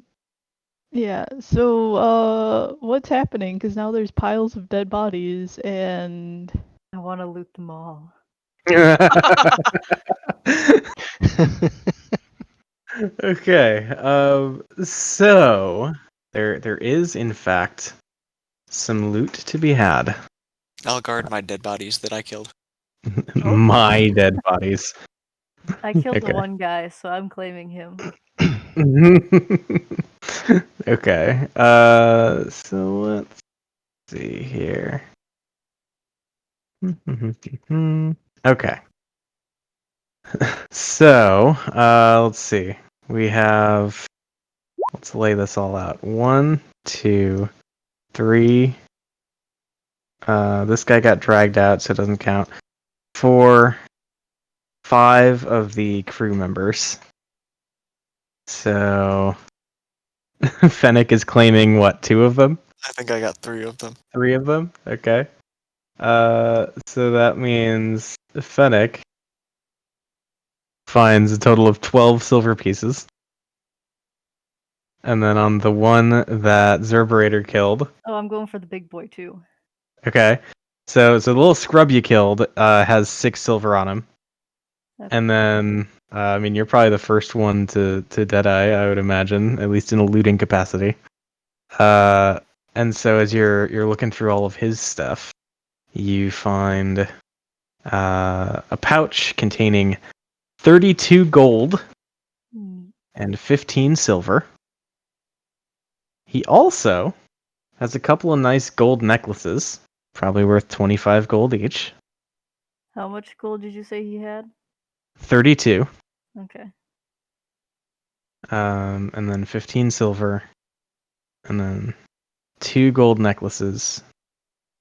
yeah. So, what's happening? Because now there's piles of dead bodies, and I want to loot them all. Okay. So there is in fact some loot to be had. I'll guard my dead bodies that I killed. My dead bodies. I killed the Okay. one guy, so I'm claiming him. Okay. So let's see here. Okay. So, let's see. We have. Let's lay this all out. 1, 2, 3. This guy got dragged out, so it doesn't count. 4, 5 of the crew members. So Fennec is claiming what? 2 of them? I think I got 3 of them. 3 of them? Okay. So that means Fennec finds a total of 12 silver pieces. And then on the one that Zerberator killed. Oh, I'm going for the big boy too. Okay. So the little scrub you killed has 6 silver on him. Okay. And then I mean you're probably the first one to Deadeye, I would imagine, at least in a looting capacity. And so as you're looking through all of his stuff, you find a pouch containing 32 gold and 15 silver. He also has a couple of nice gold necklaces, probably worth 25 gold each. How much gold did you say he had? 32. Okay. And then 15 silver. And then 2 gold necklaces,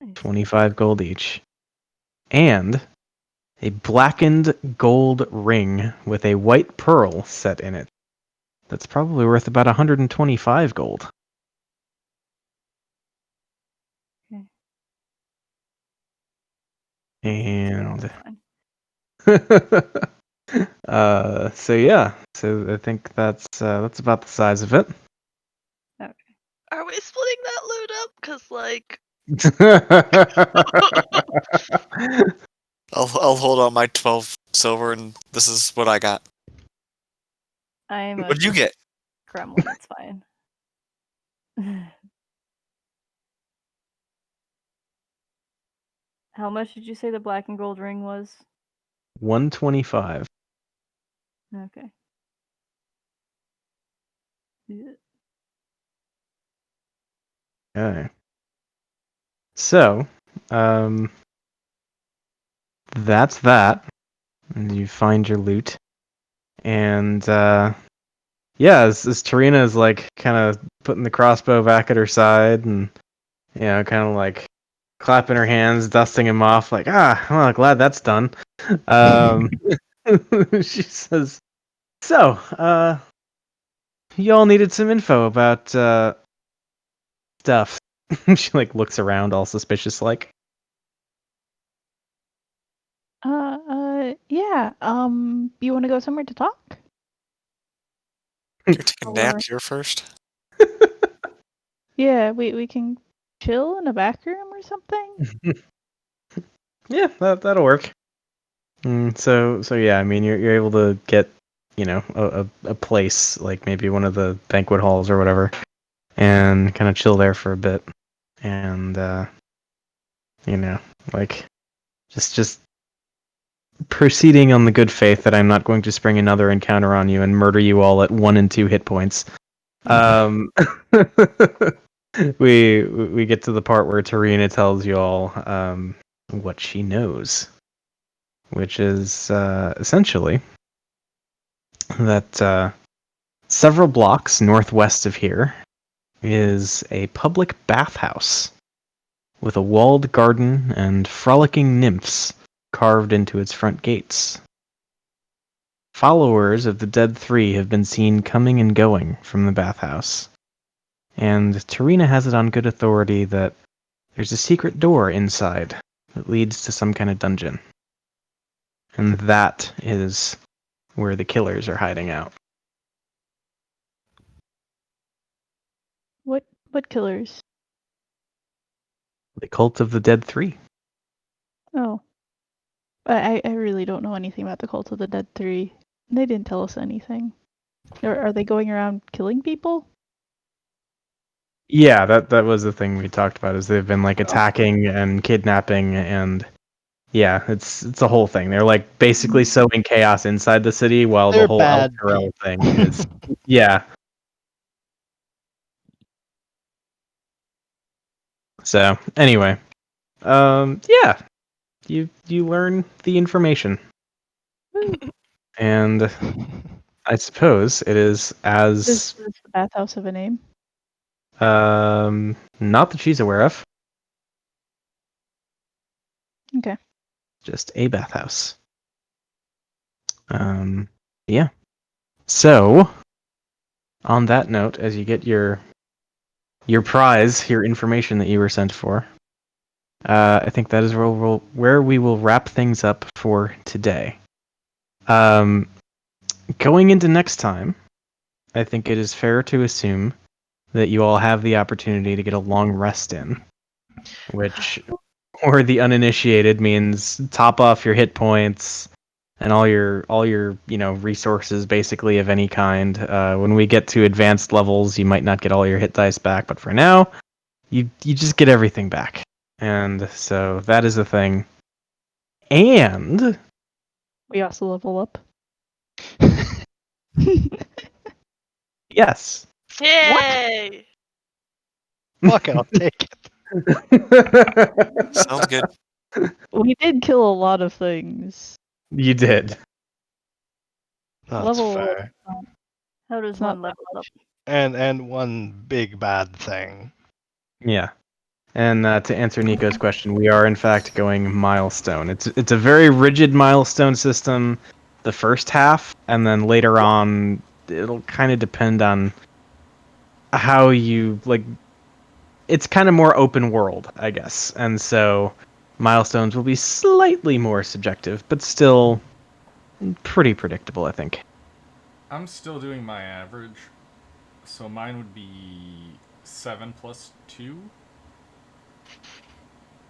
Nice. 25 gold each. And a blackened gold ring with a white pearl set in it that's probably worth about 125 gold. Okay. And That's fine. so yeah, so I think that's about the size of it. Are we splitting that loot up? Cause like, I'll hold on my 12 silver, and this is what I got. I'm a What'd you get? gremlin, it's fine. How much did you say the black and gold ring was? 125. Okay. Yeah. Okay. So, that's that. And you find your loot. And yeah, as Tarina is like kind of putting the crossbow back at her side and kind of like clapping her hands, dusting him off, like, well, glad that's done. She says, "So, y'all needed some info about stuff." She like looks around, all suspicious, like. Yeah. You want to go somewhere to talk? You're taking Or naps here first? Yeah, we can chill in a back room or something. Yeah, that'll work. So yeah, I mean, you're able to get, a place like maybe one of the banquet halls or whatever, and kind of chill there for a bit, and like just proceeding on the good faith that I'm not going to spring another encounter on you and murder you all at 1 and 2 hit points. We get to the part where Tarina tells you all what she knows, which is essentially that several blocks northwest of here is a public bathhouse with a walled garden and frolicking nymphs carved into its front gates. Followers of the Dead Three have been seen coming and going from the bathhouse, and Tarina has it on good authority that there's a secret door inside that leads to some kind of dungeon. And that is where the killers are hiding out. What killers? The Cult of the Dead Three. Oh, I really don't know anything about the Cult of the Dead Three. They didn't tell us anything. Are they going around killing people? Yeah, that was the thing we talked about, is they've been like attacking and kidnapping, and yeah, it's a whole thing. They're like basically sowing chaos inside the city while the They're whole bad Elturel thing is yeah. So anyway, yeah, you learn the information, and I suppose it is Does as the bathhouse have a name? not that she's aware of, Okay. just a bathhouse. Yeah. So on that note, as you get your prize, your information that you were sent for, I think that is where we will wrap things up for today. Going into next time, I think it is fair to assume that you all have the opportunity to get a long rest in, which, or the uninitiated, means top off your hit points and all your resources basically of any kind. When we get to advanced levels, you might not get all your hit dice back, but for now, you just get everything back. And so that is a thing. And We also level up. yes. yay! Fuck it, I'll take it. Sounds good. We did kill a lot of things. You did. That's Level fair. how does It's not one level up? And one big bad thing. Yeah. And to answer Nico's question, we are in fact going milestone. It's a very rigid milestone system the first half, and then later on it'll kind of depend on how you like. It's kind of more open world, I guess, and so milestones will be slightly more subjective, but still pretty predictable, I think. I'm still doing my average, so mine would be 7 plus 2.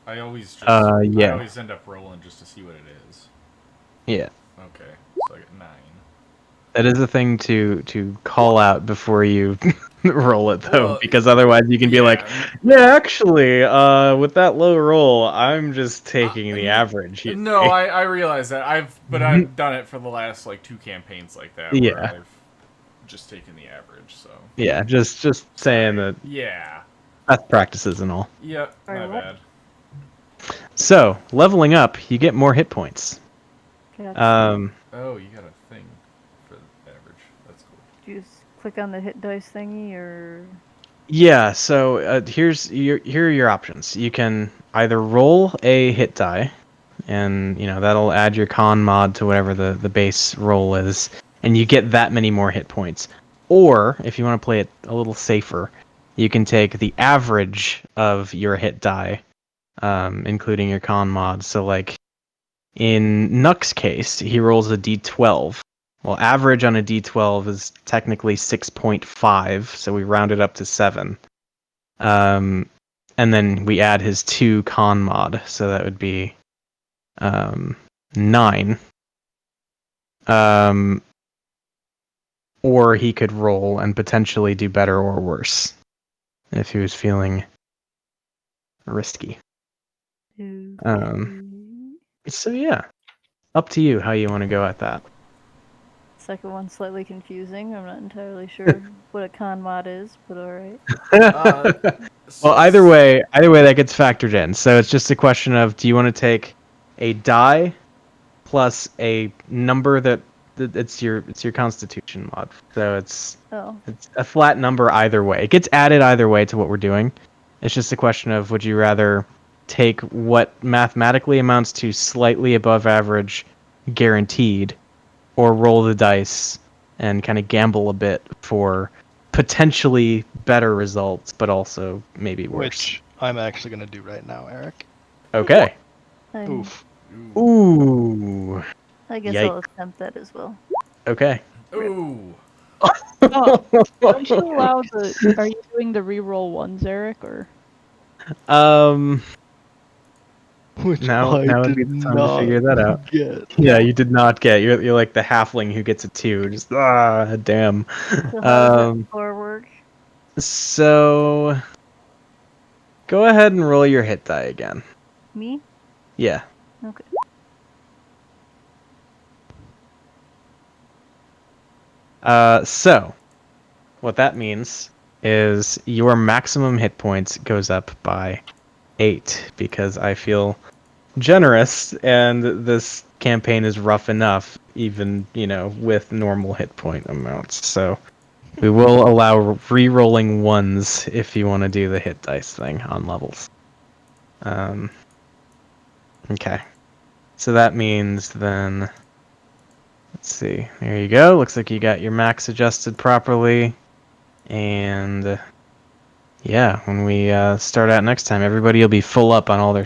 I Yeah, always end up rolling just to see what it is. yeah. Okay, so I get 9. That is a thing to call out before you roll it, though, Well, because otherwise you can be like, yeah, yeah, actually, with that low roll, I'm just taking the average here. No, I realize that. I've done it for the last like 2 campaigns like that where Yeah, I've just taken the average. So yeah, just saying sorry. that Yeah. best practices and all. Yep. Sorry, My what? bad. So, leveling up, you get more hit points. Gotcha. Oh, you got a thing for the average. That's cool. Do you just click on the hit dice thingy, or Yeah, so here are your options. You can either roll a hit die, and that'll add your con mod to whatever the base roll is, and you get that many more hit points. Or if you want to play it a little safer, you can take the average of your hit die, including your con mod. So like in Nuck's case, he rolls a d12. Well, average on a d12 is technically 6.5, so we round it up to 7. And then we add his 2 con mod, so that would be 9. Or he could roll and potentially do better or worse if he was feeling risky. So yeah, up to you how you want to go at that. second one slightly confusing. I'm not entirely sure what a con mod is, but all right. Well, either way, that gets factored in. So it's just a question of, do you want to take a die plus a number that it's your Constitution mod. So it's a flat number either way. It gets added either way to what we're doing. It's just a question of, would you rather take what mathematically amounts to slightly above average guaranteed, or roll the dice and kind of gamble a bit for potentially better results, but also maybe worse. Which I'm actually going to do right now, Eric. Okay. Oof. Ooh. I guess Yikes. I'll attempt that as well. Okay. Ooh. Don't you allow the? Are you doing the reroll ones, Eric, or? Which Now I would did be the time to not figure that out. get. Yeah, you did not get. You're like the halfling who gets a 2. Just damn. So how does that score work? So go ahead and roll your hit die again. Me? Yeah. Okay. So what that means is your maximum hit points goes up by 8, because I feel generous and this campaign is rough enough, even with normal hit point amounts. So we will allow re-rolling ones if you want to do the hit dice thing on levels. Okay, so that means then, let's see, there you go. Looks like you got your max adjusted properly. And yeah, when we start out next time, everybody will be full up on all their